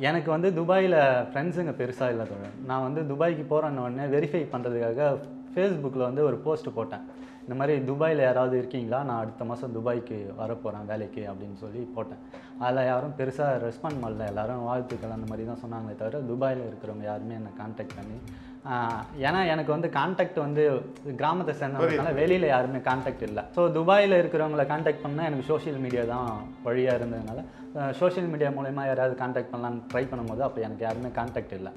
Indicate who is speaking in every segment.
Speaker 1: எனக்கு வந்து துபாயில ஃப்ரெண்ட்ஸுங்க பெருசா இல்ல தோழர். நான் வந்து துபாய்க்கு போறேன்ன உடனே வெரிஃபை பண்றதுக்காக Facebookல வந்து ஒரு போஸ்ட் போட்டேன். இந்த மாதிரி துபாயில யாராவது இருக்கீங்களா? நான் அடுத்த மாசம் துபாய்க்கு வரப்போறேன் வேலைக்கு அப்படின்னு சொல்லி போட்டேன். அதில் யாரும் பெருசா ரெஸ்பாண்ட் பண்ணல. எல்லாரும் வாழ்த்துக்கள் அந்த மாதிரி தான் சொன்னாங்களே தவிர துபாயில இருக்கிறவங்க யாருமே என்னை கான்டாக்ட் பண்ணி ஏன்னா எனக்கு வந்து கான்டாக்ட் வந்து கிராமத்தை சேர்ந்தவங்கனால வெளியில யாருமே கான்டாக்ட் இல்லை. ஸோ துபாயில் இருக்கிறவங்கள கான்டாக்ட் பண்ணால் எனக்கு சோஷியல் மீடியா தான் வழியாக இருந்ததுனால சோஷியல் மீடியா மூலமா யாராவது கான்டாக்ட் பண்ணலான்னு ட்ரை பண்ணும்போது அப்போ எனக்கு யாருமே கான்டாக்ட் இல்லை.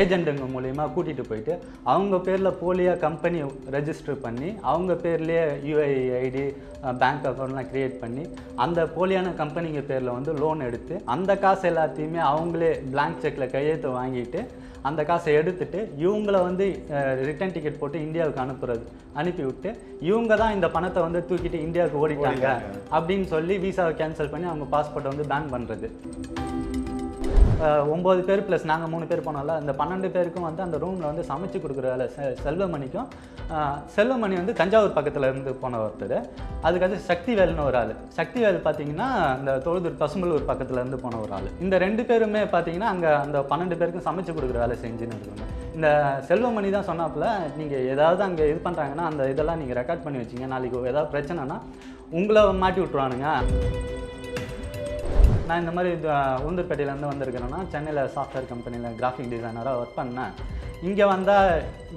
Speaker 1: ஏஜென்ட்டுங்க மூலிமா கூட்டிகிட்டு போயிட்டு அவங்க பேரில் போலியாக கம்பெனி ரெஜிஸ்டர் பண்ணி அவங்க பேர்லேயே யூஐ ஐடி பேங்க் அக்கௌண்ட்லாம் க்ரியேட் பண்ணி அந்த போலியான கம்பெனிங்க பேரில் வந்து லோன் எடுத்து அந்த காசு எல்லாத்தையுமே அவங்களே பிளாங்க் செக்கில் கையெழுத்து வாங்கிட்டு அந்த காசை எடுத்துட்டு இவங்கள வந்து ரிட்டர்ன் டிக்கெட் போட்டு இந்தியாவுக்கு அனுப்பி விட்டு இவங்க தான் இந்த பணத்தை வந்து தூக்கிட்டு இந்தியாவுக்கு ஓடிட்டாங்க அப்படின்னு சொல்லி விசாவை கேன்சல் பண்ணி அவங்க பாஸ்போர்ட்டை வந்து பேன் பண்ணுறது. 9 பேர் ப்ளஸ் நாங்கள் 3 பேர் போனோம்ல, அந்த 12 பேருக்கும் வந்து அந்த ரூமில் வந்து சமைச்சு கொடுக்குற வேலை செல்வமணிக்கும். செல்வமணி வந்து தஞ்சாவூர் பக்கத்தில் இருந்து போன ஒருத்தர். அதுக்காக சக்திவேல்னு ஒரு ஆள். சக்திவேல் பார்த்தீங்கன்னா இந்த தொழுதூர் பசும்பலூர் பக்கத்தில் இருந்து போன ஒரு ஆள். இந்த 2 பேருமே பார்த்தீங்கன்னா அங்கே அந்த 12 பேருக்கும் சமைச்சு கொடுக்குற வேலை செஞ்சுன்னு இருக்காங்க. இந்த செல்வமணி தான் சொன்னாப்புல, நீங்கள் ஏதாவது அங்கே இது பண்ணுறாங்கன்னா அந்த இதெல்லாம் நீங்கள் ரெக்கார்ட் பண்ணி வச்சிங்க, நாளைக்கு ஏதாவது பிரச்சனைனா உங்களை மாட்டி விட்ருவானுங்க. நான் இந்த மாதிரி உளுந்தூர்பேட்டையிலேருந்து வந்திருக்கிறேன்னா சென்னையில் சாஃப்ட்வேர் கம்பெனியில் கிராஃபிக் டிசைனராக ஒர்க் பண்ணேன். இங்கே வந்தால்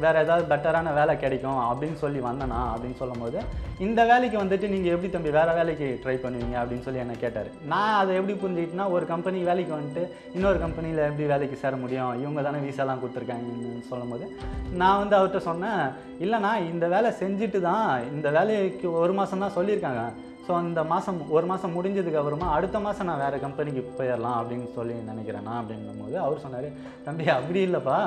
Speaker 1: வேறு ஏதாவது பெட்டரான வேலை கிடைக்கும் அப்படின்னு சொல்லி வந்தேனா அப்படின்னு சொல்லும் போது இந்த வேலைக்கு வந்துட்டு நீங்கள் எப்படி தம்பி வேறு வேலைக்கு ட்ரை பண்ணுவீங்க அப்படின்னு சொல்லி என்னை கேட்டார். நான் அதை எப்படி புரிஞ்சுக்கிட்டேன்னா, ஒரு கம்பெனி வேலைக்கு வந்துட்டு இன்னொரு கம்பெனியில் எப்படி வேலைக்கு சேர முடியும், இவங்க தானே வீசாலாம் கொடுத்துருக்காங்கன்னு சொல்லும் போது நான் வந்து அவர்கிட்ட சொன்னேன், இல்லைண்ணா இந்த வேலை செஞ்சுட்டு தான் இந்த வேலைக்கு 1 மாதம் தான் சொல்லியிருக்காங்க. ஸோ அந்த ஒரு மாதம் முடிஞ்சதுக்கு அப்புறமா அடுத்த மாதம் நான் வேறு கம்பெனிக்கு போயிடலாம் அப்படின்னு சொல்லி நினைக்கிறேன்னா அப்படின்னும் போது அவர் சொன்னார், தம்பி அப்படி இல்லைப்பா,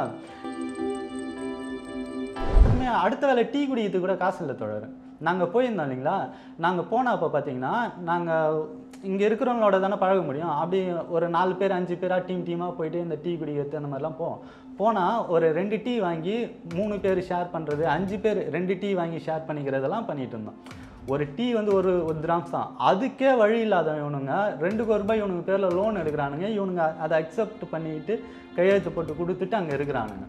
Speaker 1: அடுத்த வேலை டீ குடிக்கிறதுக்கு கூட காசு இல்லை தோழர். நாங்கள் போயிருந்தோம் இல்லைங்களா, நாங்கள் போனால் அப்போ பார்த்தீங்கன்னா நாங்கள் இங்கே இருக்கிறவங்களோட தானே பழக முடியும். அப்படி ஒரு 4 பேர் 5 பேராக டீமாக போயிட்டு இந்த டீ குடிக்கிறது அந்த மாதிரிலாம் போனால் ஒரு 2 டீ வாங்கி 3 பேர் ஷேர் பண்ணுறது, 5 பேர் 2 டீ வாங்கி ஷேர் பண்ணிக்கிறதெல்லாம் பண்ணிகிட்டு இருந்தோம். ஒரு டீ வந்து ஒரு கிராம்ஸ் தான். அதுக்கே வழி இல்லாத இவனுங்க 2 ரூபாய் இவனுங்க பேரில் லோன் எடுக்கிறானுங்க. இவனுங்க அதை அக்செப்ட் பண்ணிட்டு கையெழுத்து போட்டு கொடுத்துட்டு அங்கே இருக்கிறானுங்க.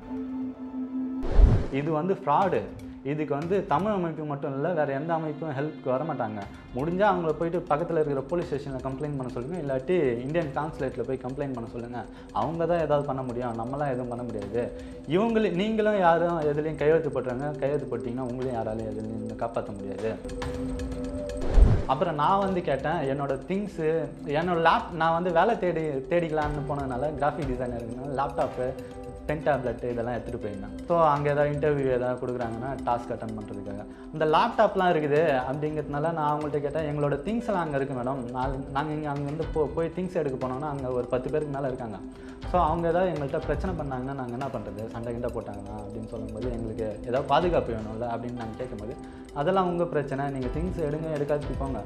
Speaker 1: இது வந்து ஃப்ராடு. இதுக்கு வந்து தமிழ் அமைப்பு மட்டும் இல்லை, வேறு எந்த அமைப்பும் ஹெல்ப்க்கு வரமாட்டாங்க. முடிஞ்சால் அவங்கள போயிட்டு பக்கத்தில் இருக்கிற போலீஸ் ஸ்டேஷனில் கம்ப்ளைண்ட் பண்ண சொல்லுங்கள், இல்லாட்டி இந்தியன் கான்சுலேட்டில் போய் கம்ப்ளைண்ட் பண்ண சொல்லுங்கள். அவங்க தான் ஏதாவது பண்ண முடியும், நம்மளாம் எதுவும் பண்ண முடியாது. நீங்களும் யாரும் எதுலேயும் கையெழுத்து போட்டுறாங்க, கையெழுத்து போட்டிங்கன்னா உங்களையும் யாராலையும் எதுலையும் காப்பாற்ற முடியாது. அப்புறம் நான் வந்து கேட்டேன், என்னோடய திங்ஸு நான் வந்து வேலை தேடிக்கலான்னு போனதுனால கிராஃபிக் டிசைனருக்குனால லேப்டாப்பு, பென் டேப்லெட்டு இதெல்லாம் எடுத்துகிட்டு போயிருந்தேன். ஸோ அங்கே ஏதாவது இன்டர்வியூ ஏதாவது கொடுக்குறாங்கன்னா டாஸ்க் அட்டன் பண்ணுறதுக்காக இந்த லேப்டாப்லாம் இருக்குது அப்படிங்கிறதுனால நான் அவங்கள்ட்ட கேட்டேன், எங்களோட திங்ஸ் எல்லாம் அங்கே இருக்குது மேடம், நாங்கள் இங்கே அங்கே வந்து போய் திங்ஸ் எடுக்க போனோம்னா அங்கே ஒரு 10 பேருக்கு மேலே இருக்காங்க. ஸோ அவங்க ஏதாவது எங்கள்கிட்ட பிரச்சனை பண்ணாங்கன்னா நாங்கள் என்ன பண்ணுறது, சண்டை கிண்டை போட்டாங்கன்னா அப்படின்னு சொல்லும்போது எங்களுக்கு ஏதாவது பாதுகாப்பு வேணும்ல அப்படின்னு நாங்கள் கேட்கும்போது, அதெல்லாம் உங்கள் பிரச்சனை, நீங்கள் திங்ஸ் எடுக்காதுக்கு போங்க.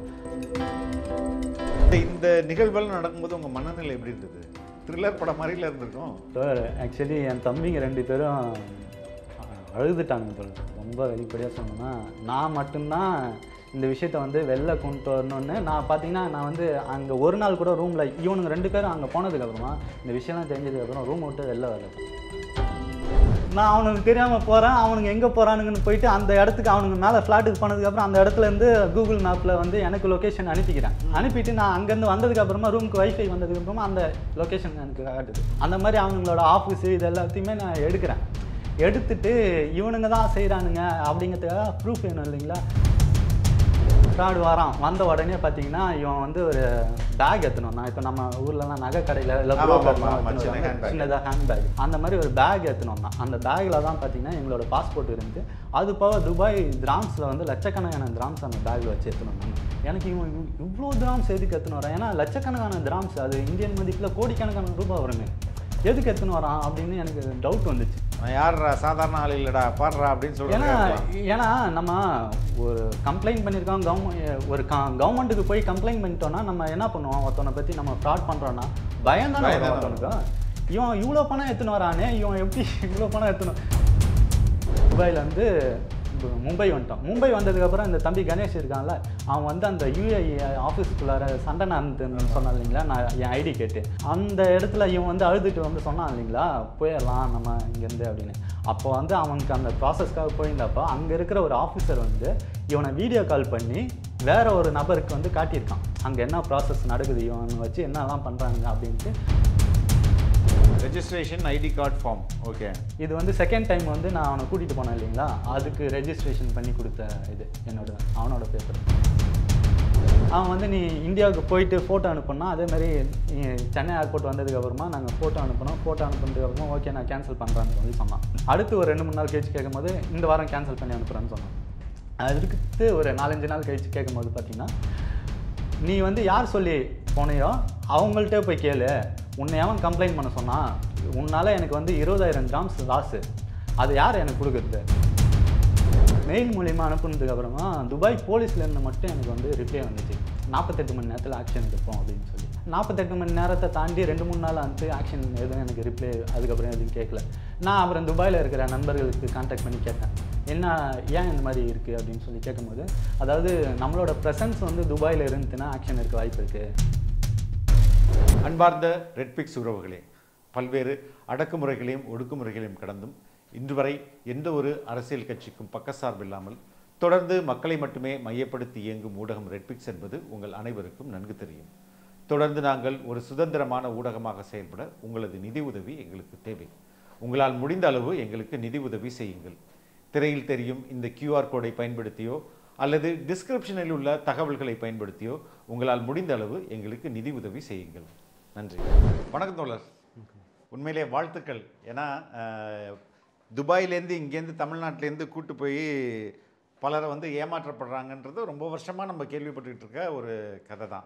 Speaker 2: இந்த நிகழ்வுகள் நடக்கும்போது உங்கள் மனநிலை எப்படி இருந்தது? த்ரில்லர் படம் மாதிரில இருந்திருக்கும்.
Speaker 1: ஆக்சுவலி என் தம்பிங்க 2 பேரும் அழுதுட்டாங்க தோழர். ரொம்ப வெளிப்படையாக சொன்னோன்னா, நான் மட்டும்தான் இந்த விஷயத்தை வந்து வெளில கொண்டு வரணுன்னு நான் பார்த்தீங்கன்னா, நான் வந்து அங்கே ஒரு நாள் கூட ரூமில் இவனுங்க 2 பேரும் அங்கே போனதுக்கப்புறமா இந்த விஷயம்லாம் தெரிஞ்சதுக்கப்புறம் ரூம் விட்டு வெளில வரல. நான் அவனுக்கு தெரியாமல் போகிறேன், அவனுங்க எங்கே போகிறானுங்கன்னு போயிட்டு அந்த இடத்துக்கு அவனுங்க மேலே ஃப்ளாட்டுக்கு போனதுக்கப்புறம் அந்த இடத்துலேருந்து கூகுள் மேப்பில் வந்து எனக்கு லொக்கேஷன் அனுப்பிட்டு நான் அங்கேருந்து வந்ததுக்கப்புறமா ரூமுக்கு வைஃபை வந்ததுக்கப்புறமா அந்த லொக்கேஷன் எனக்கு காட்டுது. அந்த மாதிரி அவங்களோட ஆஃபீஸு இது எல்லாத்தையுமே நான் எடுத்துட்டு இவனுங்க தான் செய்கிறானுங்க அப்படிங்கிறதுக்காக ப்ரூஃப் வேணும் இல்லைங்களா. ஃப்ராடு வந்த உடனே பார்த்தீங்கன்னா இவன் வந்து ஒரு பேக் எடுத்துனோம். இப்போ நம்ம ஊர்லலாம் நகை கடையில் இல்லை சின்னதாக ஹேண்ட்பேக் அந்த மாதிரி ஒரு பேக் எடுத்துனோம்னா அந்த பேக்கில் தான் பார்த்தீங்கன்னா எங்களோட பாஸ்போர்ட் இருந்து, அது போக துபாய் திராம்ஸில் வந்து லட்சக்கணக்கான திராம்ஸ் அந்த பேக்கில் வச்சு எடுத்துனோம். எனக்கு இவன் இவ்வளோ திராம்ஸ் எதுக்கு எடுத்துன்னு வரான், ஏன்னா லட்சக்கணக்கான திராம்ஸ் அது இந்தியன் மதிப்பில் கோடிக்கணக்கான ரூபாய் வருமே, எதுக்கு எடுத்துன்னு வரான் அப்படின்னு எனக்கு டவுட் வந்துச்சு.
Speaker 2: யார் சாதாரண ஆள் இல்லைடா பாடுறா அப்படின்னு சொல்லுவாங்க.
Speaker 1: ஏன்னா நம்ம ஒரு கம்ப்ளைண்ட் பண்ணியிருக்கோம், கவர்மெண்ட்டுக்கு போய் கம்ப்ளைண்ட் பண்ணிட்டோம்னா நம்ம என்ன பண்ணுவோம், ஒருத்தவனை பற்றி நம்ம ஃப்ராட் பண்ணுறோன்னா பயம் தானே ஒருத்தவனுக்கு. இவன் இவ்வளோ பணம் எடுத்துன்னு வரானே, இவன் எப்படி இவ்வளோ பணம் எடுத்துன்னு. துபாயில் வந்து மும்பை வந்துட்டோம். மும்பை வந்ததுக்கப்புறம் இந்த தம்பி கணேஷ் இருக்கான்ல, அவன் வந்து அந்த யூஏஇ ஆஃபீஸ்க்குள்ளார சண்டை நடந்துன்னு சொன்னான் இல்லைங்களா, நான் என் ஐடி கேட்டு அந்த இடத்துல இவன் வந்து அழுதுட்டு வந்து சொன்னான் இல்லைங்களா, போயிடலாம் நம்ம இங்கேருந்து அப்படின்னு. அப்போ வந்து அவனுக்கு அந்த ப்ராசஸ்க்காக போயிருந்தப்போ அங்கே இருக்கிற ஒரு ஆஃபீஸர் வந்து இவனை வீடியோ கால் பண்ணி வேற ஒரு நபருக்கு வந்து காட்டியிருக்கான், அங்கே என்ன ப்ராசஸ் நடக்குது, இவனை வச்சு என்னெல்லாம் பண்ணுறாங்க அப்படின்ட்டு.
Speaker 2: Registration ID card form. Okay,
Speaker 1: இது வந்து செகண்ட் டைம் வந்து நான் அவனை கூட்டிகிட்டு போனேன் இல்லைங்களா, அதுக்கு ரெஜிஸ்ட்ரேஷன் பண்ணி கொடுத்த இது அவனோட பேப்பர். அவன் வந்து நீ இந்தியாவுக்கு போயிட்டு ஃபோட்டோ அனுப்புனா, அதேமாதிரி சென்னை ஏர்போர்ட் வந்ததுக்கப்புறமா நாங்கள் ஃபோட்டோ அனுப்பினோம். ஃபோட்டோ அனுப்புனதுக்கப்புறமா ஓகே நான் கேன்சல் பண்ணுறேன்னு சொல்லி சொன்னான். அடுத்து ஒரு 2-3 நாள் கழிச்சு கேட்கும்போது இந்த வாரம் கேன்சல் பண்ணி அனுப்புகிறேன்னு சொன்னான். அதுக்கு ஒரு 4-5 நாள் கழிச்சு கேட்கும்போது பார்த்தீங்கன்னா, நீ வந்து யார் சொல்லி போனையோ அவங்கள்ட்ட போய் கேளு, உன்னை எவன் கம்ப்ளைண்ட் பண்ண சொன்னால், உன்னால் எனக்கு வந்து 20,000 கிராம்ஸ் லாஸு, அது யார் எனக்கு கொடுக்குறது? மெயில் மூலிமா அனுப்புனதுக்கப்புறமா துபாய் போலீஸ்லேருந்து மட்டும் எனக்கு வந்து ரிப்ளை வந்துச்சு, 48 மணி நேரத்தில் ஆக்ஷன் எடுப்போம் அப்படின்னு சொல்லி. 48 மணி நேரத்தை தாண்டி 2-3 நாள் வந்து ஆக்ஷன் எதுவும் எனக்கு ரிப்ளை அதுக்கப்புறம் எதுவும் கேட்கல. நான் அப்புறம் துபாயில் இருக்கிற நண்பர்களுக்கு கான்டாக்ட் பண்ணி கேட்டேன், என்ன ஏன் இந்த மாதிரி இருக்குது அப்படின்னு சொல்லி கேட்கும்போது, அதாவது நம்மளோட ப்ரெசன்ஸ் வந்து துபாயில் இருந்துச்சுன்னா ஆக்ஷன் இருக்க வாய்ப்பு இருக்குது.
Speaker 2: அன்பார்ந்த ரெட்பிக்ஸ் உறவுகளே, பல்வேறு அடக்குமுறைகளையும் ஒடுக்குமுறைகளையும் கடந்தும் இன்று வரை எந்த ஒரு அரசியல் கட்சிக்கும் பக்கசார்பில்லாமல் தொடர்ந்து மக்களை மட்டுமே மையப்படுத்தி இயங்கும் ஊடகம் ரெட்பிக்ஸ் என்பது உங்கள் அனைவருக்கும் நன்கு தெரியும். தொடர்ந்து நாங்கள் ஒரு சுதந்திரமான ஊடகமாக செயல்பட உங்களது நிதி உதவி எங்களுக்கு தேவை. உங்களால் முடிந்த அளவு எங்களுக்கு நிதி உதவி செய்யுங்கள். திரையில் தெரியும் இந்த QR கோடை பயன்படுத்தியோ அல்லது டிஸ்கிரிப்ஷனில் உள்ள தகவல்களை பயன்படுத்தியோ உங்களால் முடிந்த அளவு எங்களுக்கு நிதி உதவி செய்யுங்கள். நன்றி. வணக்கம் தோழர். உண்மையிலே வாழ்த்துக்கள். ஏன்னா துபாயிலேருந்து இங்கேருந்து தமிழ்நாட்டிலேருந்து கூட்டு போய் பலரை வந்து ஏமாற்றப்படுறாங்கன்றது ரொம்ப வருஷமாக நம்ம கேள்விப்பட்டுக்கிட்டு இருக்க ஒரு கதை தான்.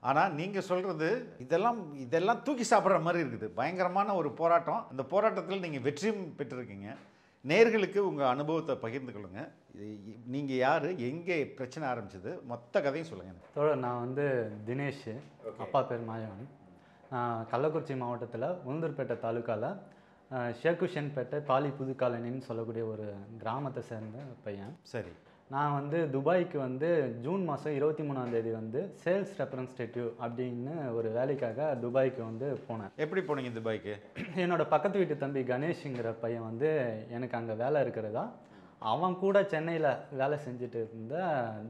Speaker 2: ஆனால் நீங்கள் சொல்கிறது இதெல்லாம் தூக்கி சாப்பிட்ற மாதிரி இருக்குது. பயங்கரமான ஒரு போராட்டம். அந்த போராட்டத்தில் நீங்கள் வெற்றியும் பெற்றிருக்கீங்க. நேர்களுக்கு உங்கள் அனுபவத்தை பகிர்ந்து கொள்ளுங்க. நீங்கள் யார், எங்கே பிரச்சனை ஆரம்பிச்சது, மொத்த கதையும் சொல்லுங்கள்.
Speaker 1: தோழர், நான் வந்து தினேஷ், அப்பா பேர் மாயவன். கள்ளக்குறிச்சி மாவட்டத்தில் உளுந்தூர்பேட்டை தாலுக்காவில் ஷேகுஷன்பேட்டை பாலி புது காலனின்னு சொல்லக்கூடிய ஒரு கிராமத்தை சேர்ந்த பையன்.
Speaker 2: சரி.
Speaker 1: நான் வந்து துபாய்க்கு வந்து ஜூன் மாதம் 23ஆம் தேதி வந்து சேல்ஸ் ரெப்ரசன்டேட்டிவ் அப்படின்னு ஒரு வேலைக்காக துபாய்க்கு வந்து போனேன்.
Speaker 2: எப்படி போனீங்க துபாய்க்கு?
Speaker 1: என்னோட பக்கத்து வீட்டு தம்பி கணேஷுங்கிற பையன் வந்து எனக்கு அங்கே வேலை இருக்கிறதா, அவன் கூட சென்னையில் வேலை செஞ்சுட்டு இருந்த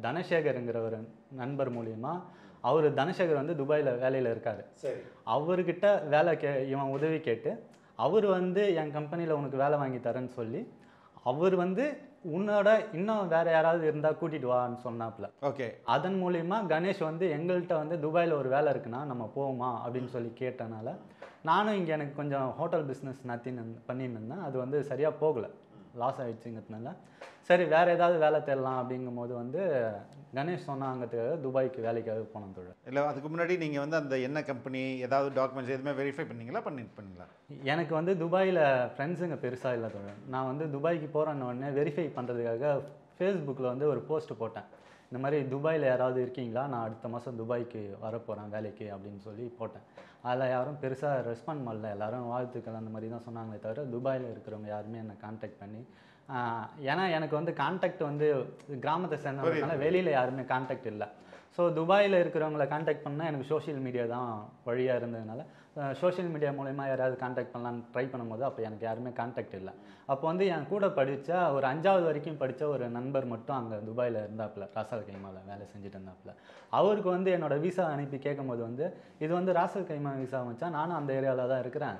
Speaker 1: தனசேகருங்கிற ஒரு நண்பர் மூலியமாக, அவர் தனசேகர் வந்து துபாயில் வேலையில் இருக்கார்.
Speaker 2: சரி.
Speaker 1: அவர்கிட்ட வேலை இவன் உதவி கேட்டு அவர் வந்து என் கம்பெனியில் உனக்கு வேலை வாங்கி தரேன்னு சொல்லி, அவர் வந்து உன்னோட இன்னும் வேறு யாராவது இருந்தால் கூட்டிகிட்டு வான்னு சொன்னாப்புல.
Speaker 2: ஓகே.
Speaker 1: அதன் மூலிமா கணேஷ் வந்து எங்கள்கிட்ட வந்து துபாயில் ஒரு வேலை இருக்குன்னா நம்ம போவோமா அப்படின்னு சொல்லி கேட்டனால, நானும் இங்கே எனக்கு கொஞ்சம் ஹோட்டல் பிஸ்னஸ் பண்ணின்னு இருந்தேன். அது வந்து சரியாக போகலை, லாஸ் ஆகிடுச்சுங்கிறதுனால சரி வேறு ஏதாவது வேலை தேடலாம் அப்படிங்கும்போது வந்து கணேஷ் சொன்னாங்கிறதுக்காக துபாய்க்கு வேலைக்காக போனோம் தோழர்.
Speaker 2: இல்லை, அதுக்கு முன்னாடி நீங்கள் வந்து அந்த என்ன கம்பெனி ஏதாவது டாக்குமெண்ட்ஸ் எதுவுமே வெரிஃபை பண்ணீங்களா? பண்ணீங்களா?
Speaker 1: எனக்கு வந்து துபாயில் ஃப்ரெண்ட்ஸுங்க பெருசாக இல்லை தோழர். நான் வந்து துபாய்க்கு போகிறேன்னு வெரிஃபை பண்ணுறதுக்காக ஃபேஸ்புக்கில் வந்து ஒரு போஸ்ட் போட்டேன், இந்த மாதிரி துபாயில் யாராவது இருக்கீங்களா, நான் அடுத்த மாதம் துபாய்க்கு வரப்போகிறேன் வேலைக்கு அப்படின்னு சொல்லி போட்டேன். அதில் யாரும் பெருசாக ரெஸ்பாண்ட் பண்ணல, எல்லோரும் வாழ்த்துக்கள் அந்த மாதிரி தான் சொன்னாங்களே தவிர துபாயில் இருக்கிறவங்க யாருமே என்னை கான்டாக்ட் பண்ணி, ஏன்னா எனக்கு வந்து கான்டாக்ட் வந்து கிராமத்தை சேர்ந்தவங்கனால வெளியில் யாருமே கான்டாக்ட் இல்லை. ஸோ துபாயில் இருக்கிறவங்கள கான்டாக்ட் பண்ணால் எனக்கு சோஷியல் மீடியா தான் வழியாக இருந்ததுனால சோஷியல் மீடியா மூலமா யாராவது கான்டாக்ட் பண்ணலான்னு ட்ரை பண்ணும்போது அப்போ எனக்கு யாருமே கான்டாக்ட் இல்லை. அப்போ வந்து என் கூட படித்த ஒரு 5வது வரைக்கும் படித்த ஒரு நண்பர் மட்டும் அங்கே துபாயில் இருந்தாப்புல, ராசல் கைமாவில் வேலை செஞ்சுட்டு இருந்தாப்புல. அவருக்கு வந்து என்னோடய விசா அனுப்பி கேட்கும்போது வந்து இது வந்து ராசல் கைமா விசா வச்சா, நானும் அந்த ஏரியாவில் தான் இருக்கிறேன்,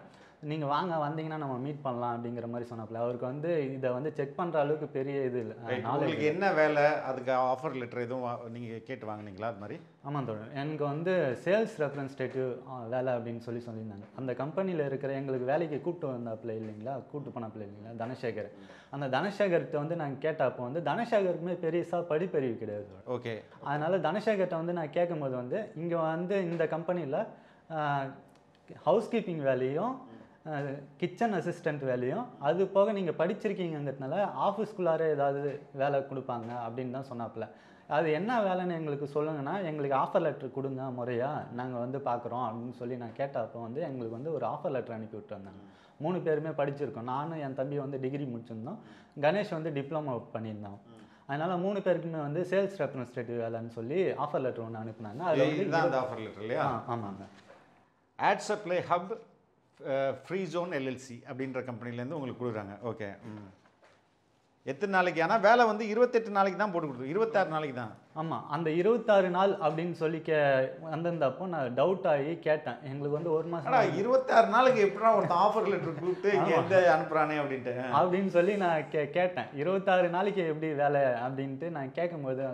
Speaker 1: நீங்கள் வாங்க வந்தீங்கன்னா நம்ம மீட் பண்ணலாம் அப்படிங்கிற மாதிரி சொன்னாப்புல. அவருக்கு வந்து இதை வந்து செக் பண்ணுற அளவுக்கு பெரிய இது இல்லை.
Speaker 2: உங்களுக்கு என்ன வேலை, அதுக்கு ஆஃபர் லெட்டர் எதுவும் நீங்கள் கேட்டு வாங்கினீங்களா அது மாதிரி?
Speaker 1: ஆமாம் தோழர், எனக்கு வந்து சேல்ஸ் ரெப்ரசன்டேட்டிவ் வேலை அப்படின்னு சொல்லியிருந்தாங்க. அந்த கம்பெனியில் இருக்கிற எங்களுக்கு வேலைக்கு கூப்பிட்டு வந்தாப்புல இல்லைங்களா, கூப்பிட்டு போனாப்புல இல்லைங்களா தனசேகர். அந்த தனசேகர்கிட்ட வந்து நாங்கள் கேட்டப்போ வந்து தனசேகருக்குமே பெருசாக படிப்பறிவு கிடையாது.
Speaker 2: ஓகே.
Speaker 1: அதனால் தனசேகர்கிட்ட வந்து நான் கேட்கும்போது வந்து இங்கே வந்து இந்த கம்பெனியில் ஹவுஸ் கீப்பிங் வேலையும் கிச்சன் அசிஸ்டண்ட் வேலையும் அது போக நீங்கள் படிச்சிருக்கீங்கிறதுனால ஆஃபீஸ்குள்ளார ஏதாவது வேலை கொடுப்பாங்க அப்படின்னு தான் சொன்னாப்புல. அது என்ன வேலைன்னு எங்களுக்கு சொல்லுங்கன்னா, எங்களுக்கு ஆஃபர் லெட்டர் கொடுங்க முறையா, நாங்கள் வந்து பார்க்குறோம் அப்படின்னு சொல்லி நான் கேட்டப்போ வந்து எங்களுக்கு வந்து ஒரு ஆஃபர் லெட்டர் அனுப்பி விட்டுருந்தாங்க. 3 பேருமே படிச்சிருக்கோம். நானும் என் தம்பி வந்து டிகிரி முடிச்சிருந்தோம், கணேஷ் வந்து டிப்ளமோ பண்ணியிருந்தான். அதனால 3 பேருக்குமே வந்து சேல்ஸ் ரெப்ரசன்டேட்டிவ் வேலைன்னு சொல்லி ஆஃபர் லெட்டர் ஒன்று அனுப்புனாங்க. அது வந்து
Speaker 2: இதுதான் அந்த ஆஃபர் லெட்டர் இல்லையா?
Speaker 1: ஆமாங்க.
Speaker 2: Add Supply Hub Free Zone LLC அப்படின்ற கம்பெனிலேருந்து உங்களுக்கு கொடுக்குறாங்க. ஓகே. எத்தனை நாளைக்கு? ஆனால் வேலை வந்து 28 நாளைக்கு தான் போட்டு கொடுத்துரு, 26 நாளைக்கு தான்.
Speaker 1: ஆமாம், அந்த 26 நாள் அப்படின்னு சொல்லி வந்திருந்தப்போ நான் டவுட் ஆகி கேட்டேன். எங்களுக்கு வந்து 1 மாதம்
Speaker 2: 26 நாளைக்கு எப்படின்னா ஒருத்தன் ஆஃபர் லெட்டர் கூப்பிட்டு எந்த அனுப்புறானே அப்படின்ட்டு
Speaker 1: அப்படின்னு சொல்லி நான் கேட்டேன். 26 நாளைக்கு எப்படி வேலை அப்படின்ட்டு நான் கேட்கும்போது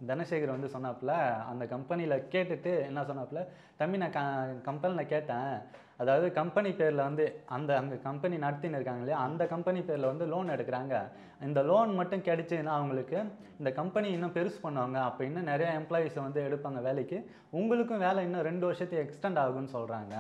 Speaker 1: தனசேகர் வந்து சொன்னாப்புல, அந்த கம்பெனியில் கேட்டுட்டு என்ன சொன்னாப்புல, தம்பி நான் கம்பெனியில் கேட்டேன், அதாவது கம்பெனி பேரில் வந்து அந்த கம்பெனி நடத்தின்னு இருக்காங்க இல்லையா, அந்த கம்பெனி பேரில் வந்து லோன் எடுக்கிறாங்க. இந்த லோன் மட்டும் கிடைச்சதுன்னா அவங்களுக்கு இந்த கம்பெனி இன்னும் பெருசு பண்ணுவாங்க, அப்போ இன்னும் நிறைய எம்ப்ளாயீஸை வந்து எடுப்பாங்க வேலைக்கு, உங்களுக்கும் வேலை இன்னும் 2 வருஷத்துக்கு எக்ஸ்டெண்ட் ஆகும்னு சொல்கிறாங்க.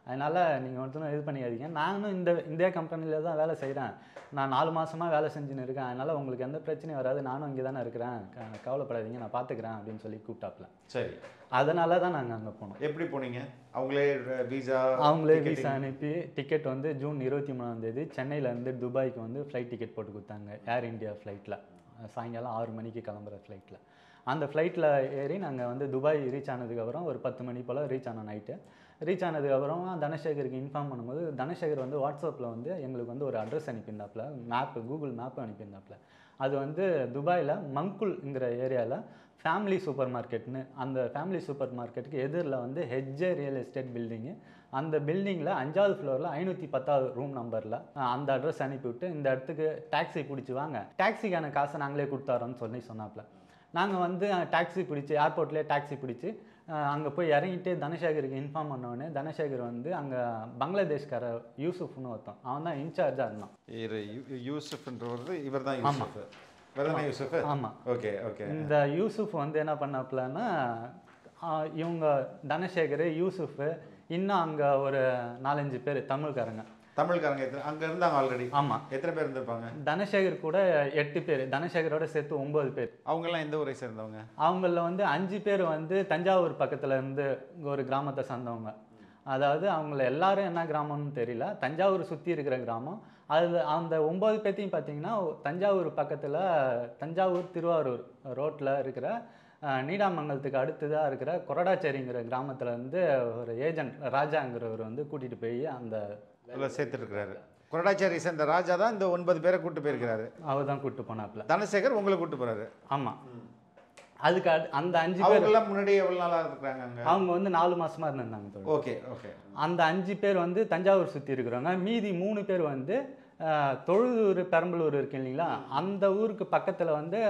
Speaker 1: அதனால் நீங்கள் ஒருத்தரும் இது பண்ணிக்காதீங்க, நானும் இந்த கம்பெனியில் தான் வேலை செய்கிறேன், நான் 4 மாதமாக வேலை செஞ்சுன்னு இருக்கேன், அதனால் உங்களுக்கு எந்த பிரச்சனையும் வராது, நானும் இங்கே தானே இருக்கிறேன், கவலைப்படாதீங்க, நான் பார்த்துக்கிறேன் அப்படின்னு சொல்லி கூப்பிட்டாப்புல.
Speaker 2: சரி,
Speaker 1: அதனால தான் நாங்கள் அங்கே போனோம்.
Speaker 2: எப்படி போனீங்க? அவங்களே
Speaker 1: விசா அனுப்பி டிக்கெட் வந்து ஜூன் 23 சென்னையிலேருந்து துபாய்க்கு வந்து ஃப்ளைட் டிக்கெட் போட்டு கொடுத்தாங்க. ஏர் இந்தியா ஃப்ளைட்டில் சாயங்காலம் 6 மணிக்கு கிளம்புற ஃப்ளைட்டில். அந்த ஃப்ளைட்டில் ஏறி நாங்கள் வந்து துபாய் ரீச் ஆனதுக்கப்புறம் ஒரு 10 மணி போல் ரீச் ஆனோம். நைட்டு ரீச் ஆனதுக்கப்புறமா தனசேகருக்கு இன்ஃபார்ம் பண்ணும்போது தனசேகர் வந்து வாட்ஸ்அப்பில் வந்து எங்களுக்கு வந்து ஒரு அட்ரஸ் அனுப்பியிருந்தாப்புல, கூகுள் மேப்பு அனுப்பியிருந்தாப்புல. அது வந்து துபாயில் மங்குல்ங்கிற ஏரியாவில் ஃபேமிலி சூப்பர் மார்க்கெட்னு, அந்த ஃபேமிலி சூப்பர் மார்க்கெட்டுக்கு எதிரில் வந்து ஹெச்ஜே ரியல் எஸ்டேட் பில்டிங்கு, அந்த பில்டிங்கில் 5வது ஃப்ளோரில் 510 ரூம் நம்பரில் அந்த அட்ரஸ் அனுப்பிவிட்டு, இந்த இடத்துக்கு டாக்ஸி பிடிச்சி வாங்க, டாக்ஸிக்கான காசை நாங்களே கொடுத்தாரோன்னு சொன்னாப்புல. நாங்கள் வந்து டாக்ஸி பிடிச்சி ஏர்போர்ட்லேயே டாக்ஸி பிடிச்சி அங்கே போய் இறங்கிட்டு தனசேகருக்கு இன்ஃபார்ம் பண்ணோடனே தனசேகர் வந்து அங்கே பங்களாதேஷ்கார யூசுஃப்னு ஒருத்தன், அவன் தான் இன்சார்ஜாக இருந்தான்.
Speaker 2: யூசுஃப்ன்றது இவர் தான். யூசுஃப்.
Speaker 1: ஆமாம்.
Speaker 2: Okay okay. இந்த
Speaker 1: யூசுஃப் வந்து என்ன பண்ணாப்புலன்னா, இவங்க தனசேகர், யூசுஃப், இன்னும் அங்கே ஒரு 4-5 பேர் தமிழ்காரங்க
Speaker 2: அங்கே இருந்தாங்க ஆல்ரெடி.
Speaker 1: ஆமாம்.
Speaker 2: எத்தனை பேர் இருந்திருப்பாங்க?
Speaker 1: தனசேகர் கூட 8 பேர், தனசேகரோட சேர்த்து 9 பேர்.
Speaker 2: அவங்கெல்லாம் எந்த ஊரை சேர்ந்தவங்க?
Speaker 1: அவங்கள வந்து 5 பேர் வந்து தஞ்சாவூர் பக்கத்தில் இருந்து ஒரு கிராமத்தை சார்ந்தவங்க. அதாவது அவங்கள எல்லாரும் என்ன கிராமம்னு தெரியல, தஞ்சாவூர் சுற்றி இருக்கிற கிராமம். அதில் அந்த 9 பேர்த்தையும் பார்த்தீங்கன்னா தஞ்சாவூர் பக்கத்தில், தஞ்சாவூர் திருவாரூர் ரோட்டில் இருக்கிற நீடாமங்கலத்துக்கு அடுத்ததாக இருக்கிற கொரடாச்சேரிங்கிற கிராமத்தில் வந்து ஒரு ஏஜென்ட் ராஜாங்கிறவர் வந்து கூட்டிகிட்டு போய் அந்த
Speaker 2: சேர்த்துருக்கிறாரு. கொரடாச்சேரி சேர்ந்த ராஜா தான் இந்த 9 பேரை கூப்பிட்டு போயிருக்கிறாரு.
Speaker 1: அவர் தான் கூப்பிட்டு போனாப்புல.
Speaker 2: தனசேகர் உங்களை கூப்பிட்டு போகிறாரு.
Speaker 1: ஆமாம். அதுக்கு அந்த 5
Speaker 2: பேர் முன்னாடி எவ்வளோ நாளாக இருக்கிறாங்க?
Speaker 1: அவங்க வந்து 4 மாதமாக இருந்திருந்தாங்க.
Speaker 2: Okay okay. அந்த
Speaker 1: 5 பேர் வந்து தஞ்சாவூர் சுற்றி இருக்கிறவங்க, மீதி 3 பேர் வந்து தொழுதூர் பெரம்பலூர் இருக்கு இல்லைங்களா, அந்த ஊருக்கு பக்கத்தில் வந்து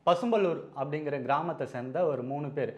Speaker 1: பசும்பலூர் அப்படிங்கிற கிராமத்தை சேர்ந்த ஒரு 3 பேர்.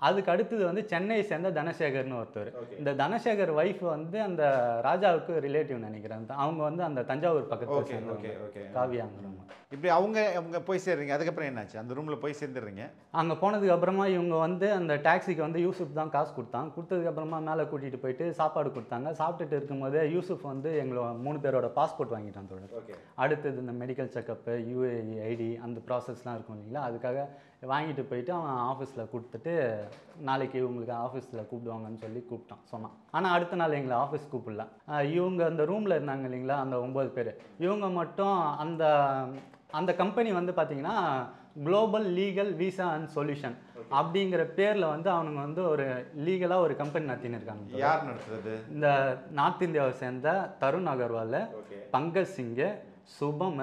Speaker 1: அதுக்கு அடுத்தது வந்து சென்னையை சேர்ந்த தனசேகர்னு ஒருத்தர். இந்த தனசேகர் ஒய்ஃப் வந்து அந்த ராஜாவுக்கு ரிலேட்டிவ் நினைக்கிறேன், அவங்க வந்து அந்த தஞ்சாவூர் பக்கத்தில் சேர்ந்தவங்க, காவியாங்கிறவங்க.
Speaker 2: இப்படி அவங்க போய் சேர்றீங்க. அதுக்கப்புறம் என்னாச்சு? அந்த ரூமில் போய் சேர்ந்துடுறீங்க.
Speaker 1: அங்கே போனதுக்கு அப்புறமா இவங்க வந்து அந்த டாக்ஸிக்கு வந்து யூசுஃப் தான் காசு கொடுத்தான். கொடுத்ததுக்கப்புறமா மேலே கூட்டிகிட்டு போயிட்டு சாப்பாடு கொடுத்தாங்க. சாப்பிட்டுட்டு இருக்கும்போது யூசுஃப் வந்து எங்களை 3 பேரோட பாஸ்போர்ட் வாங்கிட்டான் தோழர். அடுத்தது இந்த மெடிக்கல் செக்கப்பு, யூஏஇ ஐடி, அந்த ப்ராசஸ்லாம் இருக்கும் இல்லைங்களா, அதுக்காக வாங்கிட்டு போயிட்டு அவன் ஆஃபீஸில் கொடுத்துட்டு நாளைக்கு இவங்களுக்கு ஆஃபீஸில் கூப்பிடுவாங்கன்னு சொல்லி சொன்னான். ஆனால் அடுத்த நாள் எங்களை ஆஃபீஸ் கூப்பிடல. இவங்க அந்த ரூமில் இருந்தாங்க இல்லைங்களா, அந்த 9 பேர், இவங்க மட்டும் அந்த கம்பெனி வந்து பார்த்தீங்கன்னா global legal visa and solution அப்படிங்கிற பேரில் வந்து அவனுங்க வந்து ஒரு லீகலாக ஒரு கம்பெனி நடத்தின்னு இருக்காங்க.
Speaker 2: யார் நடத்துறது? இந்த
Speaker 1: நார்த் இந்தியாவை சேர்ந்த தருண் அகர்வால், பங்கஜ் சிங், சுபம்,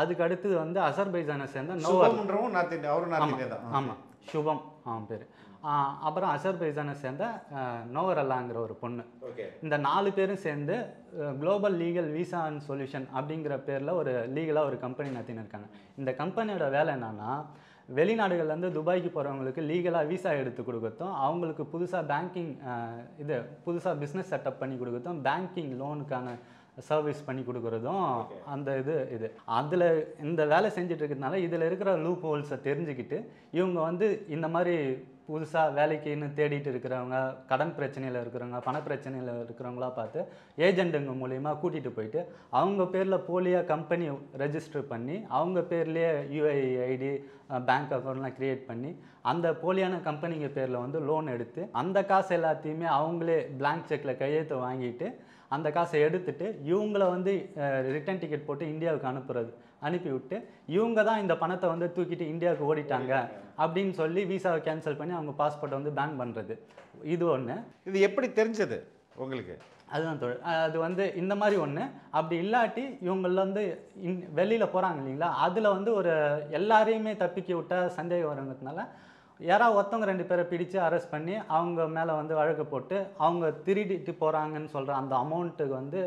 Speaker 1: அதுக்கு அடுத்தது வந்து அசர்பைஜானை சேர்ந்த ஆமாம் சுபம் அவன் பேர். அப்புறம் அசர்பைஜானை சேர்ந்த நோவரல்லாங்கிற ஒரு பொண்ணு. இந்த 4 பேரும் சேர்ந்து global legal visa and solution அப்படிங்கிற பேரில் ஒரு லீகலாக ஒரு கம்பெனி நடத்தின்னு இருக்காங்க. இந்த கம்பெனியோட வேலை என்னன்னா, வெளிநாடுகள்லேருந்து துபாய்க்கு போகிறவங்களுக்கு லீகலாக விசா எடுத்து கொடுக்கறதும், அவங்களுக்கு புதுசாக பிஸ்னஸ் செட்டப் பண்ணி கொடுக்கறதும், பேங்கிங் லோனுக்கான சர்வீஸ் பண்ணி கொடுக்குறதும் அந்த இது அதில் இந்த வேலை செஞ்சுட்டு இருக்கிறதுனால இதில் இருக்கிற லூப் ஹோல்ஸை தெரிஞ்சுக்கிட்டு இவங்க வந்து இந்த மாதிரி புதுசாக வேலைக்குன்னு தேடிட்டு இருக்கிறவங்க, கடன் பிரச்சனையில் இருக்கிறவங்க, பண பிரச்சனையில் இருக்கிறவங்களா பார்த்து ஏஜென்ட்டுங்க மூலிமா கூட்டிகிட்டு போயிட்டு அவங்க பேரில் போலியாக கம்பெனி ரெஜிஸ்டர் பண்ணி அவங்க பேர்லேயே யுஐஐடி பேங்க் அக்கௌண்ட்லாம் க்ரியேட் பண்ணி அந்த போலியான கம்பெனிங்க பேரில் வந்து லோன் எடுத்து அந்த காசு எல்லாத்தையுமே அவங்களே பிளாங்க் செக்கில் கையெழுத்து வாங்கிட்டு அந்த காசை எடுத்துட்டு இவங்கள வந்து ரிட்டர்ன் டிக்கெட் போட்டு இந்தியாவுக்கு அனுப்பிவிட்டு இவங்க தான் இந்த பணத்தை வந்து தூக்கிட்டு இந்தியாவுக்கு ஓடிட்டாங்க அப்படின்னு சொல்லி விசாவை கேன்சல் பண்ணி அவங்க பாஸ்போர்ட்டை வந்து பேன் பண்ணுறது. இது ஒன்று.
Speaker 2: இது எப்படி தெரிஞ்சது உங்களுக்கு?
Speaker 1: அதுதான் தொழில். அது வந்து இந்த மாதிரி ஒன்று. அப்படி இல்லாட்டி இவங்கள வந்து வெளியில் போகிறாங்க இல்லைங்களா, அதில் வந்து ஒரு எல்லாரையுமே தப்பிக்க விட்டால் சந்தேகம் வருங்கிறதுனால யாராவது ஒருத்தவங்க 2 பேரை பிடிச்சு அரெஸ்ட் பண்ணி அவங்க மேலே வந்து வழக்கு போட்டு அவங்க திருடிட்டு போகிறாங்கன்னு சொல்கிற அந்த அமௌண்ட்டுக்கு வந்து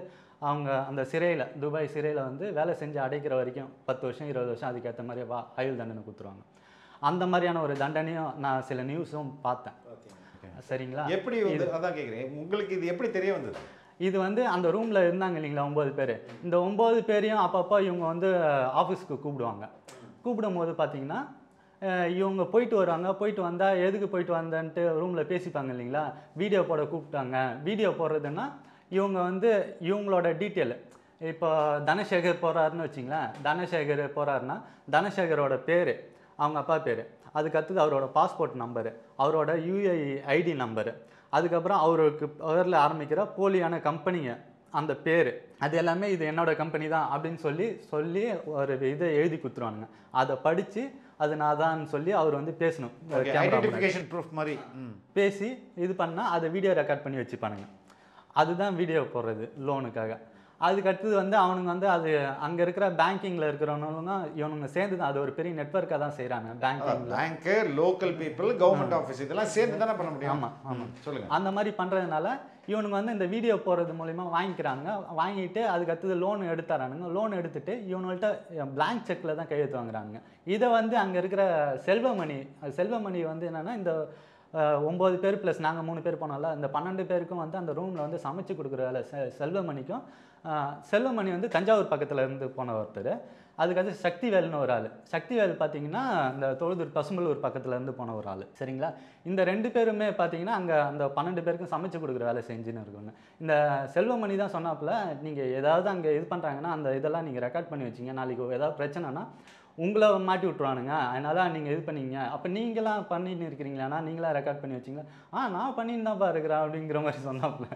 Speaker 1: அவங்க அந்த சிறையில், துபாய் சிறையில் வந்து வேலை செஞ்சு அடைக்கிற வரைக்கும் 10 வருஷம் 20 வருஷம் அதுக்கேற்ற மாதிரி ஆயுள் தண்டனை கொடுத்துருவாங்க. அந்த மாதிரியான ஒரு தண்டனையும் நான் சில நியூஸும் பார்த்தேன். சரிங்களா?
Speaker 2: எப்படி அதான் கேட்குறேன், உங்களுக்கு இது எப்படி தெரிய வந்தது?
Speaker 1: இது வந்து அந்த ரூமில் இருந்தாங்க இல்லைங்களா 9 பேர். இந்த 9 பேரையும் அப்பப்போ இவங்க வந்து ஆஃபீஸ்க்கு கூப்பிடுவாங்க. கூப்பிடும் போது பார்த்தீங்கன்னா இவங்க போயிட்டு வருவாங்க. போயிட்டு வந்தால் எதுக்கு போயிட்டு வந்தேன்ட்டு ரூமில் பேசிப்பாங்க இல்லைங்களா. வீடியோ போட கூப்பிட்டாங்க. வீடியோ போடுறதுன்னா இவங்க வந்து இவங்களோட டீட்டெயில், இப்போ தனசேகர் போகிறாருன்னு வச்சிங்களேன். தனசேகர் போகிறாருன்னா தனசேகரோட பேர், அவங்க அப்பா பேர், அதுக்கடுத்தது அவரோட பாஸ்போர்ட் நம்பரு, அவரோட யுஐஐடி நம்பரு, அதுக்கப்புறம் அவருக்கு பேரில் ஆரம்பிக்கிற போலியான கம்பெனிங்க அந்த பேர், அது எல்லாமே இது என்னோட கம்பெனி தான் அப்படின்னு சொல்லி ஒரு இதை எழுதி கொடுத்துருவானுங்க. அதை படித்து அது நான் தான் சொல்லி அவர் வந்து பேசணும்.
Speaker 2: ஐடென்டிஃபிகேஷன் ப்ரூஃப் மாதிரி
Speaker 1: பேசி இது பண்ணால் அதை வீடியோ ரெக்கார்ட் பண்ணி வச்சுப்பானுங்க. அதுதான் வீடியோ போடுறது லோனுக்காக. அதுக்கு அடுத்தது வந்து அவனுங்க வந்து அது அங்கே இருக்கிற பேங்கிங்கில் இருக்கிறவங்க இவனுங்க சேர்ந்து தான் அது ஒரு பெரிய நெட்வொர்க்காக தான் செய்கிறாங்க.
Speaker 2: பேங்க்கு, லோக்கல் பீப்புள், கவர்மெண்ட் ஆஃபீஸ் இதெல்லாம் சேர்ந்து தானே பண்ண முடியும்.
Speaker 1: ஆமாம்
Speaker 2: சொல்லுங்கள்.
Speaker 1: அந்த மாதிரி பண்ணுறதுனால இவனுங்க வந்து இந்த வீடியோ போடுறது மூலிமா வாங்கிக்கிறாங்க. வாங்கிட்டு அதுக்கு அடுத்தது லோன் எடுத்துறானுங்க. லோன் எடுத்துட்டு இவனுங்கள்ட்ட பிளாங்க் செக்கில் தான் கையெழுத்து வாங்குறாங்க. இதை வந்து அங்கே இருக்கிற செல்வமணி வந்து என்னென்னா இந்த 9 பேர் ப்ளஸ் நாங்கள் 3 பேர் போனோம்ல, இந்த 12 பேருக்கும் வந்து அந்த ரூமில் வந்து சமைச்சு கொடுக்குற வேலை செல்வமணிக்கும். செல்வமணி வந்து தஞ்சாவூர் பக்கத்தில் இருந்து போன ஒருத்தர். அதுக்கடுத்து சக்திவேல்னு ஒரு ஆள். சக்திவேல் பார்த்தீங்கன்னா இந்த தொழுதூர் பசும்பலூர் பக்கத்தில் இருந்து போன ஒரு ஆள். சரிங்களா? இந்த 2 பேருமே பார்த்தீங்கன்னா அங்கே அந்த 12 பேருக்கும் சமைச்சு கொடுக்குற வேலை செஞ்சுன்னு இருக்குங்க. இந்த செல்வமணி தான் சொன்னாப்புல, நீங்கள் ஏதாவது அங்கே இது பண்ணுறாங்கன்னா அந்த இதெல்லாம் நீங்கள் ரெக்கார்ட் பண்ணி வச்சிங்க, நாளைக்கு ஏதாவது பிரச்சனைனா உங்களை மாட்டி விட்ருவானுங்க, அதனால் நீங்கள் இது பண்ணீங்க. அப்போ நீங்களாம் பண்ணின்னு இருக்கிறீங்களாண்ணா, நீங்களாம் ரெக்கார்ட் பண்ணி வச்சிங்களா? நான் பண்ணின்னு தான்ப்பா இருக்கிறேன் அப்படிங்கிற மாதிரி சொன்னாப்புல.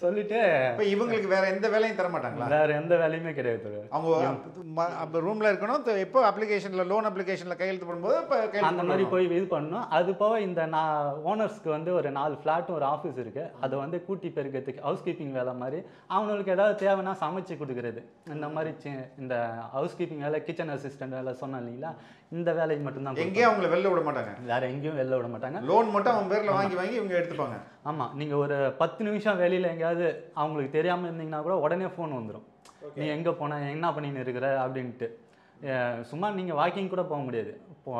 Speaker 1: சொல்லிட்டு
Speaker 2: இப்போ இவங்களுக்கு வேறு எந்த வேலையும் தர மாட்டாங்களா?
Speaker 1: வேறு எந்த வேலையுமே கிடையாது.
Speaker 2: அவங்க ரூமில் இருக்கணும். எப்போ அப்ளிகேஷனில் லோன் அப்ளிகேஷனில் கையெழுத்து பண்ணும்போது இப்போ
Speaker 1: அந்த மாதிரி போய் இது பண்ணணும். அது போக இந்த ஓனர்ஸ்க்கு வந்து ஒரு 4 ஃப்ளாட்டும் ஒரு ஆஃபீஸ் இருக்குது. அதை வந்து கூட்டி பெருக்கிறதுக்கு ஹவுஸ் கீப்பிங் வேலை மாதிரி அவங்களுக்கு ஏதாவது தேவைன்னா சமைச்சு கொடுக்குறது. இந்த மாதிரி இந்த ஹவுஸ் கீப்பிங் வேலை, கிச்சன் அசிஸ்டன்ட் வேலை சொன்னேன் இல்லைங்களா, இந்த வேலைக்கு மட்டும்தான்.
Speaker 2: எங்கேயும் அவங்கள வெளில விட மாட்டாங்க,
Speaker 1: வேற எங்கேயும் வெளில விட மாட்டாங்க.
Speaker 2: லோன் மட்டும் அவங்க பேரில் வாங்கி இவங்க எடுத்துப்பாங்க.
Speaker 1: ஆமாம், நீங்கள் ஒரு 10 நிமிஷம் வெளியில் எங்கேயாவது அவங்களுக்கு தெரியாமல் இருந்தீங்கன்னா கூட உடனே ஃபோன் வந்துடும். நீ எங்கே போன, என்ன பண்ணின்னு இருக்கிற அப்படின்ட்டு. சும்மா நீங்கள் வாக்கிங் கூட போக முடியாது.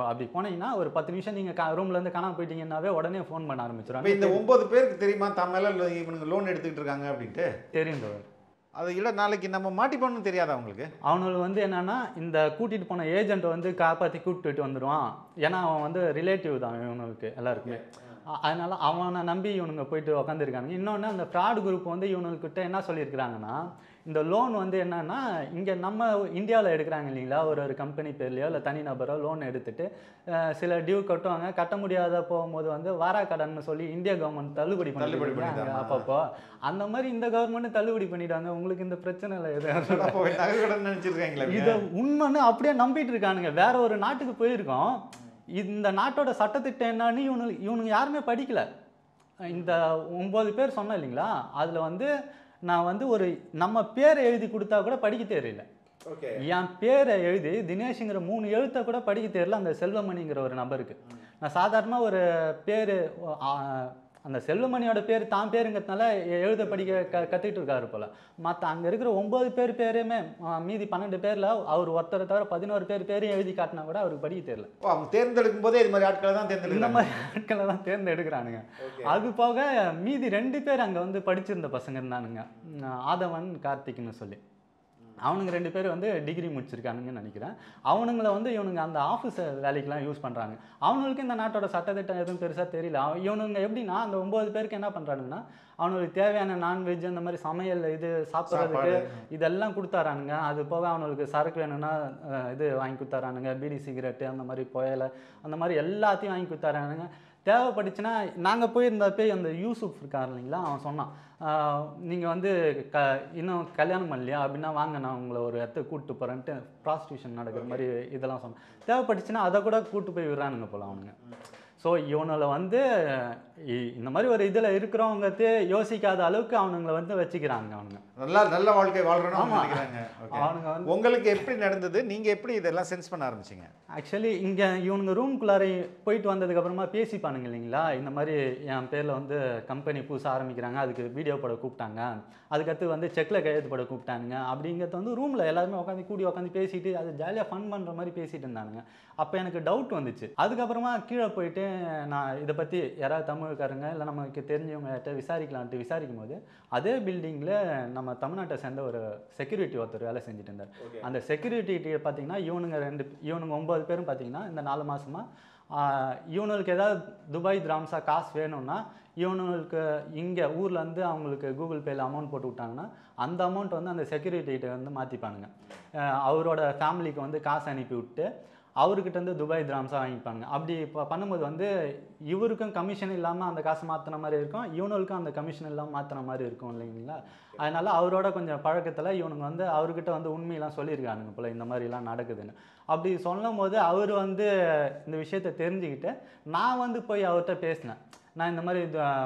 Speaker 1: அப்படி போனீங்கன்னா ஒரு 10 நிமிஷம் நீங்கள் ரூம்லேருந்து காணாமல் போயிட்டீங்கன்னாவே உடனே ஃபோன் பண்ண ஆரம்பிச்சிடுவாங்க.
Speaker 2: இந்த 9 பேருக்கு தெரியுமா தான் மேலே இவனுங்க லோன் எடுத்துக்கிட்டு இருக்காங்க அப்படின்ட்டு?
Speaker 1: தெரியும் தோழர்.
Speaker 2: அது இல்லை, நாளைக்கு நம்ம மாட்டிப்போன்னு தெரியாதா அவங்களுக்கு?
Speaker 1: அவனுக்கு வந்து என்னென்னா இந்த கூட்டிகிட்டு போன ஏஜென்ட்டை வந்து காப்பாற்றி கூப்பிட்டுட்டு வந்துடுவான். ஏன்னா அவன் வந்து ரிலேட்டிவ் தான் இவனுக்கு எல்லாருக்குமே. அதனால் அவனை நம்பி இவனுங்க போயிட்டு உக்காந்துருக்காங்க. இன்னொன்று அந்த ஃப்ராட் குரூப் வந்து இவனுக்கிட்ட என்ன சொல்லியிருக்கிறாங்கன்னா, இந்த லோன் வந்து என்னென்னா இங்கே நம்ம இந்தியாவில் எடுக்கிறாங்க இல்லைங்களா, ஒரு கம்பெனி பேர்லையோ இல்லை தனிநபரோ லோன் எடுத்துகிட்டு சில டியூ கட்டுவாங்க. கட்ட முடியாத போகும்போது வந்து வாரா கடன்னு சொல்லி இந்திய கவர்மெண்ட் தள்ளுபடி பண்ணிடுவாங்க அப்பப்போ. அந்த மாதிரி இந்த கவர்மெண்ட் தள்ளுபடி பண்ணிடுவாங்க. உங்களுக்கு இந்த பிரச்சனை இல்லை எதுவும்
Speaker 2: நினச்சிருக்காங்களா?
Speaker 1: இதை உண்மைன்னு அப்படியே நம்பிட்டு இருக்கானுங்க. வேற ஒரு நாட்டுக்கு போயிருக்கோம். இந்த நாட்டோட சட்டத்திட்டம் என்னன்னு இவனுங்க யாருமே படிக்கல. இந்த 9 பேர் சொன்னேன் இல்லைங்களா, அதில் வந்து நான் வந்து ஒரு நம்ம பேரை எழுதி கொடுத்தா கூட படிக்க தெரியல. என் பேரை எழுதி தினேஷுங்கிற 3 எழுத்தை கூட படிக்க தெரியல அந்த செல்வமணிங்கிற ஒரு நபருக்கு. நான் சாதாரணமாக ஒரு பேர், அந்த செல்வமணியோட பேர் தான் பேருங்கிறதுனால எழுத படிக்க கற்றுக்கிட்டு இருக்காரு போல். மற்ற அங்கே இருக்கிற 9 பேருமே மீதி 12 பேரில் அவர் ஒருத்தரை தவிர 11 பேரையும் எழுதி காட்டினா கூட அவருக்கு படிக்க தெரியல.
Speaker 2: அவங்க தேர்ந்தெடுக்கும் போதே இது மாதிரி ஆட்களை தான் தேர்ந்தெடுக்க,
Speaker 1: இந்த மாதிரி ஆட்களை தான் தேர்ந்தெடுக்கிறானுங்க. அது போக மீதி 2 பேர் அங்கே வந்து படிச்சிருந்த பசங்க இருந்தானுங்க, ஆதவன் கார்த்திக்னு சொல்லி. அவனுங்க 2 பேர் வந்து டிகிரி முடிச்சிருக்கானுங்கன்னு நினைக்கிறேன். அவனுங்கள வந்து இவனுங்க அந்த ஆஃபீஸ் வேலைக்கெல்லாம் யூஸ் பண்ணுறாங்க. அவனுங்களுக்கு இந்த நாட்டோட சட்டத்திட்டம் எதுவும் பெருசாக தெரியல. இவனுங்க எப்படின்னா அந்த 9 பேருக்கு என்ன பண்ணுறானுங்கன்னா, அவனுக்கு தேவையான நான்வெஜ் அந்த மாதிரி சமையல் இது சாப்பிட்றதுக்கு இதெல்லாம் கொடுத்தாரானுங்க. அது போக அவனுக்கு சரக்கு வேணும்னா இது வாங்கி கொடுத்தாரானுங்க, பீடி சிகரெட்டு அந்த மாதிரி புயலை அந்த மாதிரி எல்லாத்தையும் வாங்கி கொடுத்தாரானுங்க. தேவைப்பட்டுச்சுன்னா நாங்கள் போயிருந்தப்போ அந்த யூசுப் இருக்கார் இல்லைங்களா, அவன் சொன்னான், நீங்கள் வந்து இன்னும் கல்யாணம் பண்ணலையா அப்படின்னா வாங்க நான் உங்களை ஒரு இடத்துக்கு கூப்பிட்டு போகிறேன்ட்டு ப்ராஸ்டியூஷன் நடக்கிற மாதிரி இதெல்லாம் சொன்னேன். தேவைப்பட்டுச்சுன்னா அதை கூட கூப்பிட்டு போய் விடுறானுங்க போல அவனுங்க. ஸோ இவனை வந்து இந்த மாதிரி ஒரு இதில் இருக்கிறவங்கத்தே யோசிக்காத அளவுக்கு அவனுங்களை வந்து வச்சுக்கிறாங்க. அவனுங்க
Speaker 2: நல்ல வாழ்க்கை வாழ்றோம் நினைக்கிறாங்க.
Speaker 1: அவனுங்க வந்து
Speaker 2: உங்களுக்கு எப்படி நடந்தது, நீங்கள் எப்படி இதெல்லாம் சென்ஸ் பண்ண ஆரம்பிச்சிங்க?
Speaker 1: ஆக்சுவலி இங்கே இவனுங்க ரூம்குள்ளார போயிட்டு வந்ததுக்கப்புறமா பேசிப்பானுங்க இல்லைங்களா, இந்த மாதிரி என் பேரில் வந்து கம்பெனி புதுசாக ஆரம்பிக்கிறாங்க, அதுக்கு வீடியோ போட கூப்பிட்டாங்க, அதுக்கடுத்து வந்து செக்கில் கையெழுத்து போட கூப்பிட்டானுங்க அப்படிங்கிறது வந்து ரூமில் எல்லாருமே உட்காந்து பேசிட்டு அது ஜாலியாக ஃபன் பண்ணுற மாதிரி பேசிட்டு இருந்தானுங்க. அப்போ எனக்கு டவுட் வந்துச்சு. அதுக்கப்புறமா கீழே போயிட்டு நான் இதை பற்றி யாராவது தமிழ்காரங்க இல்லை நமக்கு தெரிஞ்சவங்ககிட்ட விசாரிக்கலான்ட்டு விசாரிக்கும் போது அதே பில்டிங்கில் நம்ம தமிழ்நாட்டை சேர்ந்த ஒரு செக்யூரிட்டி ஒருத்தர் வேலை செஞ்சுட்டு இருந்தார். அந்த செக்யூரிட்டி பார்த்தீங்கன்னா இவனுங்க 9 பேரும் பார்த்தீங்கன்னா இந்த 4 மாதமாக இவனுக்கு ஏதாவது துபாய் திராம்ஸா காசு வேணும்னா இவனுங்களுக்கு இங்கே ஊர்லேருந்து அவங்களுக்கு கூகுள் பேயில் அமௌண்ட் போட்டு விட்டாங்கன்னா அந்த அமௌண்ட் வந்து அந்த செக்யூரிட்டிகிட்ட வந்து மாற்றிப்பானுங்க. அவரோட ஃபேமிலிக்கு வந்து காசு அனுப்பி விட்டு அவர்கிட்ட துபாய் திராம்ஸாக வாங்கிப்பாங்க. அப்படி இப்போ பண்ணும்போது வந்து இவருக்கும் கமிஷன் இல்லாமல் அந்த காசு மாற்றின மாதிரி இருக்கும், இவனுக்கும் அந்த கமிஷன் இல்லாமல் மாற்றின மாதிரி இருக்கும் இல்லைங்களா. அதனால் அவரோட கொஞ்சம் பழக்கத்தில் இவனுங்க வந்து அவர்கிட்ட வந்து உண்மையெல்லாம் சொல்லியிருக்கானுங்க போல் இந்த மாதிரிலாம் நடக்குதுன்னு. அப்படி சொல்லும் போது அவர் வந்து இந்த விஷயத்தை தெரிஞ்சுக்கிட்டு நான் வந்து போய் அவர்கிட்ட பேசினேன். நான் இந்த மாதிரி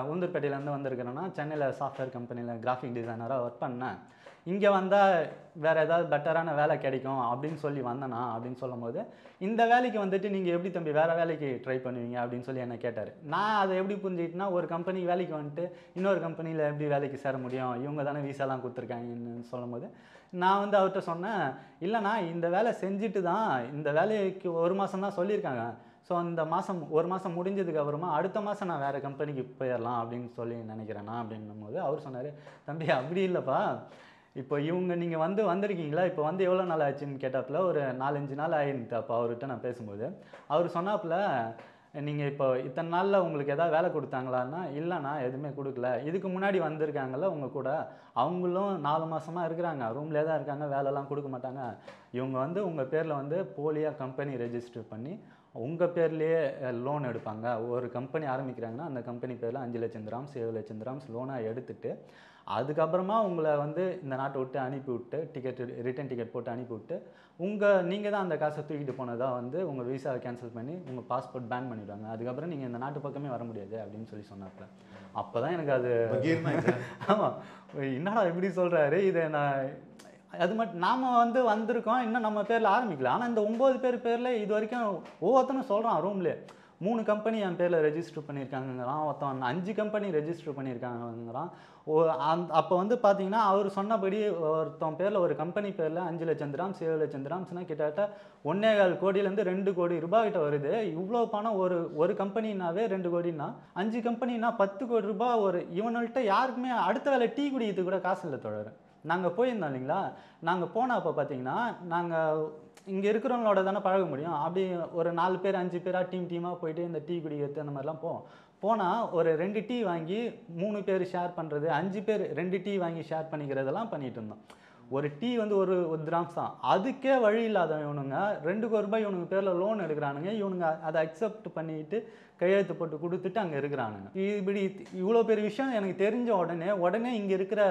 Speaker 1: உளுந்தூர்பேட்டையிலேருந்து வந்திருக்கிறேன்னா சென்னையில் சாஃப்ட்வேர் கம்பெனியில் கிராஃபிக் டிசைனராக ஒர்க் பண்ணேன், இங்கே வந்தால் வேறு ஏதாவது பெட்டரான வேலை கிடைக்கும் அப்படின்னு சொல்லி வந்தேனா அப்படின்னு சொல்லும் போது இந்த வேலைக்கு வந்துட்டு நீங்கள் எப்படி தம்பி வேறு வேலைக்கு ட்ரை பண்ணுவீங்க அப்படின்னு சொல்லி என்னை கேட்டார். நான் அதை எப்படி புரிஞ்சுக்கிட்டேன்னா ஒரு கம்பெனி வேலைக்கு வந்துட்டு இன்னொரு கம்பெனியில் எப்படி வேலைக்கு சேர முடியும், இவங்க தானே வீசாலாம் கொடுத்துருக்காங்கன்னு சொல்லும் போது நான் வந்து அவர்கிட்ட சொன்னேன், இல்லைண்ணா இந்த வேலை செஞ்சுட்டு தான் இந்த வேலைக்கு 1 மாதம் தான் சொல்லியிருக்காங்க, ஸோ இந்த மாதம் 1 மாதம் முடிஞ்சதுக்கு அப்புறமா அடுத்த மாதம் நான் வேறு கம்பெனிக்கு போயிடலாம் அப்படின்னு சொல்லி நினைக்கிறேன்னா அப்படின்னும் போது அவர் சொன்னார், தம்பி அப்படி இல்லைப்பா, இப்போ நீங்கள் வந்திருக்கீங்களா, இப்போ வந்து எவ்வளோ நாள் ஆச்சுன்னு கேட்டாப்புல ஒரு 4-5 நாள் ஆயிருந்து. அப்போ அவர்கிட்ட நான் பேசும்போது அவர் சொன்னாப்புல, நீங்கள் இப்போ இத்தனை நாளில் உங்களுக்கு எதாவது வேலை கொடுத்தாங்களான்னா இல்லைண்ணா எதுவுமே கொடுக்கல, இதுக்கு முன்னாடி வந்திருக்காங்கல்ல உங்கள் கூட அவங்களும் 4 மாதமாக இருக்கிறாங்க, ரூம்லேயே தான் இருக்காங்க, வேலைலாம் கொடுக்க மாட்டாங்க, இவங்க வந்து உங்கள் பேரில் வந்து போலியாக கம்பெனி ரெஜிஸ்டர் பண்ணி உங்கள் பேர்லேயே லோன் எடுப்பாங்க. ஒரு கம்பெனி ஆரம்பிக்கிறாங்கன்னா அந்த கம்பெனி பேரில் 5 லட்சம் திராம்ஸ் 7 லட்சம் திராம்ஸ் லோனாக எடுத்துகிட்டு அதுக்கப்புறமா உங்களை வந்து இந்த நாட்டை விட்டு அனுப்பிவிட்டு ரிட்டன் டிக்கெட் போட்டு அனுப்பிவிட்டு நீங்கள் தான் அந்த காசை தூக்கிட்டு போனதாக வந்து உங்கள் விசாவை கேன்சல் பண்ணி உங்கள் பாஸ்போர்ட் பேன் பண்ணிவிடுவாங்க, அதுக்கப்புறம் நீங்கள் இந்த நாட்டு பக்கமே வர முடியாது அப்படின்னு சொல்லி சொன்னாப்புல. அப்போ தான் எனக்கு அது ஆமாம் என்னடா இப்படி சொல்கிறாரு, இதை நான் அது மட்டும் நாம் வந்து வந்திருக்கோம் இன்னும் நம்ம பேரில் ஆரம்பிக்கல, ஆனால் இந்த 9 பேரில் இது வரைக்கும் ஒவ்வொருத்தனும் சொல்கிறான் ரூம்லேயே 3 கம்பெனி என் பேரில் ரெஜிஸ்டர் பண்ணியிருக்காங்கங்கிறான், ஒருத்தன் 5 கம்பெனி ரெஜிஸ்டர் பண்ணியிருக்காங்கங்கிறான். அப்போ வந்து பார்த்தீங்கன்னா அவர் சொன்னபடி ஒருத்தன் பேரில் ஒரு கம்பெனி பேரில் 5 லட்சம் திராம்ஸ் 7 லட்சம் திராம்ஸ்னால் கிட்டத்தட்ட 1.25 கோடியிலேருந்து 2 கோடி ரூபாய் கிட்ட வருது. இவ்வளோ பணம் ஒரு கம்பெனினாவே 2 கோடினா 5 கம்பெனினா 10 கோடி ரூபாய். இவங்கள்ட்ட யாருக்குமே அடுத்த வேலை டீ குடிக்கிறதுக்கு கூட காசு இல்லை தோழர். நாங்கள் போயிருந்தோம் இல்லைங்களா, நாங்கள் போன அப்போ பார்த்தீங்கன்னா நாங்கள் இங்கே இருக்கிறவங்களோட தானே பழக முடியும், அப்படி ஒரு 4 பேர் 5 பேராக டீமாக போயிட்டு இந்த டீ குடிக்கிறது அந்த மாதிரிலாம் போனால் ஒரு 2 டீ வாங்கி 3 பேர் ஷேர் பண்ணுறது, 5 பேர் 2 டீ வாங்கி ஷேர் பண்ணிக்கிறதெல்லாம் பண்ணிகிட்டு இருந்தோம். ஒரு டீ வந்து ஒரு திராம்ஸ் தான், அதுக்கே வழி இல்லாத இவனுங்க 2 கோடி ரூபாய் இவனுங்க பேரில் லோன் எடுக்கிறானுங்க, இவனுங்க அதை அக்செப்ட் பண்ணிட்டு கையெழுத்து போட்டு கொடுத்துட்டு அங்கே இருக்கிறானுங்க. இப்படி இவ்வளோ பெரிய விஷயம் எனக்கு தெரிஞ்ச உடனே இங்கே இருக்கிற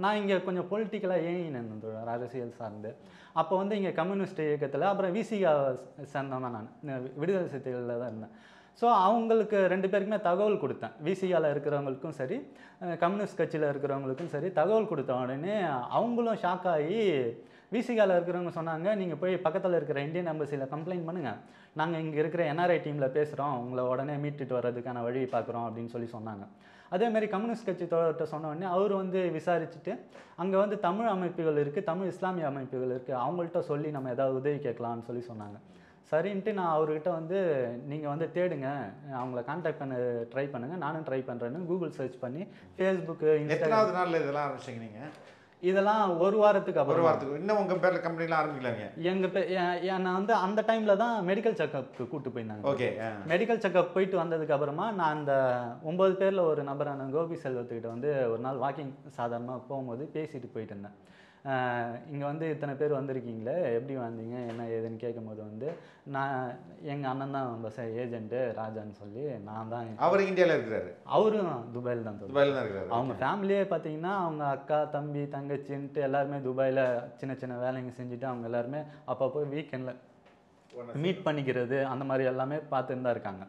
Speaker 1: நான் இங்கே கொஞ்சம் பொலிட்டிக்கலாக ஏங்கினேன் அரசியல் சார்ந்து. அப்போ வந்து இங்கே கம்யூனிஸ்ட் இயக்கத்தில் அப்புறம் விசிகா சேர்ந்தோம் தான், நான் விடுதலை சிறுத்தைகளில் தான் இருந்தேன். ஸோ அவங்களுக்கு 2 பேருக்குமே தகவல் கொடுத்தேன், விசிகாவில் இருக்கிறவங்களுக்கும் சரி கம்யூனிஸ்ட் கட்சியில் இருக்கிறவங்களுக்கும் சரி தகவல் கொடுத்த உடனே அவங்களும் ஷாக் ஆகி விசிகாவில் இருக்கிறவங்க சொன்னாங்க, நீங்கள் போய் பக்கத்தில் இருக்கிற இந்தியன் எம்பசியில் கம்ப்ளைண்ட் பண்ணுங்கள், நாங்கள் இங்கே இருக்கிற என்ஆர்ஐ டீமில் பேசுகிறோம், உங்களை உடனே மீட்டுட்டு வர்றதுக்கான வழி பார்க்குறோம் அப்படின்னு சொல்லி சொன்னாங்க. அதேமாதிரி கம்யூனிஸ்ட் கட்சி தோழர்கிட்ட சொன்ன உடனே அவர் வந்து விசாரிச்சுட்டு அங்கே வந்து தமிழ் அமைப்புகள் இருக்குது, தமிழ் இஸ்லாமிய அமைப்புகள் இருக்குது, அவங்கள்ட்ட சொல்லி நம்ம ஏதாவது உதவி கேட்கலான்னு சொல்லி சொன்னாங்க. சரின்ட்டு நான் அவர்கிட்ட வந்து நீங்கள் வந்து தேடுங்க, அவங்கள கான்டாக்ட் பண்ண ட்ரை பண்ணுங்கள், நானும் ட்ரை பண்ணுறேன்னு கூகுள் சர்ச் பண்ணி ஃபேஸ்புக்கு
Speaker 2: எத்தனாவது நாளில் இதெல்லாம் ஆரம்பிச்சிங்க நீங்கள்?
Speaker 1: இதெல்லாம் ஒரு வாரத்துக்கு
Speaker 2: ஒரு
Speaker 1: அப்புறம்
Speaker 2: வாரத்துக்கு இன்னும் உங்கள் பேரில் கம்பெனிலாம் ஆரம்பிக்கலாங்க.
Speaker 1: என்னை வந்து அந்த டைமில் தான் மெடிக்கல் செக்கப்புக்கு கூப்பிட்டு போயிருந்தாங்க.
Speaker 2: ஓகே.
Speaker 1: மெடிக்கல் செக்கப் போயிட்டு வந்ததுக்கு அப்புறமா நான் அந்த 9 பேரில் ஒரு நபரான கோபி செல்வத்துக்கிட்ட வந்து ஒரு நாள் வாக்கிங் சாதாரணமாக போகும்போது பேசிட்டு போயிட்டு இருந்தேன். இங்கே வந்து இத்தனை பேர் வந்திருக்கீங்களே, எப்படி வந்தீங்க என்ன ஏதுன்னு கேட்கும்போது வந்து நான் எங்கள் அண்ணன் தான் பஸ் ஏஜென்ட்டு ராஜான்னு சொல்லி நான் தான்.
Speaker 2: அவர் இந்தியாவில் இருக்கிறாரு?
Speaker 1: அவரும் துபாயில் தான்.
Speaker 2: துபாயில் தான் இருக்கிறாரு.
Speaker 1: அவங்க ஃபேமிலியே பார்த்தீங்கன்னா அவங்க அக்கா தம்பி தங்கச்சின்ட்டு எல்லாருமே துபாயில் சின்ன சின்ன வேலைங்க செஞ்சுட்டு அவங்க எல்லாருமே அப்பப்போ வீக்கெண்டில் மீட் பண்ணிக்கிறது அந்த மாதிரி எல்லாமே பார்த்துன்னு தான் இருக்காங்க.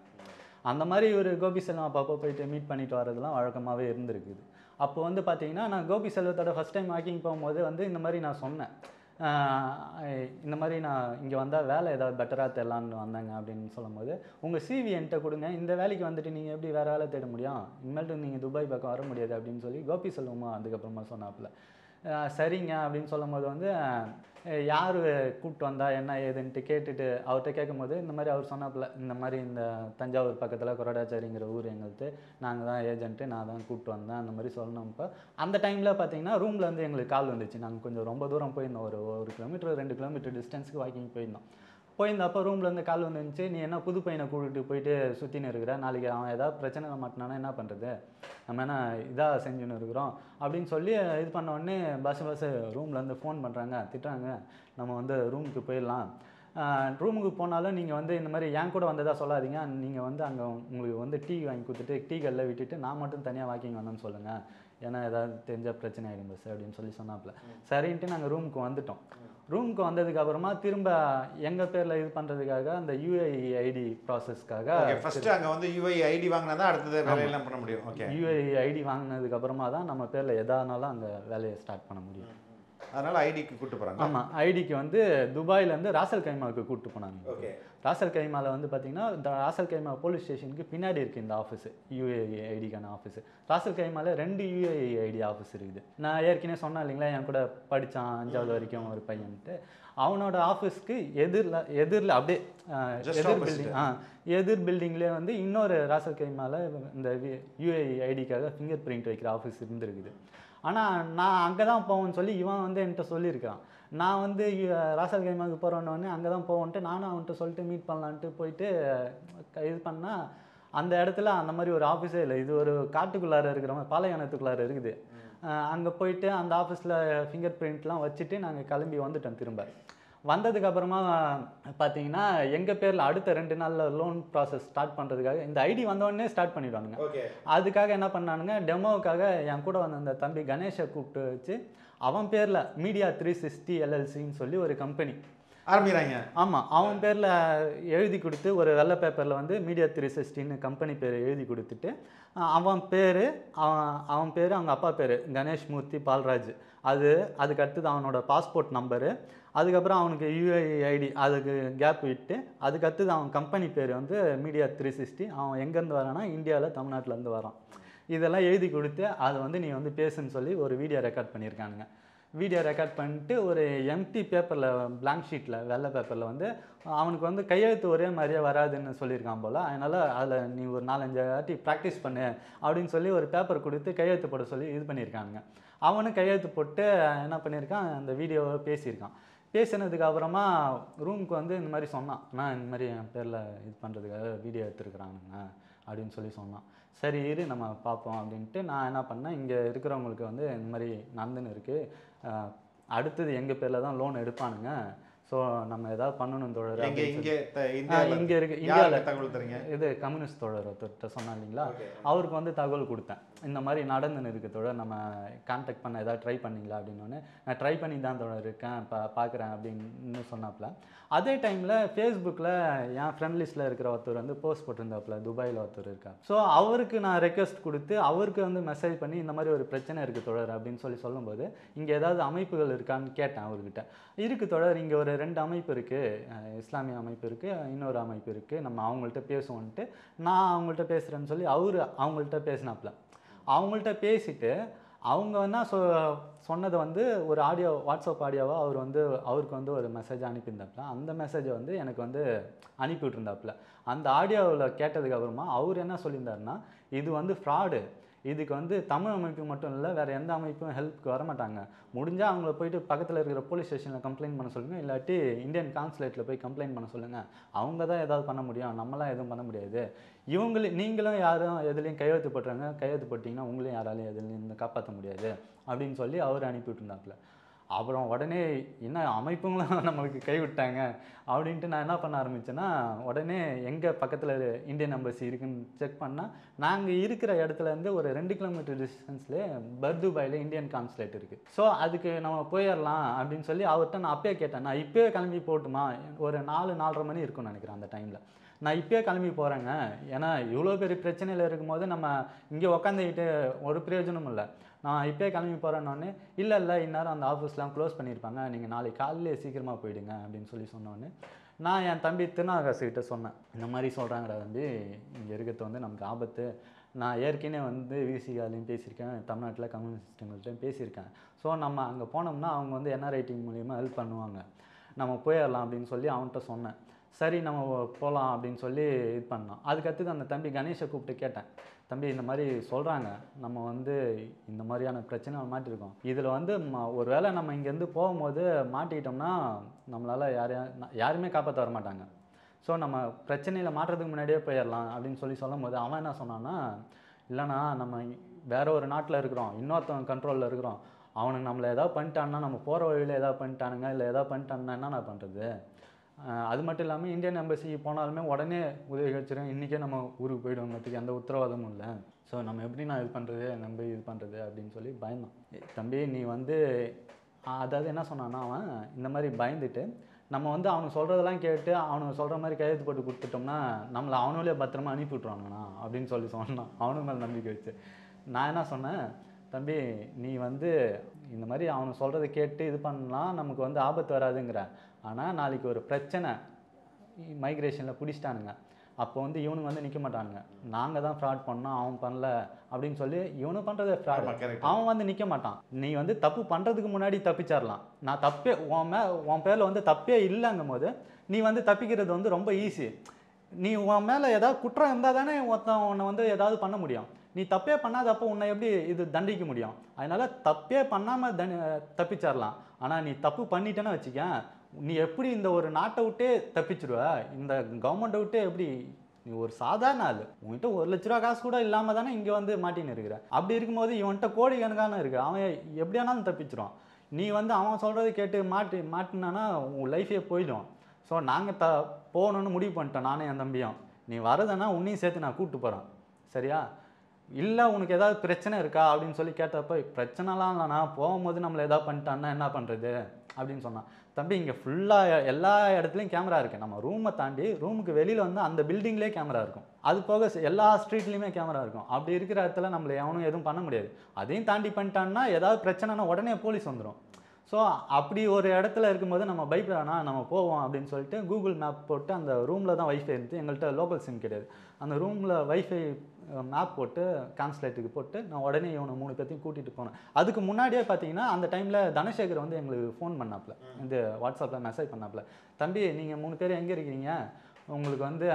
Speaker 1: அந்த மாதிரி ஒரு கோபி செல்வம் அப்பப்போ போயிட்டு மீட் பண்ணிட்டு வரதுலாம் வழக்கமாகவே இருந்திருக்குது. அப்போ வந்து பார்த்தீங்கன்னா நான் கோபி செல்வத்தோட ஃபஸ்ட் டைம் வாக்கிங் போகும்போது வந்து இந்த மாதிரி நான் சொன்னேன், இந்த மாதிரி நான் இங்கே வந்தால் வேலை ஏதாவது பெட்டராக தெரியலான்னு வந்தேங்க அப்படின்னு சொல்லும்போது, உங்கள் சிவி என்கிட்ட கொடுங்க, இந்த வேலைக்கு வந்துட்டு நீங்கள் எப்படி வேறு வேலை தேட முடியும், இனிமேல்ட்டு நீங்கள் துபாய் பக்கம் வர முடியாது அப்படின்னு சொல்லி கோபி செல்வமா அதுக்கப்புறமா சொன்னாப்புல. சரிங்க அப்படின்னு சொல்லும்போது வந்து யார் கூப்பிட்டு வந்தா என்ன ஏதுன்ட்டு கேட்டுட்டு அவர்கிட்ட கேட்கும்போது இந்த மாதிரி அவர் சொன்னாப்புல, இந்த மாதிரி இந்த தஞ்சாவூர் பக்கத்தில் கொரடாச்சாரிங்கிற ஊர் எங்களுக்கு, நாங்கள் தான் ஏஜென்ட்டு, நான் தான் கூப்பிட்டு வந்தேன் அந்த மாதிரி சொல்லணும்ப்போ. அந்த டைமில் பார்த்தீங்கன்னா ரூமில் வந்து எங்களுக்கு கால் வந்துச்சு. நாங்கள் கொஞ்சம் ரொம்ப தூரம் போயிருந்தோம், ஒரு கிலோமீட்டர் 2 கிலோமீட்டர் டிஸ்டன்ஸுக்கு வாக்கிங் போயிருந்தோம். போயிருந்தப்போ ரூம்லேருந்து கால் வந்துருந்துச்சு, நீ என்ன புது பையனை கூட்டிகிட்டு போயிட்டு சுற்றின்னு இருக்கிற, நாளைக்கு அவன் ஏதாவது பிரச்சனை மாட்டினானா என்ன பண்ணுறது, நம்ம என்ன இதாக செஞ்சுன்னு இருக்கிறோம் அப்படின்னு சொல்லி இது பண்ண உடனே பஸ் ரூம்லேருந்து ஃபோன் பண்ணுறாங்க, திட்டுறாங்க, நம்ம வந்து ரூமுக்கு போயிடலாம். ரூமுக்கு போனாலும் நீங்கள் வந்து இந்த மாதிரி என் கூட வந்ததாக சொல்லாதீங்க, நீங்கள் வந்து அங்கே உங்களுக்கு வந்து டீ வாங்கி கொடுத்துட்டு டீ கல்லில் விட்டுட்டு நான் மட்டும் தனியாக வாக்கிங் வந்தேன்னு சொல்லுங்கள், ஏன்னா ஏதாவது தெரிஞ்சால் பிரச்சனை ஆகிடும் பஸ் அப்படின்னு சொல்லி சொன்னாப்புல. சரின்ட்டு நாங்கள் ரூமுக்கு வந்துட்டோம். ரூமுக்கு வந்ததுக்கு அப்புறமா திரும்ப எங்கள் பேரில் இது பண்ணுறதுக்காக அந்த யூஐஐடி ப்ராசஸ்க்காக
Speaker 2: ஃபஸ்ட்டு அங்கே வந்து யூஐஐடி வாங்கினா தான் அடுத்தது வேலையெல்லாம் பண்ண முடியும். ஓகே.
Speaker 1: யூஐஐடி வாங்கினதுக்கு அப்புறமா தான் நம்ம பேரில் எதானாலும் அங்கே வேலையை ஸ்டார்ட் பண்ண முடியும்.
Speaker 2: அதனால் ஐடிக்கு கூப்பிட்டு போகிறாங்க.
Speaker 1: ஆமாம், ஐடிக்கு வந்து துபாயிலேருந்து ராசல் கைமாவுக்கு கூப்பிட்டு போனாங்க.
Speaker 2: ஓகே.
Speaker 1: ராசல் கைமாவில் வந்து பார்த்தீங்கன்னா இந்த ராசல் கைமா போலீஸ் ஸ்டேஷனுக்கு பின்னாடி இருக்குது இந்த ஆஃபீஸு, யூஏஐடிக்கான ஆஃபீஸு. ராசல் கைமாவில் 2 யூஏஐடி ஆஃபீஸ் இருக்குது. நான் ஏற்கனவே சொன்னேன் இல்லைங்களா, என் கூட படித்தான் 5வது வரைக்கும் ஒரு பையன்ட்டு, அவனோட ஆஃபீஸ்க்கு எதிரில் அப்படியே எதிர் பில்டிங்லேயே வந்து இன்னொரு ராசல் கைமாவில் இந்த யூஏஐடிக்காக ஃபிங்கர் பிரிண்ட் வைக்கிற ஆஃபீஸ் இருந்துருக்குது. ஆனால் நான் அங்கே தான் போவேன்னு சொல்லி இவன் வந்து என்கிட்ட சொல்லியிருக்கான். நான் வந்து ராசல் கைமாவுக்கு போகிறோன்னே அங்கே தான் போவோன்ட்டு நானும் அவன்கிட்ட சொல்லிட்டு மீட் பண்ணலான்ட்டு போயிட்டு இது பண்ணால் அந்த இடத்துல அந்த மாதிரி ஒரு ஆஃபீஸே இல்லை. இது ஒரு காட்டுக்குள்ளார இருக்கிற மாதிரி பாலைவனத்துக்குள்ளார இருக்குது. அங்கே போயிட்டு அந்த ஆஃபீஸில் ஃபிங்கர் பிரிண்ட்லாம் வச்சுட்டு நாங்கள் கிளம்பி வந்துட்டோம். திரும்ப வந்ததுக்கப்புறமா பார்த்தீங்கன்னா எங்கள் பேரில் அடுத்த 2 நாளில் லோன் ப்ராசஸ் ஸ்டார்ட் பண்ணுறதுக்காக இந்த ஐடி வந்தோடனே ஸ்டார்ட் பண்ணிவிடுவானுங்க. அதுக்காக என்ன பண்ணானுங்க, டெமோவுக்காக என் கூட வந்த அந்த தம்பி கணேஷை கூப்பிட்டு வச்சு அவன் பேரில் மீடியா 360 LLCன்னு சொல்லி ஒரு கம்பெனி
Speaker 2: ஆரம்பிக்கிறாங்க.
Speaker 1: ஆமாம், அவன் பேரில் எழுதி கொடுத்து ஒரு வெள்ளை பேப்பரில் வந்து மீடியா 360ன்னு கம்பெனி பேர் எழுதி கொடுத்துட்டு அவன் பேர் அவங்க அப்பா பேர் கணேஷ் மூர்த்தி பால்ராஜ், அதுக்கு அடுத்தது அவனோட பாஸ்போர்ட் நம்பரு, அதுக்கப்புறம் அவனுக்கு யூஐஐடி அதுக்கு கேப் விட்டு அதுக்கு அடுத்தது அவன் கம்பெனி பேர் வந்து மீடியா 360, அவன் எங்கேருந்து வரானா இந்தியாவில் தமிழ்நாட்டிலேருந்து வரான். இதெல்லாம் எழுதி கொடுத்து அதை வந்து நீ வந்து பேசுன்னு சொல்லி ஒரு வீடியோ ரெக்கார்ட் பண்ணியிருக்கானுங்க. வீடியோ ரெக்கார்ட் பண்ணிட்டு ஒரு எம்டி பேப்பரில் பிளாங்க் ஷீட்டில் வெள்ளை பேப்பரில் வந்து அவனுக்கு வந்து கையெழுத்து ஒரே மாதிரியே வராதுன்னு சொல்லியிருக்கான் போல், அதனால் அதில் நீ ஒரு 4-5 வாட்டி ப்ராக்டிஸ் பண்ணு அப்படின்னு சொல்லி ஒரு பேப்பர் கொடுத்து கையெழுத்து போட சொல்லி இது பண்ணியிருக்காங்க. அவனும் கையெழுத்து போட்டு என்ன பண்ணியிருக்கான், அந்த வீடியோவை பேசியிருக்கான். பேசினதுக்கு அப்புறமா ரூமுக்கு வந்து இந்த மாதிரி சொன்னான், நான் இந்த மாதிரி என் பேரில் இது பண்ணுறதுக்காக வீடியோ எடுத்துருக்குறானுங்க அப்படின்னு சொல்லி சொன்னான். சரி இரு நம்ம பார்ப்போம் அப்படின்ட்டு நான் என்ன பண்ணேன், இங்கே இருக்கிறவங்களுக்கு வந்து இந்த மாதிரி நடந்துன்னு இருக்குது, அடுத்தது எங்கள் பேரில் தான் லோன் எடுப்பானுங்க, ஸோ நம்ம ஏதாவது பண்ணணும் தோழர். இங்கே இருக்கு இந்தியாவில்
Speaker 2: தகவல் தரீங்க.
Speaker 1: இது கம்யூனிஸ்ட் தோழர் ஒருத்தர்கிட்ட சொன்னா இல்லைங்களா, அவருக்கு வந்து தகவல் கொடுத்தேன், இந்த மாதிரி நடந்துன்னு இருக்கு தோழர், நம்ம கான்டாக்ட் பண்ண ஏதாவது ட்ரை பண்ணிங்களா அப்படின்னோடனே நான் ட்ரை பண்ணி தான் தோழர் இருக்கேன் பார்க்குறேன் அப்படின்னு சொன்னாப்புல. அதே டைமில் ஃபேஸ்புக்கில் என் ஃப்ரெண்ட் லிஸ்ட்டில் இருக்கிற ஒருத்தர் வந்து போஸ்ட் போட்டிருந்தாப்புல, துபாயில் ஒருத்தர் இருக்கார். ஸோ அவருக்கு நான் ரெக்வெஸ்ட் கொடுத்து அவருக்கு வந்து மெசேஜ் பண்ணி இந்த மாதிரி ஒரு பிரச்சனை இருக்குது தோழர் அப்படின்னு சொல்லும்போது இங்கே ஏதாவது அமைப்புகள் இருக்கான்னு கேட்டேன் அவர்கிட்ட. இருக்குது தோழர், இங்கே ஒரு 2 அமைப்பு இருக்குது, இஸ்லாமிய அமைப்பு இருக்குது, இன்னொரு அமைப்பு இருக்குது, நம்ம அவங்கள்ட்ட பேசுவோன்ட்டு நான் அவங்கள்ட்ட பேசுகிறேன்னு சொல்லி அவங்கள்ட்ட பேசினாப்புல. அவங்கள்ட்ட பேசிட்டு அவங்க என்ன சொன்னது வந்து ஒரு ஆடியோ, வாட்ஸ்அப் ஆடியோவாக அவருக்கு வந்து ஒரு மெசேஜ் அனுப்பியிருந்தாப்புல. அந்த மெசேஜை வந்து எனக்கு வந்து அனுப்பிவிட்டுருந்தாப்புல. அந்த ஆடியோவில் கேட்டதுக்கப்புறமா அவர் என்ன சொல்லியிருந்தாருன்னா, இது வந்து ஃப்ராடு, இதுக்கு வந்து தமிழ் அமைப்பு மட்டும் இல்லை, வேறு எந்த அமைப்பும் ஹெல்ப்க்கு வரமாட்டாங்க. முடிஞ்சால் அவங்கள போயிட்டு பக்கத்தில் இருக்கிற போலீஸ் ஸ்டேஷனில் கம்ப்ளைண்ட் பண்ண சொல்லுங்கள், இல்லாட்டி இந்தியன் கான்சுலேட்டில் போய் கம்ப்ளைண்ட் பண்ண சொல்லுங்கள். அவங்க தான் ஏதாவது பண்ண முடியும், நம்மளாம் எதுவும் பண்ண முடியாது. நீங்களும் யாரும் எதுலேயும் கையெழுத்து போட்டுறாங்க, கையெழுத்து போட்டிங்கன்னா உங்களையும் யாராலையும் எதுலேயும் காப்பாற்ற முடியாது அப்படின்னு சொல்லி அவர் அனுப்பிவிட்டுருந்தாப்புல. அப்புறம் உடனே என்ன அமைப்புங்களும் நம்மளுக்கு கைவிட்டாங்க அப்படின்ட்டு நான் என்ன பண்ண ஆரம்பித்தேன்னா, உடனே எங்கே பக்கத்தில் இந்தியன் எம்பசி இருக்குன்னு செக் பண்ணால், நாங்கள் இருக்கிற இடத்துலேருந்து ஒரு 2 கிலோமீட்டர் டிஸ்டன்ஸ்லேயே பர்துபாயில் இந்தியன் கான்சுலேட் இருக்குது. ஸோ அதுக்கு நம்ம போயிடலாம் அப்படின்னு சொல்லி அவர்கிட்ட நான் அப்பயே கேட்டேன், நான் இப்போயே கிளம்பி போட்டுமா, ஒரு 4-4:30 மணி இருக்கும்னு நினைக்கிறேன் அந்த டைமில். நான் இப்போயே கிளம்பி போகிறேங்க, ஏன்னா இவ்வளோ பெரிய பிரச்சனையில் இருக்கும்போது நம்ம இங்கே உக்காந்துக்கிட்டு ஒரு பிரயோஜனமும் இல்லை, நான் இப்போயே கிளம்பி போகிறேன்னொன்னே, இல்லை இந்நேரம் அந்த ஆஃபீஸ்லாம் க்ளோஸ் பண்ணியிருப்பாங்க, நீங்கள் நாளைக்கு காலையிலே சீக்கிரமாக போயிடுங்க அப்படின்னு சொல்லி சொன்னோன்னே, நான் என் தம்பி திருநாகாசுக்கிட்ட சொன்னேன், இந்த மாதிரி சொல்கிறாங்கடா தம்பி, இங்கே இருக்கிறது வந்து நமக்கு ஆபத்து. நான் ஏற்கனவே வந்து விசிகாலையும் பேசியிருக்கேன், தமிழ்நாட்டில் கம்யூனிஸ்ட்டுங்கள்ட்டையும் பேசியிருக்கேன். ஸோ நம்ம அங்கே போனோம்னா அவங்க வந்து என்ன ரைட்டிங் மூலிமா ஹெல்ப் பண்ணுவாங்க, நம்ம போயிடலாம் அப்படின்னு சொல்லி அவன்கிட்ட சொன்னேன். சரி நம்ம போகலாம் அப்படின்னு சொல்லி இது பண்ணோம். அதுக்கடுத்து அந்த தம்பி கணேஷை கூப்பிட்டு கேட்டேன், தம்பி இந்த மாதிரி சொல்கிறாங்க, நம்ம வந்து இந்த மாதிரியான பிரச்சனை மாட்டிருக்கோம், இதில் வந்து ஒரு வேளை நம்ம இங்கேருந்து போகும்போது மாட்டிக்கிட்டோம்னா நம்மளால் யாருமே காப்பாற்ற வர மாட்டாங்க. ஸோ நம்ம பிரச்சனையில் மாட்டுறதுக்கு முன்னாடியே போயிடலாம் அப்படின்னு சொல்லும் போது அவன் என்ன சொன்னான்னா, இல்லைனா நம்ம வேற ஒரு நாட்டில் இருக்கிறோம், இன்னொருத்தவங்க கண்ட்ரோலில் இருக்கிறோம், அவனுக்கு நம்மளை எதாவது பண்ணிட்டான்னா, நம்ம போகிற வழியில் எதாவது பண்ணிட்டானுங்க, இல்லை எதாவது பண்ணிட்டானுன்னா என்ன நான் பண்ணுறது. அது மட்டும் இல்லாமல் இந்தியன் எம்பசிக்கு போனாலுமே உடனே உதவி கிடச்சிடும், இன்றைக்கே நம்ம ஊருக்கு போய்டுவோங்கிறதுக்கு எந்த உத்தரவாதமும் இல்லை. ஸோ நம்ம எப்படி நான் இது பண்ணுறது, நம்ம இது பண்ணுறது அப்படின்னு சொல்லி பயந்தான். தம்பி நீ வந்து அதாவது என்ன சொன்னான்னா, அவன் இந்த மாதிரி பயந்துட்டு நம்ம வந்து அவனுக்கு சொல்கிறதெல்லாம் கேட்டு அவனுக்கு சொல்கிற மாதிரி கையெழுத்து போட்டு கொடுத்துட்டோம்னா நம்மளை அவனுங்களே பத்திரமா அனுப்பி விட்ருவாங்கண்ணா அப்படின்னு சொல்லி சொன்னான். அவனுக்கு மேலே நம்பிக்கை வச்சு நான் என்ன சொன்னேன், தம்பி நீ வந்து இந்த மாதிரி அவனுக்கு சொல்கிறத கேட்டு இது பண்ணலாம், நமக்கு வந்து ஆபத்து வராதுங்கிற, ஆனால் நாளைக்கு ஒரு பிரச்சனை மைக்ரேஷனில் பிடிச்சிட்டானுங்க, அப்போ வந்து இவனுக்கு வந்து நிற்க மாட்டானுங்க, நாங்கள் தான் ஃப்ராட் பண்ணோம் அவன் பண்ணல அப்படின்னு சொல்லி இவனு பண்ணுறதே ஃப்ராட், அவன் வந்து நிற்க மாட்டான். நீ வந்து தப்பு பண்ணுறதுக்கு முன்னாடி தப்பிச்சிடலாம், நான் தப்பே உன் பேரில் வந்து தப்பே இல்லைங்கும் போது நீ வந்து தப்பிக்கிறது வந்து ரொம்ப ஈஸி. நீ உன் மேலே ஏதாவது குற்றம் இருந்தால் தானே உன்னை வந்து ஏதாவது பண்ண முடியும், நீ தப்பே பண்ணாதப்போ உன்னை எப்படி இது தண்டிக்க முடியும். அதனால் தப்பே பண்ணாமல் தப்பிச்சிடலாம், ஆனால் நீ தப்பு பண்ணிட்டேன்னு வச்சுக்க, நீ எப்படி இந்த ஒரு நாட்டை விட்டே தப்பிச்சிடுவ, இந்த கவர்மெண்ட்டை விட்டே எப்படி, நீ ஒரு சாதாரண ஆள், உன்கிட்ட 1 லட்ச ரூபா காசு கூட இல்லாமல் தானே இங்கே வந்து மாட்டின்னு இருக்கிற, அப்படி இருக்கும்போது இவன்கிட்ட கோடி கணக்கான இருக்கு, அவன் எப்படியானாலும் தப்பிச்சிடுவான். நீ வந்து அவன் சொல்கிறத கேட்டு மாட்டினானா உன் லைஃபே போயிடும். ஸோ நாங்கள் போகணுன்னு முடிவு பண்ணிட்டோம் நானே என் தம்பியும், நீ வரதுன்னா உன்னையும் சேர்த்து நான் கூப்பிட்டு போகிறேன் சரியா, இல்லை உனக்கு ஏதாவது பிரச்சனை இருக்கா அப்படின்னு சொல்லி கேட்டப்போ, பிரச்சனைலாம் இல்லைண்ணா, போகும்போது நம்மளை எதாவது பண்ணிட்டான்னா என்ன பண்ணுறது அப்படின்னு சொன்னான். தம்பி இங்கே ஃபுல்லாக எல்லா இடத்துலையும் கேமரா இருக்குது, நம்ம ரூமை தாண்டி ரூமுக்கு வெளியில் வந்து அந்த பில்டிங்லேயே கேமரா இருக்கும், அது போக எல்லா ஸ்ட்ரீட்லேயுமே கேமரா இருக்கும். அப்படி இருக்கிற இடத்துல நம்மளை எவனும் எதுவும் பண்ண முடியாது. அதையும் தாண்டி பண்ணிட்டான்னா ஏதாவது பிரச்சனைனா உடனே போலீஸ் வந்துடும். ஸோ அப்படி ஒரு இடத்துல இருக்கும்போது நம்ம பயப்படானா நம்ம போவோம் அப்படின்னு சொல்லிட்டு கூகுள் மேப் போட்டு, அந்த ரூமில் தான் வைஃபை இருந்து, எங்கள்கிட்ட லோக்கல் சிம் கிடையாது, அந்த ரூமில் வைஃபை மேப் போட்டு கான்சுலேட்டுக்கு போட்டு நான் உடனே இவனை 3 பேர்த்தையும் கூட்டிகிட்டு போனேன். அதுக்கு முன்னாடியே பார்த்தீங்கன்னா அந்த டைமில் தனசேகர் வந்து எங்களுக்கு ஃபோன் பண்ணாப்புல, இந்த வாட்ஸ்அப்பில் மெசேஜ் பண்ணாப்புல, தம்பி நீங்கள் 3 பேர் எங்கே இருக்கீங்க, உங்களுக்கு வந்து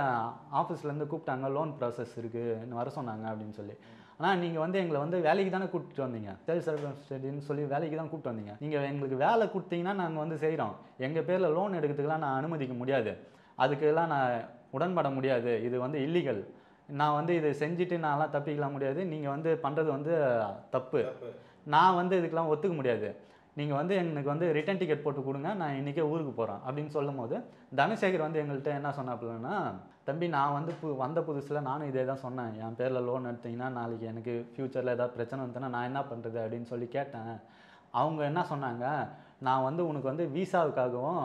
Speaker 1: ஆஃபீஸ்லேருந்து கூப்பிட்டாங்க, லோன் ப்ராசஸ் இருக்குது வர சொன்னாங்க அப்படின்னு சொல்லி. ஆனால் நீங்கள் வந்து எங்களை வந்து வேலைக்கு தானே கூப்பிட்டு வந்தீங்க, சேல்ஸ் ரெப்ரசன்டேட்டிவ்னு சொல்லி வேலைக்கு தான் கூப்பிட்டு வந்தீங்க, நீங்கள் எங்களுக்கு வேலை கொடுத்தீங்கன்னா நாங்கள் வந்து செய்கிறோம், எங்கள் பேரில் லோன் எடுக்கிறதுக்கெலாம் நான் அனுமதிக்க முடியாது, அதுக்கெல்லாம் நான் உடன்பட முடியாது, இது வந்து இல்லீகல், நான் வந்து இதை செஞ்சுட்டு நான்லாம் தப்பிக்கலாம் முடியாது, நீங்கள் வந்து பண்ணுறது வந்து தப்பு, நான் வந்து இதுக்கெலாம் ஒத்துக்க முடியாது, நீங்கள் வந்து எனக்கு வந்து ரிட்டன் டிக்கெட் போட்டு கொடுங்க, நான் இன்றைக்கே ஊருக்கு போகிறேன் அப்படின்னு சொல்லும் போது தனசேகர் வந்து எங்கள்கிட்ட என்ன சொன்னாப்புலன்னா, தம்பி நான் வந்து வந்த புதுசில் நானும் இதே தான் சொன்னேன், என் பேரில் லோன் எடுத்திங்கன்னா நாளைக்கு எனக்கு ஃப்யூச்சரில் ஏதாவது பிரச்சனை வந்துன்னா நான் என்ன பண்ணுறது அப்படின்னு சொல்லி கேட்டேன். அவங்க என்ன சொன்னாங்க, நான் வந்து உனக்கு வந்து வீசாவுக்காகவும்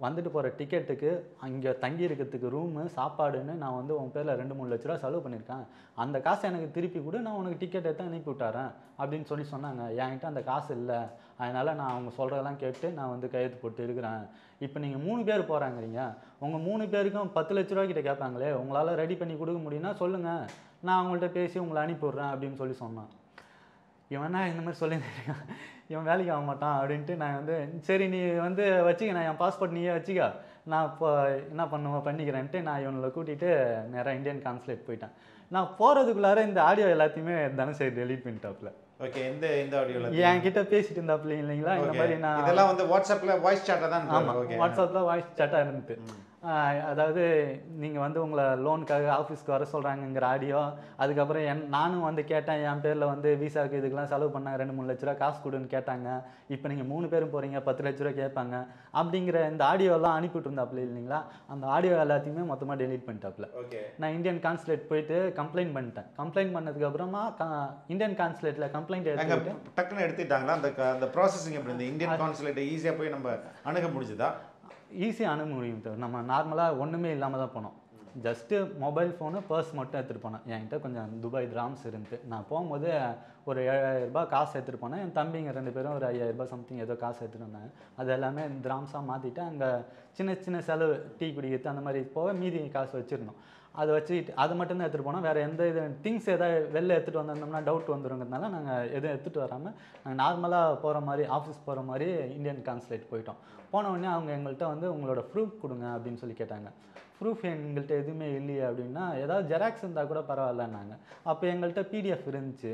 Speaker 1: வந்துட்டு போகிற டிக்கெட்டுக்கு அங்கே தங்கி இருக்கிறதுக்கு ரூமு சாப்பாடுன்னு நான் வந்து உன் பேரில் 2-3 லட்ச ரூபா செலவு பண்ணியிருக்கேன், அந்த காசை எனக்கு திருப்பி கொடு, நான் உனக்கு டிக்கெட் எடுத்து அனுப்பி விட்டாரேன் அப்படின்னு சொன்னாங்க. என்கிட்ட அந்த காசு இல்லை, அதனால் நான் அவங்க சொல்கிறதெல்லாம் கேட்டு நான் வந்து கையெழுத்து போட்டு இருக்கிறேன். இப்போ நீங்கள் 3 பேர் போகிறாங்கிறீங்க, உங்கள் 3 பேருக்கும் 10 லட்ச ரூபா கிட்ட கேட்பாங்களே, உங்களால் ரெடி பண்ணி கொடுக்க முடியும்னா சொல்லுங்கள், நான் அவங்கள்ட்ட பேசி உங்களை அனுப்பிவிட்றேன் அப்படின்னு சொன்னான். இவனா இந்த மாதிரி சொல்லியிருந்தேன், இவன் வேலைக்கு ஆக மாட்டான் அப்படின்ட்டு நான் வந்து சரி நீ வந்து வச்சுக்க, நான் என் பாஸ்போர்ட் நீயே வச்சுக்க, நான் இப்போ என்ன பண்ணிக்கிறேன்ட்டு நான் இவனை கூட்டிகிட்டு நேராக இந்தியன் கான்சுலேட் போயிட்டேன். நான் போகிறதுக்குள்ளார இந்த ஆடியோ எல்லாத்தையுமே தனுஷை டெலீட் பண்ணிட்டாப்புல.
Speaker 2: ஓகே, எந்த ஆடியோல
Speaker 1: என்கிட்ட பேசிட்டு இருந்தாப்புல இல்லைங்களா, இந்த மாதிரி நான்
Speaker 2: இதெல்லாம் வந்து வாட்ஸ்அப்ல வாய்ஸ் சாட்டா தான்.
Speaker 1: ஆமாம், வாட்ஸ்அப்பில் வாய்ஸ் சாட்டாக இருந்துட்டு, அதாவது நீங்கள் வந்து உங்களை லோனுக்காக ஆஃபீஸ்க்கு வர சொல்கிறாங்கங்கிற ஆடியோ. அதுக்கப்புறம் நானும் வந்து கேட்டேன், என் பேரில் வந்து விசாவுக்கு இதுக்கெல்லாம் செலவு பண்ணாங்க, 2-3 லட்ச ரூபா காசு கொடுன்னு கேட்டாங்க. இப்போ நீங்கள் 3 பேரும் போகிறீங்க, 10 லட்ச ரூபா கேட்பாங்க அப்படிங்கிற இந்த ஆடியோலாம் அனுப்பிவிட்டு இருந்தாப்புல இல்லைங்களா. அந்த ஆடியோ எல்லாத்தையுமே மொத்தமாக டெலீட் பண்ணிட்டாப்புல. நான் இந்தியன் கான்சுலேட் போயிட்டு கம்ப்ளைண்ட் பண்ணிட்டேன். கம்ப்ளைண்ட் பண்ணதுக்கப்புறமா இந்தியன் கான்சுலேட்டில் கம்ப்ளைண்ட்
Speaker 2: டக்குன்னு எடுத்துட்டாங்களா? அந்த ப்ராசஸிங் எப்படி இந்த இந்தியன் கான்சுலேட்டை ஈஸியாக போய் நம்ம அணுக முடிஞ்சுதா?
Speaker 1: ஈஸியாக அணுக முடியும் சார். நம்ம நார்மலாக ஒன்றுமே இல்லாமல் தான் போனோம். ஜஸ்ட்டு மொபைல் ஃபோனு, பர்ஸ் மட்டும் எடுத்துகிட்டு போனேன். என்கிட்ட கொஞ்சம் துபாய் திராம்ஸ் இருந்துட்டு, நான் போகும்போது ஒரு 7000 ரூபாய் காசு எடுத்துகிட்டு போனேன். என் தம்பிங்க 2 பேரும் ஒரு 5000 ரூபாய் சம்திங் ஏதோ காசு எடுத்துகிட்டு வந்தாங்க. அது எல்லாமே திராம்ஸாக மாற்றிட்டு அங்கே சின்ன சின்ன செலவு, டீ குடிக்கிறது அந்த மாதிரி போக மீதி காசு வச்சுருந்தோம். அதை வச்சுக்கிட்டு அது மட்டும்தான் எடுத்துகிட்டு போனோம். வேறு எந்த இது திங்ஸ் எதாவது வெளில எடுத்துகிட்டு வந்திருந்தோம்னா டவுட் வந்துருங்கிறதுனால நாங்கள் எதுவும் எடுத்துகிட்டு வராமல் நாங்கள் நார்மலாக போகிற மாதிரி, ஆஃபீஸ் போகிற மாதிரி இந்தியன் கான்சுலேட் போயிட்டோம். போனவுடனே அவங்க எங்கள்கிட்ட வந்து உங்களோட ப்ரூஃப் கொடுங்க அப்படின்னு சொல்லி கேட்டாங்க. ப்ரூஃப் எங்கள்கிட்ட எதுவுமே இல்லையே அப்படின்னா, ஏதாவது ஜெராக்ஸ் இருந்தால் கூட பரவாயில்லன்னாங்க. அப்போ எங்கள்கிட்ட பிடிஎஃப் இருந்துச்சு.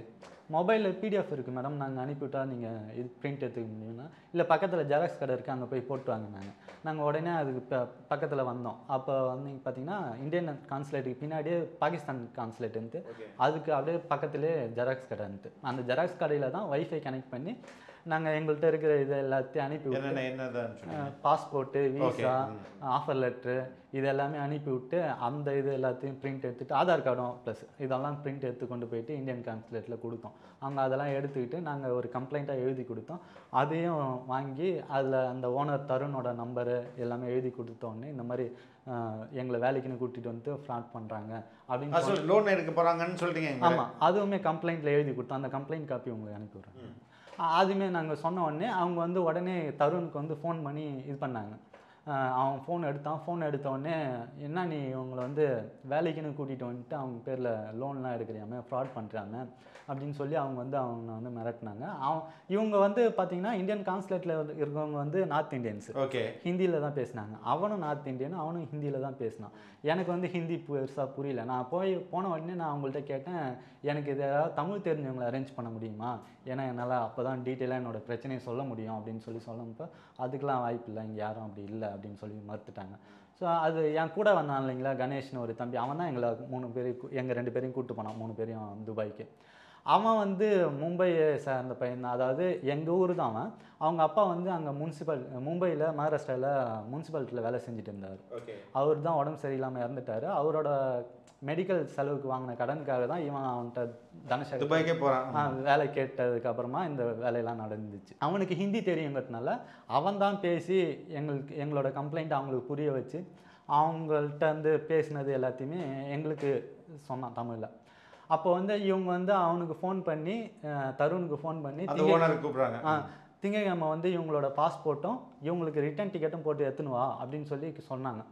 Speaker 1: மொபைலில் பிடிஎஃப் இருக்குது மேடம், நாங்கள் அனுப்பிவிட்டா நீங்கள் இது பிரிண்ட் எடுத்துக்க முடியும்னா, இல்லை பக்கத்தில் ஜெராக்ஸ் கடை இருக்குது, அங்கே போய் போட்டு வாங்கினாங்க. நாங்கள் உடனே அதுக்கு பக்கத்தில் வந்தோம். அப்போ வந்து பார்த்தீங்கன்னா இந்தியன் கான்சுலேட்டுக்கு பின்னாடியே பாகிஸ்தான் கான்சுலேட் இருந்து, அதுக்கு அப்படியே பக்கத்துலேயே ஜெராக்ஸ் கடை இருந்துட்டு, அந்த ஜெராக்ஸ் கடையில் தான் வைஃபை கனெக்ட் பண்ணி நாங்கள் எங்கள்கிட்ட இருக்கிற இது எல்லாத்தையும் அனுப்பி விட்டு, பாஸ்போர்ட்டு, விசா, ஆஃபர் லெட்ரு இது எல்லாமே அனுப்பி விட்டு, அந்த இது எல்லாத்தையும் பிரிண்ட் எடுத்துகிட்டு, ஆதார் கார்டும் ப்ளஸ் இதெல்லாம் பிரிண்ட் எடுத்து கொண்டு போயிட்டு இந்தியன் கான்சுலேட்டில் கொடுத்தோம். அவங்க அதெல்லாம் எடுத்துக்கிட்டு நாங்கள் ஒரு கம்ப்ளைண்ட்டாக எழுதி கொடுத்தோம். அதையும் வாங்கி அதில் அந்த ஓனர் தருணோட நம்பரு எல்லாமே எழுதி கொடுத்தோன்னே, இந்த மாதிரி எங்களை வேலைக்குன்னு கூட்டிகிட்டு வந்து ஃப்ராட் பண்ணுறாங்க அப்படின்னு சொல்லி
Speaker 2: லோன் எடுக்க போகிறாங்கன்னு சொல்லிட்டீங்க.
Speaker 1: ஆமாம், அதுவுமே கம்ப்ளைண்ட்டில் எழுதி கொடுத்தோம். அந்த கம்ப்ளைண்ட் காப்பி உங்களுக்கு அனுப்பி விட்றேன். அதுவுமே நாங்கள் சொன்ன உடனே அவங்க வந்து உடனே தருணுக்கு வந்து ஃபோன் பண்ணி இது பண்ணாங்க. அவன் ஃபோன் எடுத்த உடனே, என்ன நீ இவங்களை வந்து வேலைக்குன்னு கூட்டிகிட்டு வந்துட்டு அவங்க பேரில் லோன்லாம் எடுக்கிறியாம, ஃப்ராட் பண்ணுறாங்க அப்படின்னு சொல்லி அவங்க வந்து மிரட்டினாங்க. இவங்க வந்து பார்த்தீங்கன்னா இந்தியன் கான்சுலேட்டில் இருக்கவங்க வந்து நார்த் இந்தியன்ஸு.
Speaker 2: ஓகே,
Speaker 1: ஹிந்தியில் தான் பேசினாங்க. அவனும் நார்த் இந்தியன், அவனும் ஹிந்தியில் தான் பேசினான். எனக்கு வந்து ஹிந்தி பெருசாக புரியல. நான் போன உடனே நான் அவங்கள்ட்ட கேட்டேன், எனக்கு இது ஏதாவது தமிழ் தெரிஞ்சவங்களை அரேஞ்ச் பண்ண முடியுமா, ஏன்னா என்னால் அப்போ தான் டீட்டெயிலாக என்னோடய பிரச்சனையை சொல்ல முடியும் அப்படின்னு சொல்லும்போது, அதுக்கெலாம் வாய்ப்பு இல்லை, இங்கே யாரும் அப்படி இல்லை அப்படின்னு சொல்லி மறுத்துட்டாங்க. ஸோ அது என் கூட வந்தான் இல்லைங்களா, கணேஷ்னு ஒரு தம்பி, அவன் தான் எங்களை 3 பேரையும் எங்கள் 2 பேரையும் கூப்பிட்டு போனான், 3 பேரையும் துபாய்க்கு. அவன் வந்து மும்பையை சேர்ந்த பையன் தான், அதாவது எங்கள் ஊர் தான் அவன். அவங்க அப்பா வந்து அங்கே மும்பையில் மகாராஷ்டிராவில் முனிசிபாலிட்டியில் வேலை செஞ்சுட்டு இருந்தார். அவர் தான் உடம்பு சரியில்லாமல் இறந்துட்டார். அவரோட மெடிக்கல் செலவுக்கு வாங்கின கடனுக்காக தான் இவன் அவன்கிட்ட தனுஷ்
Speaker 2: துபாய்க்கே போகிறான்.
Speaker 1: வேலை கேட்டதுக்கு அப்புறமா இந்த வேலையெல்லாம் நடந்துச்சு. அவனுக்கு ஹிந்தி தெரியுங்கிறதுனால அவன் தான் பேசி எங்களோட கம்ப்ளைண்ட் அவங்களுக்கு புரிய வச்சு அவங்கள்ட்ட வந்து பேசினது எல்லாத்தையுமே எங்களுக்கு சொன்னான் தமிழில். அப்போ வந்து இவங்க வந்து அவனுக்கு ஃபோன் பண்ணி, தருணுக்கு ஃபோன் பண்ணி திங்கக்கிழமை வந்து இவங்களோட பாஸ்போர்ட்டும் இவங்களுக்கு ரிட்டன் டிக்கெட்டும் போட்டு எடுத்துன்னு வா அப்படின்னு சொல்லி சொன்னாங்க.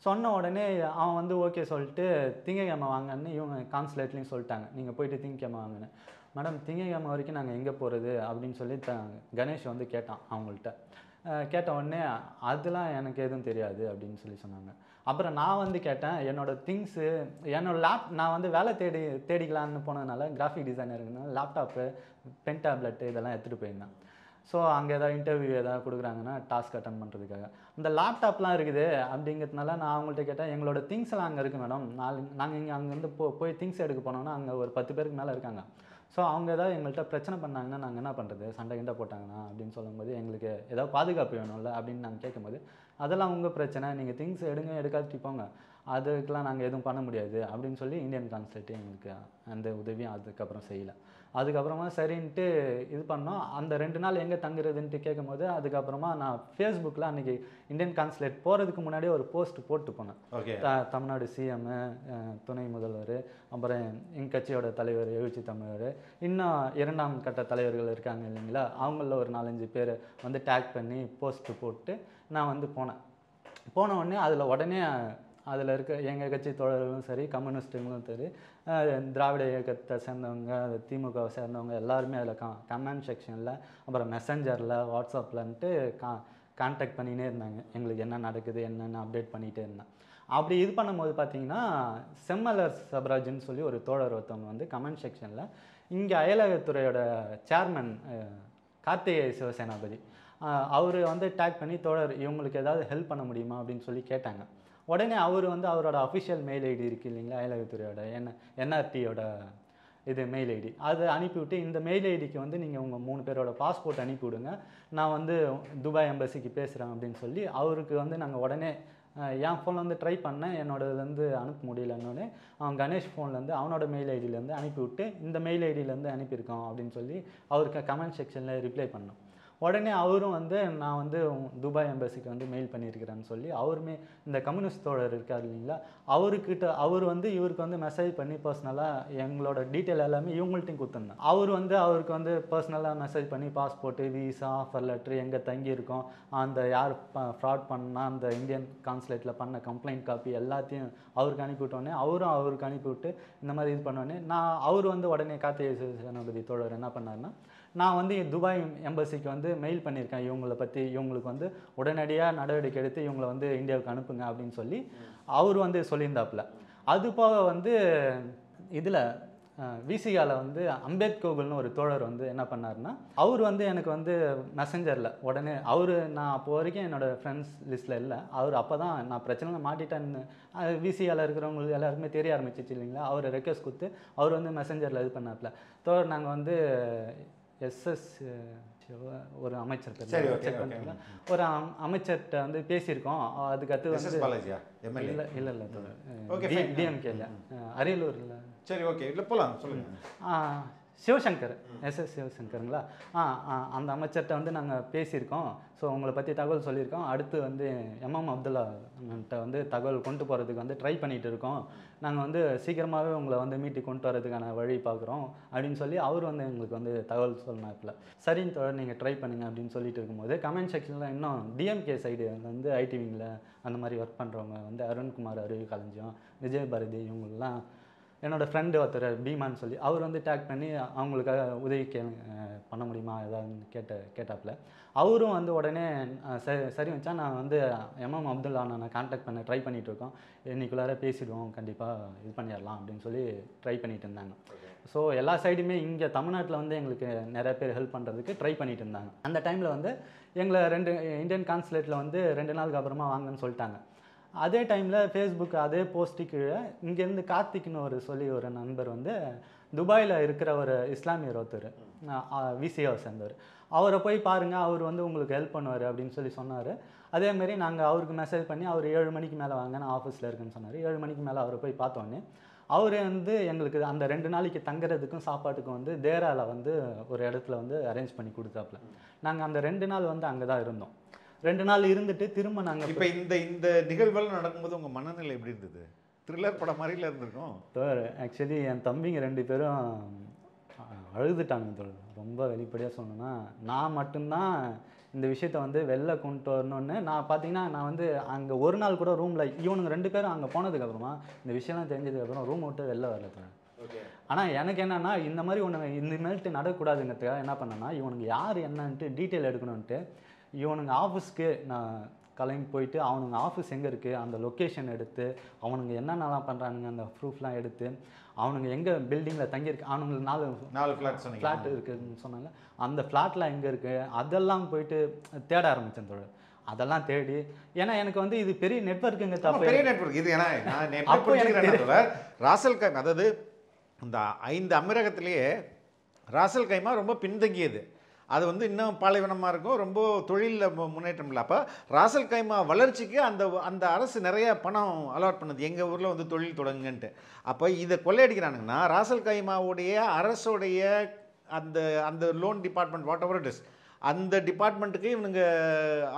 Speaker 1: சொன்ன உடனே அவன் வந்து ஓகே சொல்லிட்டு திங்கக்கிழமை வாங்கன்னு இவங்க கான்சுலேட்லேயும் சொல்லிட்டாங்க, நீங்கள் போயிட்டு திங்கக்கிழமை வாங்கன்னு. மேடம் திங்கக்கிழமை வரைக்கும் நாங்கள் எங்கே போகிறது அப்படின்னு சொல்லி கணேஷ் வந்து கேட்டான் அவங்கள்ட்ட. கேட்ட உடனே அதெல்லாம் எனக்கு எதுவும் தெரியாது அப்படின்னு சொல்லி சொன்னாங்க. அப்புறம் நான் வந்து கேட்டேன், என்னோடய திங்ஸு நான் வந்து வேலை தேடிக்கலான்னு போனதுனால கிராஃபிக் டிசைனருக்குனால லேப்டாப்பு, பென் டேப்லெட்டு இதெல்லாம் எடுத்துகிட்டு போயிருந்தேன். ஸோ அங்கே ஏதாவது இன்டர்வியூ ஏதாவது கொடுக்குறாங்கன்னா டாஸ்க் அட்டன் பண்ணுறதுக்காக அந்த லேப்டாப்லாம் இருக்குது அப்படிங்கிறதுனால நான் அவங்கள்ட்ட கேட்டேன், எங்களோட திங்ஸ் எல்லாம் அங்கே இருக்குது மேடம், நாங்கள் இங்கே அங்கேருந்து போய் திங்ஸ் எடுக்க போனோம்னா அங்கே ஒரு 10 பேருக்கு மேலே இருக்காங்க. ஸோ அவங்க ஏதாவது எங்கள்கிட்ட பிரச்சனை பண்ணாங்கன்னா நாங்கள் என்ன பண்ணுறது, சண்டை கிண்டை போட்டாங்கன்னா அப்படின்னு சொல்லும்போது, எங்களுக்கு ஏதாவது பாதுகாப்பு வேணும்ல அப்படின்னு நாங்கள் கேட்கும்போது, அதெல்லாம் உங்கள் பிரச்சனை, நீங்கள் திங்ஸ் எடுக்காட்டி போங்க, அதுக்கெலாம் நாங்கள் எதுவும் பண்ண முடியாது அப்படின்னு சொல்லி இந்தியன் கான்சுலேட்டு எங்களுக்கு அந்த உதவியும் அதுக்கப்புறம் செய்யலை. அதுக்கப்புறமா சரின்ட்டு இது பண்ணோம். அந்த 2 நாள் எங்கே தங்குறதுன்ட்டு கேட்கும்போது, அதுக்கப்புறமா நான் ஃபேஸ்புக்கில் அன்றைக்கி இந்தியன் கான்சுலேட் போகிறதுக்கு முன்னாடியே ஒரு போஸ்ட் போட்டு போனேன். தமிழ்நாடு சிஎம், துணை முதல்வர், அப்புறம் எங்கள் கட்சியோட தலைவர் எழுச்சி தமிழர், இன்னும் 2ஆம் கட்ட தலைவர்கள் இருக்காங்க இல்லைங்களா, அவங்களில் ஒரு 4-5 பேர் வந்து டேக் பண்ணி போஸ்ட்டு போட்டு நான் வந்து போன உடனே அதில் இருக்க எங்கள் கட்சி தோழர்களும் சரி, கம்யூனிஸ்ட்டுங்களும் சரி, திராவிட இயக்கத்தை சேர்ந்தவங்க, திமுகவை சேர்ந்தவங்க எல்லாருமே அதில் கமெண்ட் செக்ஷனில், அப்புறம் மெசஞ்சரில், வாட்ஸ்அப்லன்ட்டு கான்டாக்ட் பண்ணினே இருந்தாங்க. எங்களுக்கு என்ன நடக்குது என்னென்னு அப்டேட் பண்ணிகிட்டே இருந்தேன். அப்படி இது பண்ணும்போது பார்த்தீங்கன்னா செம்மலர் சப்ராஜ்னு சொல்லி ஒரு தோழர் ஒருத்தவங்க வந்து கமெண்ட் செக்ஷனில் இங்கே அயலகத்துறையோட சேர்மன் கார்த்திகேய சிவசேனாபதி அவர் வந்து டேக் பண்ணி தோழர் இவங்களுக்கு ஏதாவது ஹெல்ப் பண்ண முடியுமா அப்படின்னு சொல்லி கேட்டாங்க. உடனே அவர் வந்து அவரோட அஃபிஷியல் மெயில் ஐடி இருக்குது இல்லைங்களா, அயலகத்துறையோட என்ஆர்டியோட இது மெயில் ஐடி அதை அனுப்பிவிட்டு இந்த மெயில் ஐடிக்கு வந்து நீங்கள் உங்கள் 3 பேரோட பாஸ்போர்ட் அனுப்பிவிடுங்க, நான் வந்து துபாய் எம்பசிக்கு பேசுகிறேன் அப்படின்னு சொல்லி அவருக்கு வந்து நாங்கள் உடனே என் ஃபோனில் வந்து ட்ரை பண்ணேன், என்னோடதுலேருந்து அனுப்ப முடியலன்னொடனே அவன் கணேஷ் ஃபோன்லேருந்து அவனோட மெயில் ஐடியிலேருந்து அனுப்பிவிட்டு இந்த மெயில் ஐடியிலேருந்து அனுப்பியிருக்கோம் அப்படின்னு சொல்லி அவருக்கு கமெண்ட் செக்ஷனில் ரிப்ளை பண்ணோம். உடனே அவரும் வந்து நான் வந்து துபாய் எம்பசிக்கு வந்து மெயில் பண்ணியிருக்கிறேன்னு சொல்லி அவருமே இந்த கம்யூனிஸ்ட் தோழர் இருக்கார் இல்லைங்களா, அவர் வந்து இவருக்கு வந்து மெசேஜ் பண்ணி பர்சனலாக எங்களோட டீட்டெயில் எல்லாமே இவங்கள்ட்டையும் கொடுத்துருந்தேன். அவருக்கு வந்து பர்சனலாக மெசேஜ் பண்ணி பாஸ்போர்ட்டு, விசா, ஆஃபர் லெட்ரு, எங்கே தங்கியிருக்கோம், அந்த யார் ஃப்ராட் பண்ணால் அந்த இந்தியன் கான்சுலேட்டில் பண்ண கம்ப்ளைண்ட் காப்பி எல்லாத்தையும் அவருக்கு அனுப்பிவிட்டோன்னே அவருக்கு அனுப்பிவிட்டு இந்த மாதிரி இது பண்ணோடனே அவர் வந்து உடனே கார்த்திகேய சிவசேனாபதி தோழர் என்ன பண்ணாருன்னா, நான் வந்து துபாய் எம்பசிக்கு வந்து மெயில் பண்ணியிருக்கேன் இவங்களை பற்றி, இவங்களுக்கு வந்து உடனடியாக நடவடிக்கை எடுத்து இவங்களை வந்து இந்தியாவுக்கு அனுப்புங்க அப்படின்னு சொல்லி அவர் வந்து சொல்லியிருந்தாப்புல. அது போக வந்து இதில் விசிகாவில் வந்து அம்பேத்கோகுல்னு ஒரு தோழர் வந்து என்ன பண்ணாருன்னா, அவர் வந்து எனக்கு வந்து மெசஞ்சரில் உடனே நான் அப்போ வரைக்கும் என்னோடய ஃப்ரெண்ட்ஸ் லிஸ்ட்டில் இல்லை, அவர் அப்போ தான் நான் பிரச்சனையில் மாட்டிட்டேன்னு விசிகாவில் இருக்கிறவங்களுக்கு எல்லாருக்குமே தெரிய ஆரம்பிச்சிச்சு இல்லைங்களா, அவர் ரெக்வஸ்ட் கொடுத்து அவர் வந்து மெசஞ்சரில் இது பண்ணாப்புல. தோழர் நாங்கள் வந்து எஸ்எஸ் ஒரு அமைச்சர் செக் பண்ணுறீங்களா, ஒரு அமைச்சர்கிட்ட வந்து பேசியிருக்கோம், அதுக்கடுத்து வந்து இல்லை டிஎம்கேல அரியலூரில்.
Speaker 2: சரி, ஓகே, இல்லை போகலாம், சொல்லுங்கள்.
Speaker 1: சிவசங்கர், எஸ்எஸ் சிவசங்கருங்களா, அந்த அமைச்சர்கிட்ட வந்து நாங்கள் பேசியிருக்கோம், ஸோ உங்களை பற்றி தகவல் சொல்லியிருக்கோம், அடுத்து வந்து எம்எம் அப்துல்லாட்ட வந்து தகவல் கொண்டு போகிறதுக்கு வந்து ட்ரை பண்ணிகிட்டு இருக்கோம், நாங்கள் வந்து சீக்கிரமாகவே உங்களை வந்து மீட்டி கொண்டு வரதுக்கான வழி பார்க்குறோம் அப்படின்னு சொல்லி அவர் வந்து எங்களுக்கு வந்து தகவல் சொன்னாப்பில். சரின்னு தோழர் நீங்கள் ட்ரை பண்ணுங்க அப்படின்னு சொல்லிட்டு இருக்கும்போது கமெண்ட் செக்ஷனில் இன்னும் டிஎம்கே சைடு வந்து ஐடி விங்கில் அந்த மாதிரி ஒர்க் பண்ணுறவங்க வந்து அருண்குமார், அருவி களஞ்சியம், விஜயபாரதி, இவங்களெலாம் என்னோடய ஃப்ரெண்டு ஒருத்தர் பீமான்னு சொல்லி அவர் வந்து டேக் பண்ணி அவங்களுக்காக உதவி பண்ண முடியுமா ஏதாவது கேட்டாப்புல. அவரும் வந்து உடனே சரி வச்சா நான் வந்து எம்எம் அப்துல்லா நான் கான்டாக்ட் பண்ண ட்ரை பண்ணிகிட்ருக்கோம், இன்னைக்குள்ளார பேசிடுவோம், கண்டிப்பாக இது பண்ணிடலாம் அப்படின்னு சொல்லி ட்ரை பண்ணிட்டு இருந்தாங்க. ஸோ எல்லா சைடுமே இங்கே தமிழ்நாட்டில் வந்து எங்களுக்கு நிறைய பேர் ஹெல்ப் பண்ணுறதுக்கு ட்ரை பண்ணிட்டு இருந்தாங்க. அந்த டைமில் வந்து எங்களை இந்தியன் கான்சுலேட்டில் வந்து 2 நாளுக்கு அப்புறமா வாங்கன்னு சொல்லிட்டாங்க. அதே டைமில் ஃபேஸ்புக் அதே போஸ்ட்டுக்கு இங்கேருந்து கார்த்திக்னு ஒரு நண்பர் வந்து துபாயில் இருக்கிற ஒரு இஸ்லாமியர் ஒருத்தர் விசிஆவை சேர்ந்தவர், அவரை போய் பாருங்கள், அவர் வந்து உங்களுக்கு ஹெல்ப் பண்ணுவார் அப்படின்னு சொல்லி சொன்னார். அதேமாரி நாங்கள் அவருக்கு மெசேஜ் பண்ணி அவர் 7 மணிக்கு மேலே வாங்க, நான் ஆஃபீஸில் இருக்குன்னு சொன்னார். 7 மணிக்கு மேலே அவரை போய் பார்த்தோன்னே அவர் வந்து எங்களுக்கு அந்த 2 நாளைக்கு தங்குறதுக்கும் சாப்பாட்டுக்கும் வந்து தேராவில் வந்து ஒரு இடத்துல வந்து அரேஞ்ச் பண்ணி கொடுத்தாப்புல. நாங்கள் அந்த 2 நாள் வந்து அங்கே தான் இருந்தோம். 2 நாள் இருந்துட்டு திரும்ப நாங்கள்
Speaker 2: இப்போ இந்த நிகழ்வுகள் நடக்கும்போது உங்கள் மனநிலை எப்படி இருந்தது? த்ரில்லர் படம் மாதிரில இருந்திருக்கும்.
Speaker 1: ஆக்சுவலி என் தம்பிங்க 2 பேரும் அழுதுட்டாங்க தோழர். ரொம்ப வெளிப்படையாக சொன்னோன்னா, நான் மட்டும்தான் இந்த விஷயத்தை வந்து வெளில கொண்டு வரணுன்னு நான் பார்த்தீங்கன்னா, நான் வந்து அங்கே ஒரு நாள் கூட ரூமில் இவனுங்க 2 பேரும் அங்கே போனதுக்கப்புறமா இந்த விஷயம்லாம் தெரிஞ்சதுக்கப்புறம் ரூம் விட்டு வெளில வரல தோழர். ஆனால் எனக்கு என்னென்னா இந்த மாதிரி ஒன்று இனிமேல்ட்டு நடக்கூடாதுங்கிறதுக்காக என்ன பண்ணேன்னா, இவனுக்கு யார் என்னன்ட்டு டீட்டெயில் எடுக்கணுன்ட்டு இவனுங்க ஆஃபீஸ்க்கு நான் கிளம்பி போயிட்டு அவனுங்க ஆஃபீஸ் எங்கே இருக்குது அந்த லொக்கேஷன் எடுத்து அவனுங்க என்னென்னலாம் பண்ணுறானுங்க அந்த ப்ரூஃப்லாம் எடுத்து அவனுங்க எங்கே பில்டிங்கில் தங்கியிருக்கு, அவனுங்களுக்கு 4 ஃப்ளாட் இருக்குதுன்னு சொன்னாங்க, அந்த ஃப்ளாட்லாம் எங்கே இருக்குது அதெல்லாம் போயிட்டு தேட ஆரம்பித்தேன் தோழர். அதெல்லாம் தேடி, ஏன்னா எனக்கு வந்து இது பெரிய நெட்வொர்க்குங்க,
Speaker 2: பெரிய நெட்வொர்க் இது. ஏன்னா ராசல் கைமா, அதாவது இந்த 5 அமீரகத்திலேயே ராசல் கைமா ரொம்ப பின்தங்கியது, அது வந்து இன்னும் பாலைவனமாக இருக்கும், ரொம்ப தொழிலில் முன்னேற்றம் இல்லை. அப்போ ராசல் கைமா வளர்ச்சிக்கு அந்த அரசு நிறைய பணம் அலாட் பண்ணுது, எங்கள் ஊரில் வந்து தொழில் தொடங்குன்ட்டு. அப்போ இதை கொள்ளையடிக்கிறானுங்கன்னா ராசல் கைமாவுடைய அரசுடைய அந்த loan department what ever it is, அந்த டிபார்ட்மெண்ட்டுக்கு இவனுங்க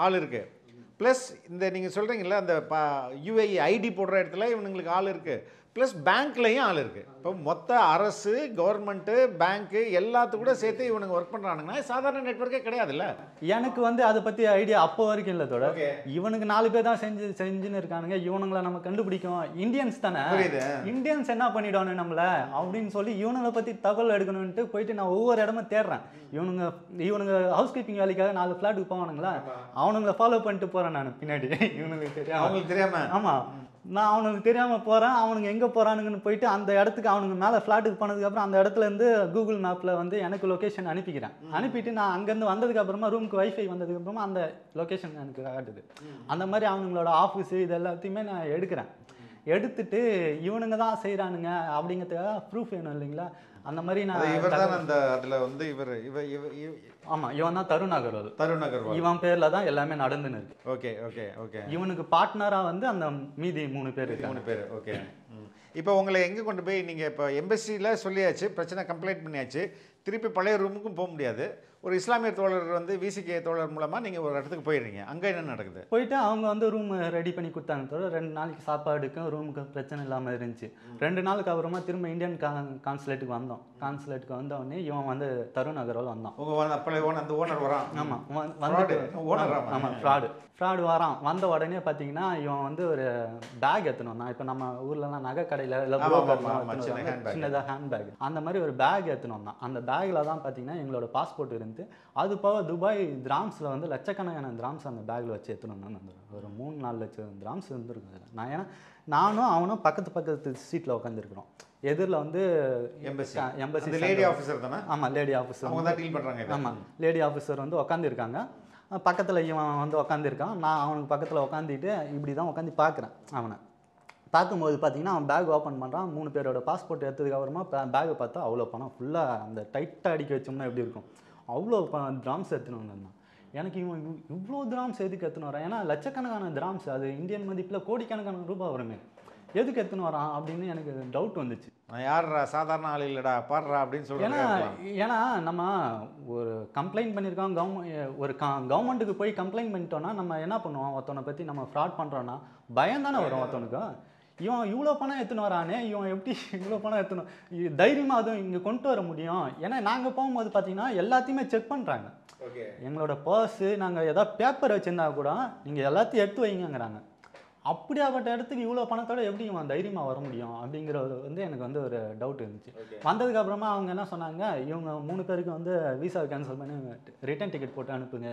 Speaker 2: ஆள் இருக்குது. ப்ளஸ் இந்த நீங்கள் சொல்கிறீங்களா அந்த யூஏஇ ஐடி போடுற இடத்துல இவனுங்களுக்கு ஆள் இருக்குது, ப்ளஸ் பேங்க்லேயும் ஆள் இருக்குது. இப்போ மொத்த அரசு, கவர்மெண்ட்டு, பேங்க்கு எல்லாத்துக்கும் கூட சேர்த்து இவனுங்க ஒர்க் பண்ணுறானுங்கன்னா சாதாரண நெட்வொர்க்கே கிடையாதுல்ல.
Speaker 1: எனக்கு வந்து அதை பற்றி ஐடியா அப்போ வரைக்கும் இல்லை தோட. இவனுக்கு 4 பேர் தான் செஞ்சுன்னு இருக்கானுங்க, இவனுங்களை நம்ம கண்டுபிடிக்கும், இந்தியன்ஸ் தானே, இந்தியன்ஸ் என்ன பண்ணிடுவானு நம்மள அப்படின்னு சொல்லி இவனுங்களை பற்றி தகவல் எடுக்கணும்ட்டு போயிட்டு நான் ஒவ்வொரு இடமும் தேடுறேன். இவனுங்க ஹவுஸ் கீப்பிங் வேலைக்காக 4 ஃப்ளாட்டுக்கு போவானுங்களா, அவனுங்களை ஃபாலோ பண்ணிட்டு போகிறேன் நான் பின்னாடி, இவனுங்களுக்கு தெரியாம.
Speaker 2: அவங்களுக்கு தெரியாம.
Speaker 1: ஆமாம், நான் அவனுக்கு தெரியாமல் போகிறேன், அவனுங்க எங்கே போகிறானுங்கன்னு போயிட்டு அந்த இடத்துக்கு அவனுங்க மேலே ஃப்ளாட்டுக்கு போனதுக்கப்புறம் அந்த இடத்துலேருந்து கூகுள் மேப்பில் வந்து எனக்கு லொக்கேஷன் அனுப்பிக்கிறேன். அனுப்பிட்டு நான் அங்கேருந்து வந்ததுக்கப்புறமா ரூமுக்கு வைஃபை வந்ததுக்கப்புறமா அந்த லொக்கேஷன் எனக்கு காட்டுது. அந்த மாதிரி அவனுங்களோட ஆஃபீஸு இது எல்லாத்தையுமே நான் எடுக்கிறேன். எடுத்துட்டு இவனுங்க தான் செய்கிறானுங்க அப்படிங்கிறதுக்காக ப்ரூஃப் வேணும் இல்லைங்களா? அந்த மாதிரி நான்
Speaker 2: இவர் தான் அந்த அதில் வந்து இவர்
Speaker 1: ஆமாம், இவன் தான் தருண் அகர்வால்.
Speaker 2: தருண் அகர்வால்
Speaker 1: இவன் பேரில் தான் எல்லாமே நடந்துன்னு இருக்கு.
Speaker 2: Okay okay okay.
Speaker 1: இவனுக்கு பார்ட்னராக வந்து அந்த மீதி 3 பேர்
Speaker 2: 3 பேர். ஓகே. இப்போ உங்களை எங்கே கொண்டு போய் நீங்கள் இப்போ எம்பசியில் சொல்லியாச்சு, பிரச்சனை கம்ப்ளைண்ட் பண்ணியாச்சு, திருப்பி பழைய ரூமுக்கும் போக முடியாது. ஒரு இஸ்லாமிய தோழர் வந்து விசிகே தோழர் மூலமாக நீங்கள் ஒரு இடத்துக்கு போயிடுறீங்க. அங்கே என்ன நடக்குது?
Speaker 1: போயிட்டு அவங்க வந்து ரூம் ரெடி பண்ணி கொடுத்தாங்க தவிர 2 நாளைக்கு சாப்பாடுக்கும் ரூமுக்கு பிரச்சனை இல்லாமல் இருந்துச்சு. 2 நாளுக்கு அப்புறமா திரும்ப இந்தியன் கான்சுலேட்டுக்கு வந்தோம். கான்சுலேட்டுக்கு வந்தவொடனே இவன் வந்து தருண் அகர்வால் வந்தான்.
Speaker 2: உங்கள் அப்பளை அந்த ஓனர் வரான்.
Speaker 1: ஆமாம், வந்து
Speaker 2: ஓனர். ஆமாம்,
Speaker 1: ஃப்ராடு வரான். வந்த உடனே பார்த்தீங்கன்னா இவன் வந்து ஒரு பேக் எடுத்துன்னு வந்தான். இப்போ நம்ம ஊர்லலாம் நகை கடையில் இல்லை சின்னதாக ஹேண்ட்பேக், அந்த மாதிரி ஒரு பேக் எடுத்துன்னு வந்தான். அந்த பேக்கில் தான் பார்த்தீங்கன்னா எங்களோட பாஸ்போர்ட் இருந்து, அது போக துபாய் திராம்ஸில் வந்து லட்சக்கணக்கான திராம்ஸ் அந்த பேக்கில் வச்சு எடுத்துன்னு வந்தான். ஒரு 3-4 லட்சம் திராம்ஸ் இருந்துருக்கும் அதில். நான் ஏன்னா நானும் அவனும் பக்கத்து சீட்டில் உட்காந்துருக்குறோம். எதிரில் வந்து எம்பசி
Speaker 2: லேடி ஆஃபீஸர் தானே?
Speaker 1: ஆமாம், லேடி ஆஃபீஸர்
Speaker 2: அவங்க தான் டீல் பண்ணுறாங்க.
Speaker 1: ஆமாம், லேடி ஆஃபீஸர் வந்து உட்காந்துருக்காங்க. பக்கத்தில் இவன் வந்து உட்காந்துருக்கான். நான் அவனுக்கு பக்கத்தில் உட்காந்துட்டு இப்படி தான் உட்காந்து பார்க்குறேன். அவனை பார்க்கும்போது பார்த்தீங்கன்னா அவன் பேக் ஓப்பன் பண்ணுறான். 3 பேரோட பாஸ்போர்ட் எடுத்ததுக்கப்புறமா பேக்கை பார்த்தா அவ்வளோ பணம் ஃபுல்லாக அந்த டைட்டாக அடிக்க வச்சோம்னா எப்படி இருக்கும் அவ்வளோ திராம்ஸ் எடுத்துன்னு வந்திருந்தான். எனக்கு இவன் இவ்வளோ திராம்ஸ் எதுக்கு எடுத்துன்னு வரான்? ஏன்னா லட்சக்கணக்கான திராம்ஸ், அது இந்தியன் மதிப்பில் கோடிக்கணக்கான ரூபாய் வருமே, எதுக்கு எடுத்துன்னு வரான் அப்படின்னு எனக்கு டவுட் வந்துச்சு.
Speaker 2: நான் யாரா சாதாரண ஆள் இல்லைடா பாடுறா அப்படின்னு சொல்லி.
Speaker 1: ஏன்னா நம்ம ஒரு கம்ப்ளைண்ட் பண்ணியிருக்கோம், கவர்மெண்ட்டுக்கு போய் கம்ப்ளைண்ட் பண்ணிட்டோன்னா நம்ம என்ன பண்ணுவோம்? ஒருத்தவனை பற்றி நம்ம ஃப்ராட் பண்ணுறோன்னா பயம் தானே வரும் ஒருத்தவனுக்கு. இவன் இவ்வளோ பணம் எடுத்துன்னு வரானே, இவன் எப்படி இவ்வளோ பணம் எடுத்துன்னு தைரியமாக அதுவும் இங்கே கொண்டு வர முடியும்? ஏன்னா நாங்கள் போகும்போது பார்த்தீங்கன்னா எல்லாத்தையுமே செக் பண்ணுறாங்க. எங்களோட பர்ஸு, நாங்கள் ஏதாவது பேப்பர் வச்சுருந்தா கூட நீங்கள் எல்லாத்தையும் எடுத்து வைங்கிறாங்க. அப்படியாப்பட்ட இடத்துக்கு இவ்வளோ பணத்தோட எப்படி இவன் தைரியமாக வர முடியும் அப்படிங்கிறது வந்து எனக்கு வந்து ஒரு டவுட் இருந்துச்சு. வந்ததுக்கப்புறமா அவங்க என்ன சொன்னாங்க, இவங்க 3 பேருக்கு வந்து விசா கேன்சல் பண்ணி ரிட்டர்ன் டிக்கெட் போட்டு அனுப்புங்க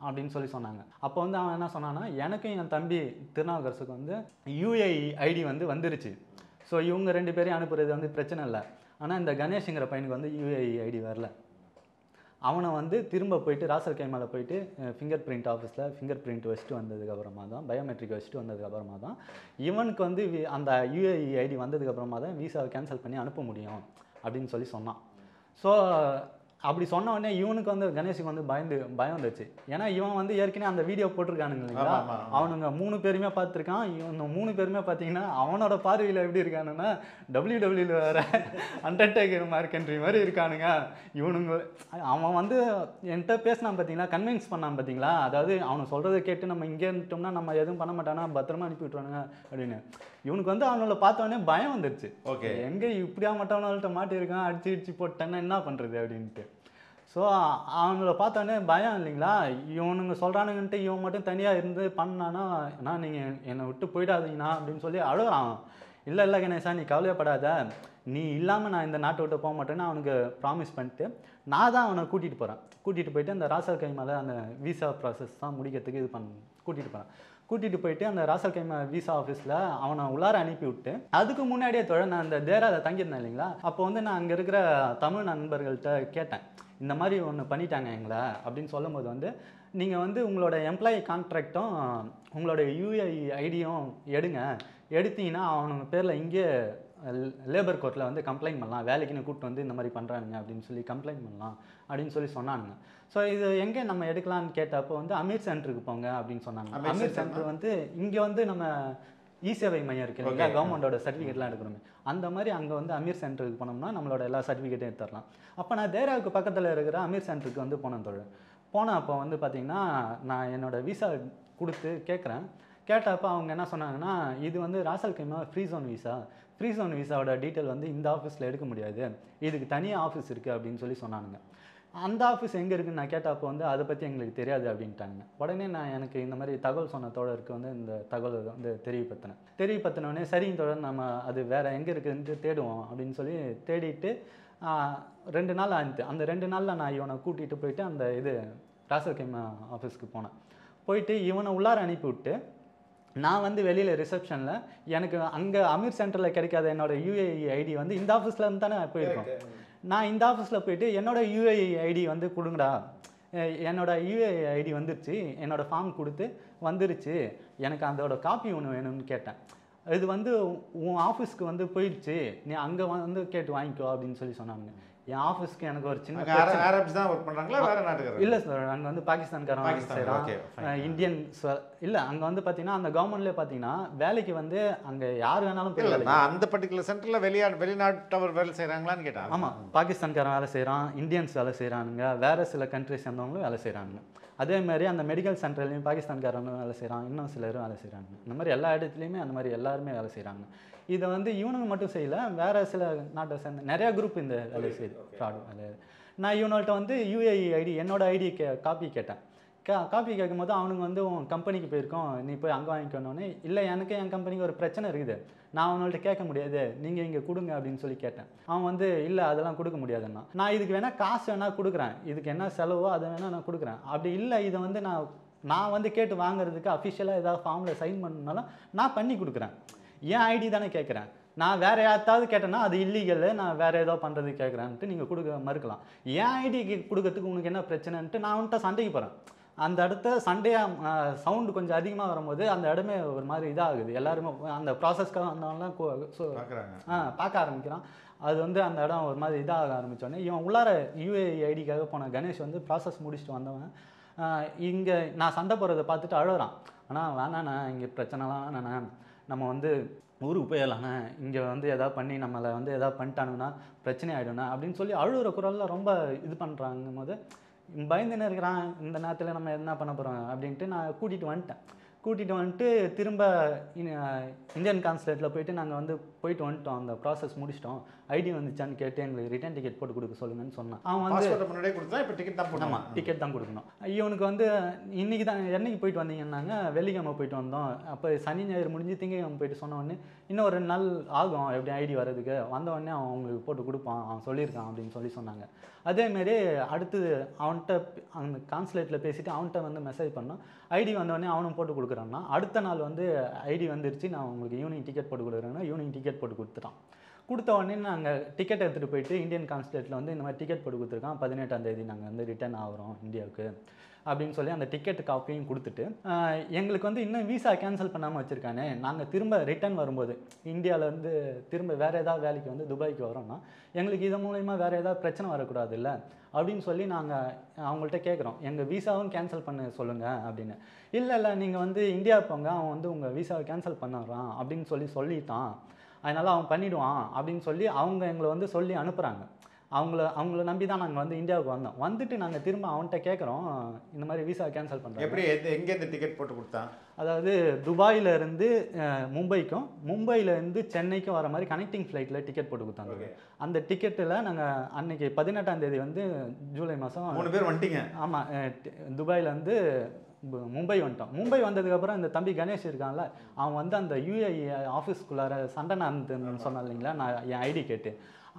Speaker 1: அப்படின்னு சொல்லி சொன்னாங்க. அப்போ வந்து அவன் என்ன சொன்னான்னா, எனக்கும் என் தம்பி திருநாவுக்கரசுக்கு வந்து UAE ஐடி வந்து வந்துருச்சு. ஸோ இவங்க 2 பேரையும் அனுப்புறது வந்து பிரச்சனை இல்லை. ஆனால் இந்த கணேஷுங்கிற பையனுக்கு வந்து UAE ஐடி வரல. அவனை வந்து திரும்ப போயிட்டு ராசல் கைமாவில் போயிட்டு ஃபிங்கர் பிரிண்ட் ஆஃபீஸில் ஃபிங்கர் பிரிண்ட் வச்சுட்டு வந்ததுக்கப்புறமா தான், பயோமெட்ரிக் வச்சுட்டு வந்ததுக்கப்புறமா தான் இவனுக்கு வந்து அந்த UAE ஐடி வந்ததுக்கப்புறமா தான் விசாவை கேன்சல் பண்ணி அனுப்ப முடியும் அப்படின்னு சொல்லி சொன்னான். ஸோ அப்படி சொன்ன உடனே இவனுக்கு வந்து கணேஷுக்கு வந்து பயம் வந்துச்சு. ஏன்னா இவன் வந்து ஏற்கனவே அந்த வீடியோ போட்டிருக்கானுங்க இல்லைங்களா, அவனுங்க 3 பேருமே பார்த்துருக்கான். இவங்க 3 பேருமே பார்த்தீங்கன்னா அவனோட பார்வையில் எப்படி இருக்கானுன்னா WWE வேற அண்டர்டேக்கர் மார்க்கெண்ட்ரி மாதிரி இருக்கானுங்க இவனுங்க. அவன் வந்து என்கிட்ட பேசினான் பார்த்தீங்களா, கன்வின்ஸ் பண்ணான் பார்த்தீங்களா, அதாவது அவனை சொல்கிறத கேட்டு நம்ம இங்கே இருந்துட்டோம்னா நம்ம எதுவும் பண்ண மாட்டானா, பத்திரமா அனுப்பி விட்ருவானுங்க அப்படின்னு. இவனுக்கு வந்து அவனோட பார்த்தோடனே பயம் வந்துடுச்சு.
Speaker 2: ஓகே,
Speaker 1: எங்கே இப்படியா மட்டவனால்கிட்ட மாட்டியிருக்கான், அடிச்சு போட்டேன்னா என்ன பண்ணுறது அப்படின்ட்டு. ஸோ அவங்கள பார்த்தோன்னே பயம் இல்லைங்களா, இவனுங்க சொல்கிறானுங்கன்ட்டு இவன் மட்டும் தனியாக இருந்து பண்ணானா, ஏன்னா நீங்கள் என்னை விட்டு போயிடாதீங்கண்ணா அப்படின்னு சொல்லி அழுகிறான். இல்லை கணேசா நீ கவலையப்படாத, நீ இல்லாமல் நான் இந்த நாட்டை விட்டு போக மாட்டேன்னு அவனுக்கு ப்ராமிஸ் பண்ணிட்டு நான் தான் அவனை கூட்டிகிட்டு போயிட்டு அந்த ராசல் கைமாவில் அந்த விசா ப்ராசஸ் தான் முடிக்கிறதுக்கு கூட்டிகிட்டு போகிறேன். கூட்டிகிட்டு போயிட்டு அந்த ராசல் கைமா விசா ஆஃபீஸில் அவனை உள்ளார அனுப்பி விட்டு, அதுக்கு முன்னாடியே நான் அந்த தேராவில் தங்கியிருந்தேன் இல்லைங்களா, அப்போ வந்து நான் அங்கே இருக்கிற தமிழ் நண்பர்கள்ட்ட கேட்டேன், இந்த மாதிரி ஒன்று பண்ணிட்டாங்க எங்களை அப்படின்னு சொல்லும்போது வந்து, நீங்கள் வந்து உங்களோட எம்ப்ளாயி கான்ட்ராக்டும் உங்களோட UAE ஐடியும் எடுத்தீங்கன்னா அவனுங்க பேரில் இங்கே லேபர் கோர்ட்டில் வந்து கம்ப்ளைண்ட் பண்ணலாம், வேலைக்குன்னு கூப்பிட்டு வந்து இந்த மாதிரி பண்ணுறானுங்க அப்படின்னு சொல்லி கம்ப்ளைண்ட் பண்ணலாம் அப்படின்னு சொல்லி சொன்னானுங்க. ஸோ இது எங்கே நம்ம எடுக்கலான்னு கேட்டப்போ வந்து அமீர் சென்டருக்கு போங்க அப்படின்னு சொன்னாங்க. அமீர் சென்டர் வந்து இங்கே வந்து நம்ம இ-சேவை மையம் இருக்குது இல்லைங்களா, கவர்மெண்டோட சர்டிஃபிகேட்லாம் எடுக்கணுமே, அந்த மாதிரி அங்கே வந்து அமீர் சென்டருக்கு போனோம்னா நம்மளோட எல்லா சர்டிஃபிகேட்டும் எடுத்துடலாம். அப்போ நான் தேராவுக்கு பக்கத்தில் இருக்கிற அமீர் சென்டருக்கு வந்து போனேன் அப்போ வந்து பார்த்திங்கன்னா நான் என்னோடய விசா கொடுத்து கேட்டப்போ அவங்க என்ன சொன்னாங்கன்னா, இது வந்து ராசல் கைமா ஃப்ரீ ஜோன் விசாவோட டீட்டெயில் வந்து இந்த ஆஃபீஸில் எடுக்க முடியாது, இதுக்கு தனியாக ஆஃபீஸ் இருக்குது அப்படின்னு சொல்லி சொன்னானுங்க. அந்த ஆஃபீஸ் எங்கே இருக்குன்னு நான் கேட்டப்போ வந்து அதை பற்றி எங்களுக்கு தெரியாது அப்படின்ட்டாங்க. உடனே நான் எனக்கு இந்த மாதிரி தகவல் சொன்ன தோழருக்கு வந்து இந்த தகவல் வந்து தெரியப்படுத்தினோடனே சரிங்க தோழர், நம்ம அது வேறு எங்கே இருக்குதுன்ட்டு தேடுவோம் அப்படின்னு சொல்லி தேடிட்டு 2 நாள் ஆகிட்டு, அந்த 2 நாளில் நான் இவனை கூட்டிகிட்டு போயிட்டு அந்த ராசல் கைமா ஆஃபீஸ்க்கு போனேன். போயிட்டு இவனை உள்ளார அனுப்பி விட்டு நான் வந்து வெளியில் ரிசப்ஷனில் எனக்கு அங்கே அமீர் சென்டரில் கிடைக்காத என்னோட யூஏஇ ஐடி வந்து இந்த ஆஃபீஸில் இருந்து தானே போயிருக்கோம். நான் இந்த ஆஃபீஸில் போயிட்டு என்னோட யூஏஇ ஐடி வந்து கொடுங்கடா, என்னோட யூஏஇ ஐடி வந்துருச்சு, என்னோடய ஃபார்ம் கொடுத்து வந்துருச்சு, எனக்கு அதோட காப்பி ஒன்று வேணும்னு கேட்டேன். இது வந்து உன் ஆஃபீஸ்க்கு வந்து போயிடுச்சு, நீ அங்கே வந்து கேட்டு வாங்கிக்கோ அப்படின்னு சொல்லி சொன்னாங்க. என் ஆஃபீஸ்க்கு எனக்கு ஒரு சின்ன
Speaker 2: அரப்ஸ் தான் ஒர்க் பண்ணுறாங்களா வேறு நாட்டுக்காரங்க?
Speaker 1: இல்லை சார், அங்கே வந்து பாகிஸ்தான்காரன் செய்கிறான், இந்தியன்ஸ் இல்லை. அங்கே வந்து பார்த்தீங்கன்னா அந்த கவர்மெண்ட்லேயே பார்த்தீங்கன்னா வேலைக்கு வந்து அங்கே யார் வேணாலும் போய் வேலை.
Speaker 2: நான் அந்த பர்டிகுலர் சென்டரில் வெளிநாட்டவர் வேலை செய்கிறாங்களான்னு கேட்டேன்.
Speaker 1: ஆமாம், பாகிஸ்தான்காரன் வேலை செய்கிறான், இந்தியன்ஸ் வேலை செய்கிறானுங்க, வேறு சில கண்ட்ரிஸ் சேர்ந்தவங்களும் வேலை செய்கிறாங்க. அதேமாதிரி அந்த மெடிக்கல் சென்டர்லேயும் பாகிஸ்தான்காரனும் வேலை செய்கிறான், இன்னும் சிலரும் வேலை செய்கிறாங்க. இந்த மாதிரி எல்லா இடத்துலையுமே அந்த மாதிரி எல்லாருமே வேலை செய்கிறாங்க. இதை வந்து இவனுங்க மட்டும் செய்யலை, வேறு சில நாட்டை சேர்ந்த நிறையா குரூப் இந்த வேலை செய்யுது, ஃப்ராடு வேலை. நான் இவனோட வந்து யூஏஇ ஐடி என்னோட ஐடி காப்பி கேட்டேன். காப்பி கேட்கும்போது அவனுங்க வந்து உன் கம்பெனிக்கு போயிருக்கோம், நீ போய் அங்கே வாங்கிக்கணுன்னு. இல்லை, எனக்கு என் கம்பெனிக்கு ஒரு பிரச்சனை இருக்குது, நான் அவங்கள்ட்ட கேட்க முடியாது, நீங்கள் இங்கே கொடுங்க அப்படின்னு சொல்லி கேட்டேன். அவன் வந்து இல்லை அதெல்லாம் கொடுக்க முடியாதுன்னா, நான் இதுக்கு வேணால் காசு வேணால் கொடுக்குறேன், இதுக்கு என்ன செலவோ அதை வேணால் நான் கொடுக்குறேன். அப்படி இல்லை, இதை வந்து நான் வந்து கேட்டு வாங்குறதுக்கு அஃபிஷியலாக ஏதாவது ஃபார்மில் சைன் பண்ணனாலும் நான் பண்ணி கொடுக்குறேன். என் ஐடி தானே கேட்குறேன், நான் வேறு யார்த்தாவது கேட்டேன்னா அது இல்லீகல், நான் வேறு ஏதோ பண்ணுறதுக்கு கேட்குறேன்ட்டு நீங்கள் கொடுக்க மறுக்கலாம். என் ஐடிக்கு கொடுக்கறதுக்கு உனக்கு என்ன பிரச்சனைன்ட்டு நான் வந்துட்டு சண்டைக்கு போகிறேன். அந்த இடத்த சண்டையாக சவுண்டு கொஞ்சம் அதிகமாக வரும்போது அந்த இடமே ஒரு மாதிரி இதாகுது. எல்லாருமே அந்த ப்ராசஸ்க்காக வந்தவங்களாம் பார்க்க ஆரம்பிக்கிறான். அது வந்து அந்த இடம் ஒரு மாதிரி இதாக ஆரம்பித்தோடனே இவன் உள்ளார யூஏஇ ஐடிக்காக போன கணேஷ் வந்து ப்ராசஸ் முடிச்சுட்டு வந்தவன் இங்கே நான் சண்டை போகிறத பார்த்துட்டு அழுகிறான். ஆனால் வேணாண்ணா, இங்கே பிரச்சனைலாம் வேணாண்ணா, நம்ம வந்து ஊருக்கு போயிடலாண்ணே, இங்கே வந்து எதாவது பண்ணி நம்மளை வந்து எதாவது பண்ணிட்டானுன்னா பிரச்சனை ஆகிடும்ண்ணா அப்படின்னு சொல்லி அழுகிற குரலில் ரொம்ப இது பண்ணுறாங்கும் போது பயந்துன்னு இருக்கிறான். இந்த நேரத்தில் நம்ம என்ன பண்ண போகிறோம் அப்படின்ட்டு நான் கூட்டிகிட்டு வந்துட்டு திரும்ப இந்தியன் கான்சுலேட்டில் போயிட்டு நாங்கள் வந்து போயிட்டு வந்துட்டோம். அந்த ப்ராசஸ் முடிச்சிட்டோம், ஐடி வந்துச்சான்னு கேட்டு எங்களுக்கு ரிட்டர்ன் டிக்கெட் போட்டு கொடுக்க சொல்லுங்கன்னு சொன்னான். அவன் வந்து
Speaker 2: முன்னாடியே கொடுத்தா இப்போ டிக்கெட் தான் போடணும்.
Speaker 1: ஆமாம், டிக்கெட் தான் கொடுக்கணும். இவனுக்கு வந்து இன்றைக்கி தான் என்னைக்கு போயிட்டு வந்தீங்கன்னாங்க, வெள்ளிக்கிழமை போயிட்டு வந்தோம். அப்போ சனி ஞாயிறு முடிஞ்சு திங்கக்கிழமை போயிட்டு சொன்ன உடனே இன்னும் ஒரு 2 நாள் ஆகும் எப்படி ஐடி வர்றதுக்கு, வந்தவொடனே அவன் அவங்களுக்கு போட்டு கொடுப்பான், அவன் சொல்லியிருக்கான் அப்படின்னு சொல்லி சொன்னாங்க. அதேமாரி அடுத்தது அவன்கிட்ட அந்த கான்சுலேட்டில் பேசிவிட்டு அவன்கிட்ட வந்து மெசேஜ் பண்ணோம், ஐடி வந்தவொடனே அவனும் போட்டு கொடுக்குறான்னா. அடுத்த நாள் வந்து ஐடி வந்துருச்சு, நான் உங்களுக்கு ஈவினிங் டிக்கெட் போட்டு கொடுக்குறேன்னா ஈவினிங் டிக்கெட் போட்டு கொடுத்துட்டான். கொடுத்த உடனே நாங்கள் டிக்கெட் எடுத்துகிட்டு போயிட்டு இந்தியன் கான்சுலேட்டில் வந்து இந்த மாதிரி டிக்கெட் போட்டு கொடுத்துருக்கான், 18ஆம் தேதி நாங்கள் வந்து ரிட்டர்ன் ஆகிறோம் இந்தியாவுக்கு அப்படின்னு சொல்லி அந்த டிக்கெட் காப்பியும் கொடுத்துட்டு, எங்களுக்கு வந்து இன்னும் வீசா கேன்சல் பண்ணாமல் வச்சுருக்கானே, நாங்கள் திரும்ப ரிட்டர்ன் வரும்போது இந்தியாவிலேருந்து திரும்ப வேறு ஏதாவது வேலைக்கு வந்து துபாய்க்கு வரோம்னா எங்களுக்கு இது மூலயமா வேறு ஏதாவது பிரச்சனை வரக்கூடாது இல்லை அப்படின்னு சொல்லி நாங்கள் அவங்கள்ட்ட கேட்குறோம், எங்கள் வீசாவும் கேன்சல் பண்ண சொல்லுங்கள் அப்படின்னு. இல்லை நீங்கள் வந்து இந்தியா போங்க, அவன் வந்து உங்கள் வீசாவை கேன்சல் பண்ணுறான் அப்படின்னு சொல்லிட்டான், அதனால் அவன் பண்ணிவிடுவான் அப்படின்னு சொல்லி அவங்க எங்களை வந்து சொல்லி அனுப்புகிறாங்க. அவங்கள நம்பி தான் நாங்கள் வந்து இந்தியாவுக்கு வந்தோம். வந்துட்டு நாங்கள் திரும்ப அவன்கிட்ட கேட்குறோம், இந்த மாதிரி வீசா கேன்சல் பண்ணுறோம்.
Speaker 2: எப்படி எங்கேருந்து டிக்கெட் போட்டு கொடுத்தான்?
Speaker 1: அதாவது துபாயிலேருந்து மும்பைக்கும், மும்பையிலேருந்து சென்னைக்கும் வர மாதிரி கனெக்டிங் ஃப்ளைட்டில் டிக்கெட் போட்டு கொடுத்தாங்க. அந்த டிக்கெட்டில் நாங்கள் அன்றைக்கி 18ஆம் தேதி வந்து ஜூலை மாதம்
Speaker 2: 3 பேர் வந்துட்டீங்க.
Speaker 1: ஆமாம், துபாயிலேருந்து மும்பை வந்துட்டோம். மும்பை வந்ததுக்கப்புறம் இந்த தம்பி கணேஷ் இருக்கான்ல, அவன் வந்து அந்த யூஏஇ ஆஃபீஸ்க்குள்ளார சண்டை நடந்துன்னு சொன்னான் இல்லைங்களா, நான் என் ஐடி கேட்டு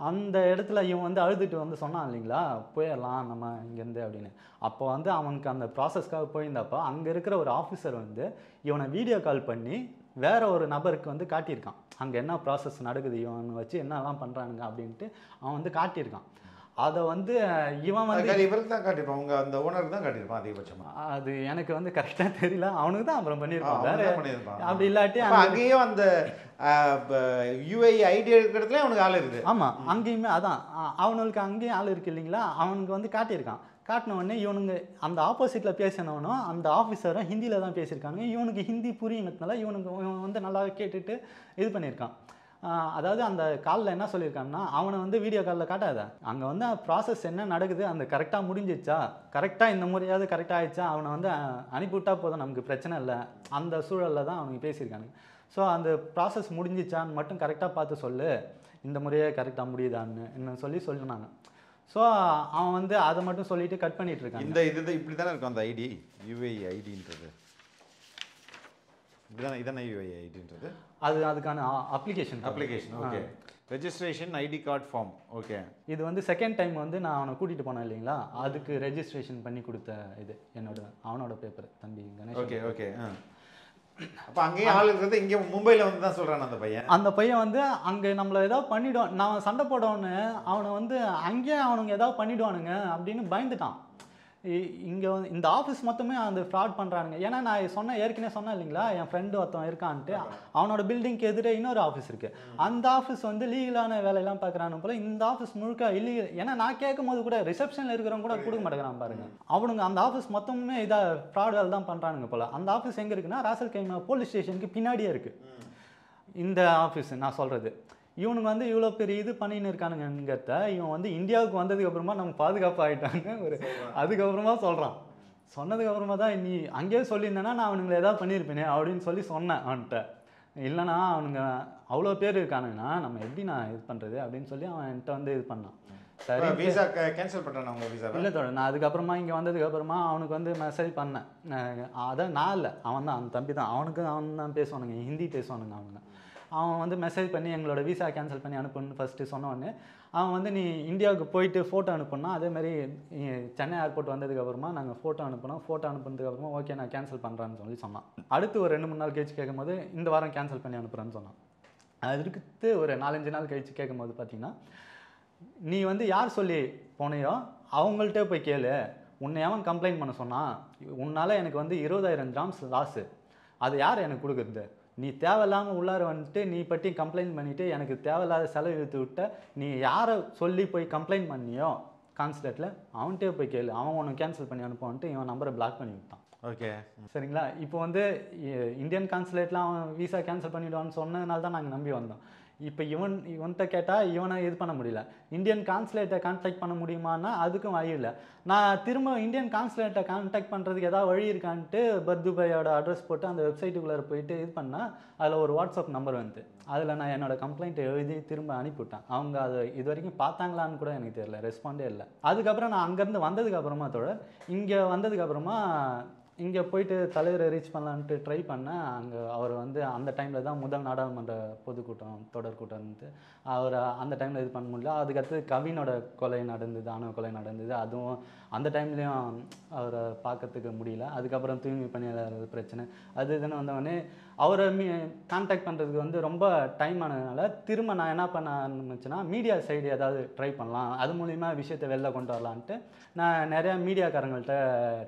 Speaker 1: அந்த இடத்துல இவன் வந்து அழுதுட்டு வந்து சொன்னான் இல்லைங்களா, போயிடலாம் நம்ம இங்கேருந்து அப்படின்னு. அப்போ வந்து அவனுக்கு அந்த ப்ராசஸ்க்காக போயிருந்தப்போ அங்கே இருக்கிற ஒரு ஆஃபீஸர் வந்து இவனை வீடியோ கால் பண்ணி வேற ஒரு நபருக்கு வந்து காட்டியிருக்கான், அங்கே என்ன ப்ராசஸ் நடக்குது, இவன் வச்சு என்னெல்லாம் பண்ணுறானுங்க அப்படின்ட்டு அவன் வந்து காட்டியிருக்கான். அதை வந்து இவன் வந்து
Speaker 2: இவருக்கு தான் காட்டியிருப்பான், அவங்க அந்த ஓனருக்கு தான் காட்டியிருப்பான் அதிகபட்சமாக.
Speaker 1: அது எனக்கு வந்து கரெக்டாக தெரியல, அவனுக்கு தான் அப்புறம் பண்ணியிருப்பான், வேற அப்படி இல்லாட்டி
Speaker 2: அங்கேயும் அந்த யூஏஇ ஐடி எடுக்கிறதுல அவனுக்கு ஆள் இருக்குது.
Speaker 1: ஆமாம், அங்கேயுமே அதான் அவனுக்கு அங்கேயும் ஆள் இருக்குது இல்லைங்களா, அவனுக்கு வந்து காட்டியிருக்கான். காட்டின உடனே இவனுங்க அந்த ஆப்போசிட்டில் பேசினவனும் அந்த ஆஃபீஸரும் ஹிந்தியில் தான் பேசியிருக்காங்க. இவனுக்கு ஹிந்தி புரியுங்கிறதுனால இவன் வந்து நல்லா கேட்டுட்டு இது பண்ணியிருக்கான். அதாவது அந்த காலில் என்ன சொல்லியிருக்காங்கன்னா, அவனை வந்து வீடியோ காலில் காட்டாத, அங்கே வந்து ப்ராசஸ் என்ன நடக்குது, அந்த கரெக்டாக முடிஞ்சிச்சா, கரெக்டாக இந்த முறையாவது கரெக்டாக ஆயிடுச்சா, அவனை வந்து அனுப்பிவிட்டா போதும், நமக்கு பிரச்சனை இல்லை, அந்த சூழலில் தான் அவனுக்கு பேசியிருக்காங்க. ஸோ அந்த ப்ராசஸ் முடிஞ்சிச்சான்னு மட்டும் கரெக்டாக பார்த்து சொல்லு, இந்த முறையே கரெக்டாக முடியுதான்னு என்ன சொல்லினாங்க. ஸோ அவன் வந்து அதை மட்டும் சொல்லிட்டு கட் பண்ணிட்டு இருக்கான்.
Speaker 2: இந்த இது இப்படி தானே இருக்கும் அந்த ஐடி, யூஏஇ ஐடின்றது இதானே யூஏஇ ஐடின்றது,
Speaker 1: அதுக்கான application.
Speaker 2: Okay, registration ID card form. Okay,
Speaker 1: இது வந்து செகண்ட் டைம் வந்து நான் அவனை கூட்டிகிட்டு போனேன் இல்லைங்களா, அதுக்கு ரெஜிஸ்ட்ரேஷன் பண்ணி கொடுத்த இது அவனோட பேப்பர் தம்பி கணேஷ்.
Speaker 2: ஓகே. அப்போ அங்கேயே ஆள் இருக்கிறது இங்கே மும்பையில் வந்து தான் சொல்கிறான்
Speaker 1: அந்த பையன் வந்து அங்கே நம்மளை ஏதாவது பண்ணிவிடுவான், நான் சண்டை போடவுன்னு அவனை வந்து அங்கேயே அவனுங்க ஏதாவது பண்ணிவிடுவானுங்க அப்படின்னு பயந்துட்டான். இங்கே வந்து இந்த ஆஃபீஸ் மொத்தமே அந்த ஃப்ராட் பண்ணுறானுங்க. ஏன்னா நான் ஏற்கனவே சொன்னேன் இல்லைங்களா, என் ஃப்ரெண்டு ஒருத்தன் இருக்கான்ட்டு, அவனோட பில்டிங்க்கு எதிரே இன்னொரு ஆஃபீஸ் இருக்குது. அந்த ஆஃபீஸ் வந்து லீகலான வேலையெல்லாம் பார்க்குறானு போல், இந்த ஆஃபீஸ் முழுக்க இல்லீகல். ஏன்னா நான் கேட்கும் போது கூட ரிசப்ஷனில் இருக்கிறவங்க கூட கொடுக்க மாட்டேங்கிறான் பாருங்க. அவனுங்க அந்த ஆஃபீஸ் மொத்தமே இதாக ஃப்ராட் வேலை தான் பண்ணுறானுங்க போல். அந்த ஆஃபீஸ் எங்கே இருக்குன்னா ராசல் கைமா போலீஸ் ஸ்டேஷனுக்கு பின்னாடியே இருக்குது இந்த ஆஃபீஸ். நான் சொல்கிறது இவனுங்க வந்து இவ்வளோ பெரிய இது பண்ணின்னு இருக்கானுங்கிறத இவன் வந்து இந்தியாவுக்கு வந்ததுக்கு அப்புறமா நம்ம பாதுகாப்பு ஆகிட்டாங்க ஒரு அதுக்கப்புறமா சொல்கிறான். சொன்னதுக்கப்புறமா தான் நீ அங்கேயே சொல்லியிருந்தேன்னா நான் அவனுங்களை ஏதாவது பண்ணியிருப்பேனே அப்படின்னு சொல்லி சொன்னேன் அவன்கிட்ட. இல்லைனா அவனுங்க அவ்வளோ பேர் இருக்கானுங்கன்னா நம்ம எப்படி நான் இது பண்ணுறது அப்படின்னு சொல்லி அவன் என்கிட்ட வந்து இது பண்ணான். சரி,
Speaker 2: விசா கேன்சல் பண்ணுறேன் உங்கள் விசா
Speaker 1: இல்லை தோட. நான் அதுக்கப்புறமா இங்கே வந்ததுக்கப்புறமா அவனுக்கு வந்து மெசேஜ் பண்ணேன். அதான் நான் இல்லை, அவன் தான், அந்த தம்பி தான். அவன் தான் பேசுவானுங்க, ஹிந்தி பேசுவானுங்க அவனுங்க. அவன் வந்து மெசேஜ் பண்ணி எங்களோட விசா கேன்சல் பண்ணி அனுப்புன்னு ஃபஸ்ட்டு சொன்னோடனே அவன் வந்து நீ இந்தியாவுக்கு போயிட்டு ஃபோட்டோ அனுப்புனா, அதேமாதிரி சென்னை ஏர்போர்ட் வந்ததுக்கப்புறமா நாங்கள் ஃபோட்டோ அனுப்பினோம். ஃபோட்டோ அனுப்புனதுக்கப்புறமா ஓகே நான் கேன்சல் பண்ணுறேன்னு சொல்லி சொன்னான். அடுத்து ஒரு 2-3 நாள் கழிச்சு கேட்கும்போது இந்த வாரம் கேன்சல் பண்ணி அனுப்புகிறேன்னு சொன்னான். அதுக்கு ஒரு 4-5 நாள் கழிச்சு கேட்கும்போது பார்த்தீங்கன்னா, நீ வந்து யார் சொல்லி போனையோ அவங்கள்ட்ட போய் கேளு, உன்னை எவன் கம்ப்ளைண்ட் பண்ண சொன்னான், உன்னால் எனக்கு வந்து 20,000 கிராம்ஸ் லாஸு, அது யார் எனக்கு கொடுக்குறது, நீ தேவையில்லாமல் உள்ளார வந்துட்டு நீ பற்றி கம்ப்ளைண்ட் பண்ணிவிட்டு எனக்கு தேவையில்லாத செலவு இழுத்து விட்ட, நீ யாரை சொல்லி போய் கம்ப்ளைண்ட் பண்ணியோ கான்சுலேட்டில் அவன்கிட்டே போய் கேளு, அவன் உனக்கு கேன்சல் பண்ணி அனுப்புவான்ட்டு இவன் நம்பரை பிளாக் பண்ணி விட்டான்.
Speaker 2: ஓகே
Speaker 1: சரிங்களா. இப்போ வந்து இந்தியன் கான்சுலேட்லாம் அவன் விசா கேன்சல் பண்ணிவிடுவான்னு சொன்னதுனால தான் நாங்கள் நம்பி வந்தோம். இப்போ இவன்கிட்ட கேட்டால் இவனை இது பண்ண முடியல. இந்தியன் கான்சுலேட்டை கான்டாக்ட் பண்ண முடியுமான்னா அதுக்கும் வழி இல்லை. நான் திரும்ப இந்தியன் கான்சுலேட்டை கான்டாக்ட் பண்ணுறதுக்கு ஏதாவது வழி இருக்கான்ட்டு பர்துபாயோட அட்ரஸ் போட்டு அந்த வெப்சைட்டுக்குள்ளே போயிட்டு இது பண்ணால் அதில் ஒரு வாட்ஸ்அப் நம்பர் வந்து அதில் நான் என்னோடய கம்ப்ளைண்ட்டை எழுதி திரும்ப அனுப்பிவிட்டேன். அவங்க அதை இது வரைக்கும் பார்த்தாங்களான்னு கூட எனக்கு தெரியல, ரெஸ்பாண்டே இல்லை. அதுக்கப்புறம் நான் அங்கேருந்து வந்ததுக்கப்புறமா இங்கே வந்ததுக்கப்புறமா இங்கே போயிட்டு தலைவரை ரீச் பண்ணலான்ட்டு ட்ரை பண்ணேன். அங்கே அவர் வந்து அந்த டைமில் தான் முதல் நாடாளுமன்ற பொதுக்கூட்டம் தொடர் கூட்டம் வந்து அவர் அந்த டைமில் இது பண்ண முடியல. அதுக்கடுத்து கவினோட கொலை நடந்தது, ஆணவ கொலை நடந்தது. அதுவும் அந்த டைம்லேயும் அவரை பார்க்கறதுக்கு முடியல. அதுக்கப்புறம் தூய்மை பணியாளர் பிரச்சனை அது இதுன்னு வந்தவொடனே அவரை கான்டாக்ட் பண்ணுறதுக்கு வந்து ரொம்ப டைம் ஆனதுனால திரும்ப நான் என்ன பண்ண ஆரம்பிச்சேன்னா மீடியா சைடு ஏதாவது ட்ரை பண்ணலாம், அது மூலிமா விஷயத்தை வெளில கொண்டு வரலான்ட்டு நான் நிறையா மீடியாக்காரங்கள்ட்ட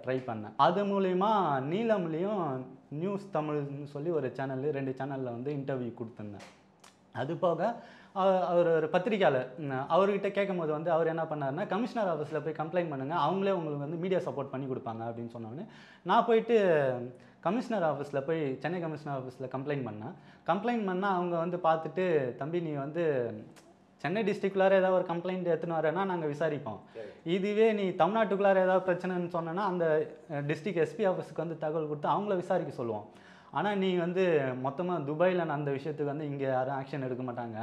Speaker 1: ட்ரை பண்ணேன். அது மூலிமா நீலம்லேயும் நியூஸ் தமிழ்னு சொல்லி ஒரு சேனல் 2 சேனலில் வந்து இன்டர்வியூ கொடுத்துருந்தேன். அது போக அவர் ஒரு பத்திரிக்கையாளர், அவர்கிட்ட கேட்கும் போது வந்து அவர் என்ன பண்ணாருன்னா கமிஷனர் ஆஃபீஸில் போய் கம்ப்ளைண்ட் பண்ணுங்கள், அவங்களே உங்களுக்கு வந்து மீடியா சப்போர்ட் பண்ணி கொடுப்பாங்க அப்படின்னு சொன்னோன்னே நான் போயிட்டு கமிஷனர் ஆஃபீஸில் போய் சென்னை கமிஷனர் ஆஃபீஸில் கம்ப்ளைண்ட் பண்ணால் அவங்க வந்து பார்த்துட்டு தம்பி நீ வந்து சென்னை டிஸ்ட்ரிக்ட்குள்ளார ஏதாவது ஒரு கம்ப்ளைண்ட் எடுத்துன்னு வரேன்னா நாங்கள் விசாரிப்போம், இதுவே நீ தமிழ்நாட்டுக்குள்ளார ஏதாவது பிரச்சனைன்னு சொன்னேன்னா அந்த டிஸ்ட்ரிக்ட் எஸ்பி ஆஃபீஸுக்கு வந்து தகவல் கொடுத்து அவங்கள விசாரிக்க சொல்லுவோம். ஆனால் நீ வந்து மொத்தமாக துபாயில் அந்த விஷயத்துக்கு வந்து இங்கே யாரும் ஆக்ஷன் எடுக்க மாட்டாங்க,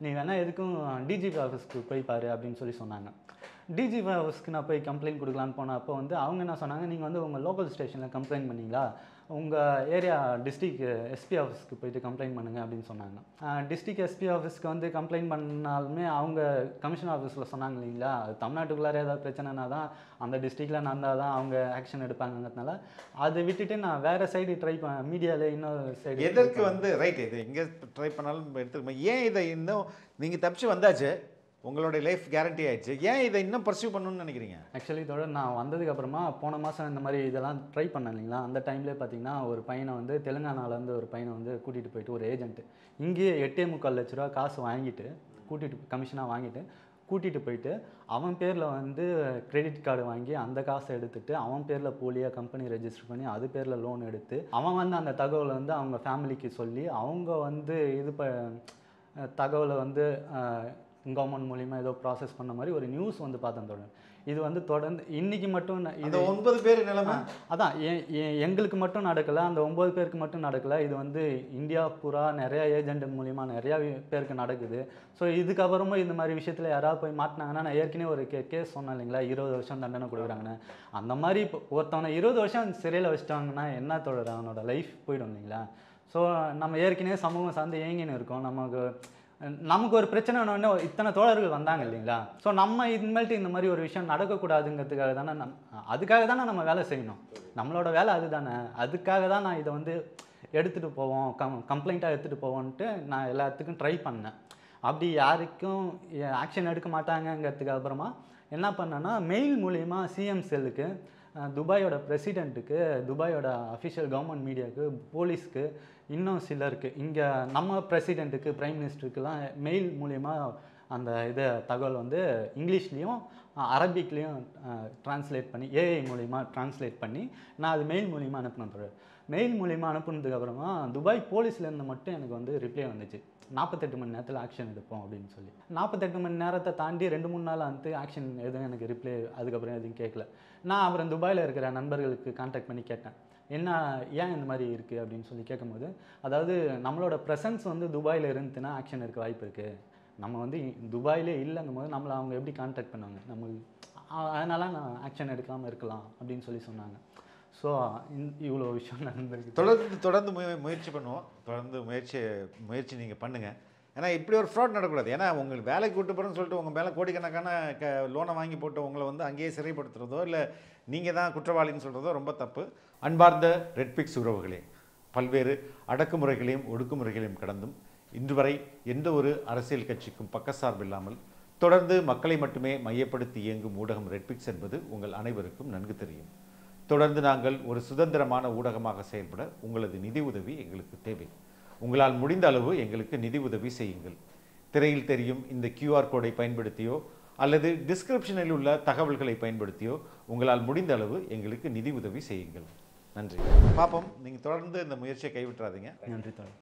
Speaker 1: நீ வேணால் எதுக்கும் டிஜிபி ஆஃபீஸ்க்கு போய் பாரு அப்படின்னு சொல்லி சொன்னாங்க. டிஜிபி ஆஃபீஸ்க்கு நான் போய் கம்ப்ளைண்ட் கொடுக்கலான்னு போனேன். அப்போ வந்து அவங்க என்ன சொன்னாங்க, நீங்கள் வந்து உங்கள் லோக்கல் ஸ்டேஷனில் கம்ப்ளைண்ட் பண்ணிங்களா, உங்கள் ஏரியா டிஸ்ட்ரிக்ட் எஸ்பி ஆஃபீஸ்க்கு போயிட்டு கம்ப்ளைண்ட் பண்ணுங்கள் அப்படின்னு சொன்னாங்க. டிஸ்ட்ரிக்ட் எஸ்பி ஆஃபீஸ்க்கு வந்து கம்ப்ளைண்ட் பண்ணாலுமே அவங்க கமிஷனர் ஆஃபீஸில் சொன்னாங்க இல்லைங்களா, அது தமிழ்நாட்டுக்குள்ளார ஏதாவது பிரச்சனைனா தான் அந்த டிஸ்ட்ரிக்டில் நடந்தால் தான் அவங்க ஆக்ஷன் எடுப்பாங்கிறதுனால அதை விட்டுட்டு நான் வேறு சைடு ட்ரை மீடியாவில் இன்னொரு சைடு
Speaker 2: எதற்கு வந்து ரைட் இது எங்கே ட்ரை பண்ணாலும் எடுத்துக்கணும். ஏன் இதை இன்னும் நீங்கள் தப்பிச்சு வந்தாச்சு, உங்களுடைய லைஃப் கேரண்டி ஆயிடுச்சு, ஏன் இதை இன்னும் பர்சியூ பண்ணணும்னு நினைக்கிறீங்க?
Speaker 1: ஆக்சுவலி இதோட நான் வந்ததுக்கப்புறமா போன மாதம் இந்த மாதிரி இதெல்லாம் ட்ரை பண்ணேன் இல்லைங்களா, அந்த டைம்லேயே பார்த்தீங்கன்னா ஒரு பையனை வந்து தெலுங்கானாலேருந்து ஒரு பையனை வந்து கூட்டிகிட்டு போயிட்டு ஒரு ஏஜென்ட்டு இங்கேயே 8.25 லட்ச ரூபா காசு வாங்கிட்டு கமிஷனாக வாங்கிட்டு கூட்டிகிட்டு போயிட்டு அவன் பேரில் வந்து கிரெடிட் கார்டு வாங்கி அந்த காசை எடுத்துகிட்டு அவன் பேரில் போலியாக கம்பெனி ரெஜிஸ்டர் பண்ணி அது பேரில் லோன் எடுத்து அவன் வந்து அந்த தகவலை வந்து அவங்க ஃபேமிலிக்கு சொல்லி அவங்க வந்து தகவலை வந்து கவர்மெண்ட் மூலிமா ஏதோ ப்ராசஸ் பண்ண மாதிரி ஒரு நியூஸ் வந்து பார்த்தேன். இது வந்து தொடர்ந்து இன்றைக்கி மட்டும்
Speaker 2: இது 9 பேர் நிலைமை
Speaker 1: அதான் எங்களுக்கு மட்டும் நடக்கலை, அந்த 9 பேருக்கு மட்டும் நடக்கலை, இது வந்து இந்தியா பூரா நிறையா ஏஜெண்ட் மூலிமா நிறையா பேருக்கு நடக்குது. ஸோ இதுக்கப்புறமா இந்த மாதிரி விஷயத்தில் யாராவது போய் மாட்டினாங்கன்னா, நான் ஏற்கனவே ஒரு கேஸ் சொன்னேன் இல்லைங்களா, 20 வருஷம் தண்டனை கொடுக்குறாங்கன்னு, அந்த மாதிரி இப்போ ஒருத்தவனை 20 வருஷம் சிறையில் வச்சுட்டாங்கன்னா என்ன தொடர் அவனோட லைஃப் போய்டும் இல்லைங்களா. ஸோ நம்ம ஏற்கனவே சமூகம் சார்ந்து ஏங்கின்னு இருக்கோம், நமக்கு ஒரு பிரச்சனை ஒன்று இத்தனை தோழர்கள் வந்தாங்க இல்லைங்களா. ஸோ நம்ம இனிமேல்ட்டு இந்த மாதிரி ஒரு விஷயம் நடக்கக்கூடாதுங்கிறதுக்காக தானே அதுக்காக தானே நம்ம வேலை செய்யணும், நம்மளோட வேலை அதுதானே. அதுக்காக தான் நான் இதை வந்து எடுத்துகிட்டு போவோம், கம்ப்ளைண்ட்டாக எடுத்துகிட்டு போவோன்ட்டு நான் எல்லாத்துக்கும் ட்ரை பண்ணேன். அப்படி யாருக்கும் ஆக்ஷன் எடுக்க மாட்டாங்கங்கிறதுக்கு அப்புறமா என்ன பண்ணேன்னா, மெயில் மூலிமா சிஎம் செல்லுக்கு, துபாயோட பிரசிடெண்ட்டுக்கு, துபாயோட அஃபிஷியல் கவர்மெண்ட் மீடியாவுக்கு, போலீஸ்க்கு, இன்னும் சிலருக்கு, இங்கே நம்ம பிரசிடெண்ட்டுக்கு, பிரைம் மினிஸ்டருக்குலாம் மெயில் மூலிமா அந்த தகவல் வந்து இங்கிலீஷ்லேயும் அரபிக்லேயும் ட்ரான்ஸ்லேட் பண்ணி, ஏஐ மூலிமா ட்ரான்ஸ்லேட் பண்ணி நான் அது மெயில் மூலிமா அனுப்பினேன். மெயில் மூலிமா அனுப்புனதுக்கப்புறமா துபாய் போலீஸ்லேருந்து மட்டும் எனக்கு வந்து ரிப்ளை வந்துச்சு, 48 மணி நேரத்தில் ஆக்ஷன் எடுப்போம் அப்படின்னு சொல்லி. 48 மணி நேரத்தை தாண்டி 2-3 நாள் வந்து ஆக்ஷன் எதுவும் எனக்கு ரிப்ளை அதுக்கப்புறம் எதுவும் கேட்கல. நான் அப்புறம் துபாயில் இருக்கிற நண்பர்களுக்கு கான்டாக்ட் பண்ணி கேட்டேன், என்ன ஏன் இந்த மாதிரி இருக்குது அப்படின்னு சொல்லி கேட்கும்போது, அதாவது நம்மளோட ப்ரெசன்ஸ் வந்து துபாயில் இருந்துச்சுன்னா ஆக்ஷன் எடுக்க வாய்ப்பு இருக்குது, நம்ம வந்து துபாயிலே இல்லைங்கும் போது நம்மளை அவங்க எப்படி கான்டாக்ட் பண்ணுவாங்க, அதனால நான் ஆக்ஷன் எடுக்காமல் இருக்கலாம் அப்படின்னு சொல்லி சொன்னாங்க. ஸோ இவ்வளோ விஷயம் நடந்திருக்கு.
Speaker 2: தொடர்ந்து முயற்சி பண்ணுவோம். தொடர்ந்து முயற்சி நீங்கள் பண்ணுங்கள். ஏன்னா இப்படி ஒரு ஃப்ராட் நடக்கூடாது. ஏன்னா உங்களுக்கு வேலைக்கு கூட்டு போகிறேன்னு சொல்லிட்டு உங்கள் மேலே கோடிக்கணக்கான லோனை வாங்கி போட்டு உங்களை வந்து அங்கேயே சிறைப்படுத்துறதோ இல்லை நீங்கள் தான் குற்றவாளின்னு சொல்கிறதோ ரொம்ப தப்பு. அன்பார்ந்த ரெட்பிக்ஸ் உறவுகளே, பல்வேறு அடக்குமுறைகளையும் ஒடுக்குமுறைகளையும் கடந்தும் இன்று வரை எந்த ஒரு அரசியல் கட்சிக்கும் பக்கசார்பில்லாமல் தொடர்ந்து மக்களை மட்டுமே மையப்படுத்தி இயங்கும் ஊடகம் ரெட்பிக்ஸ் என்பது உங்கள் அனைவருக்கும் நன்கு தெரியும். தொடர்ந்து நாங்கள் ஒரு சுதந்திரமான ஊடகமாக செயல்பட உங்களது நிதி உதவி எங்களுக்கு தேவை. உங்களால் முடிந்த அளவு எங்களுக்கு நிதி உதவி செய்யுங்கள். திரையில் தெரியும் இந்த QR கோடை பயன்படுத்தியோ அல்லது டிஸ்கிரிப்ஷனில் உள்ள தகவல்களை பயன்படுத்தியோ உங்களால் முடிந்த அளவு எங்களுக்கு நிதி உதவி செய்யுங்கள். நன்றி. பாப்போம், நீங்கள் தொடர்ந்து இந்த முயற்சியை கைவிட்டுறாதீங்க.
Speaker 1: நன்றி.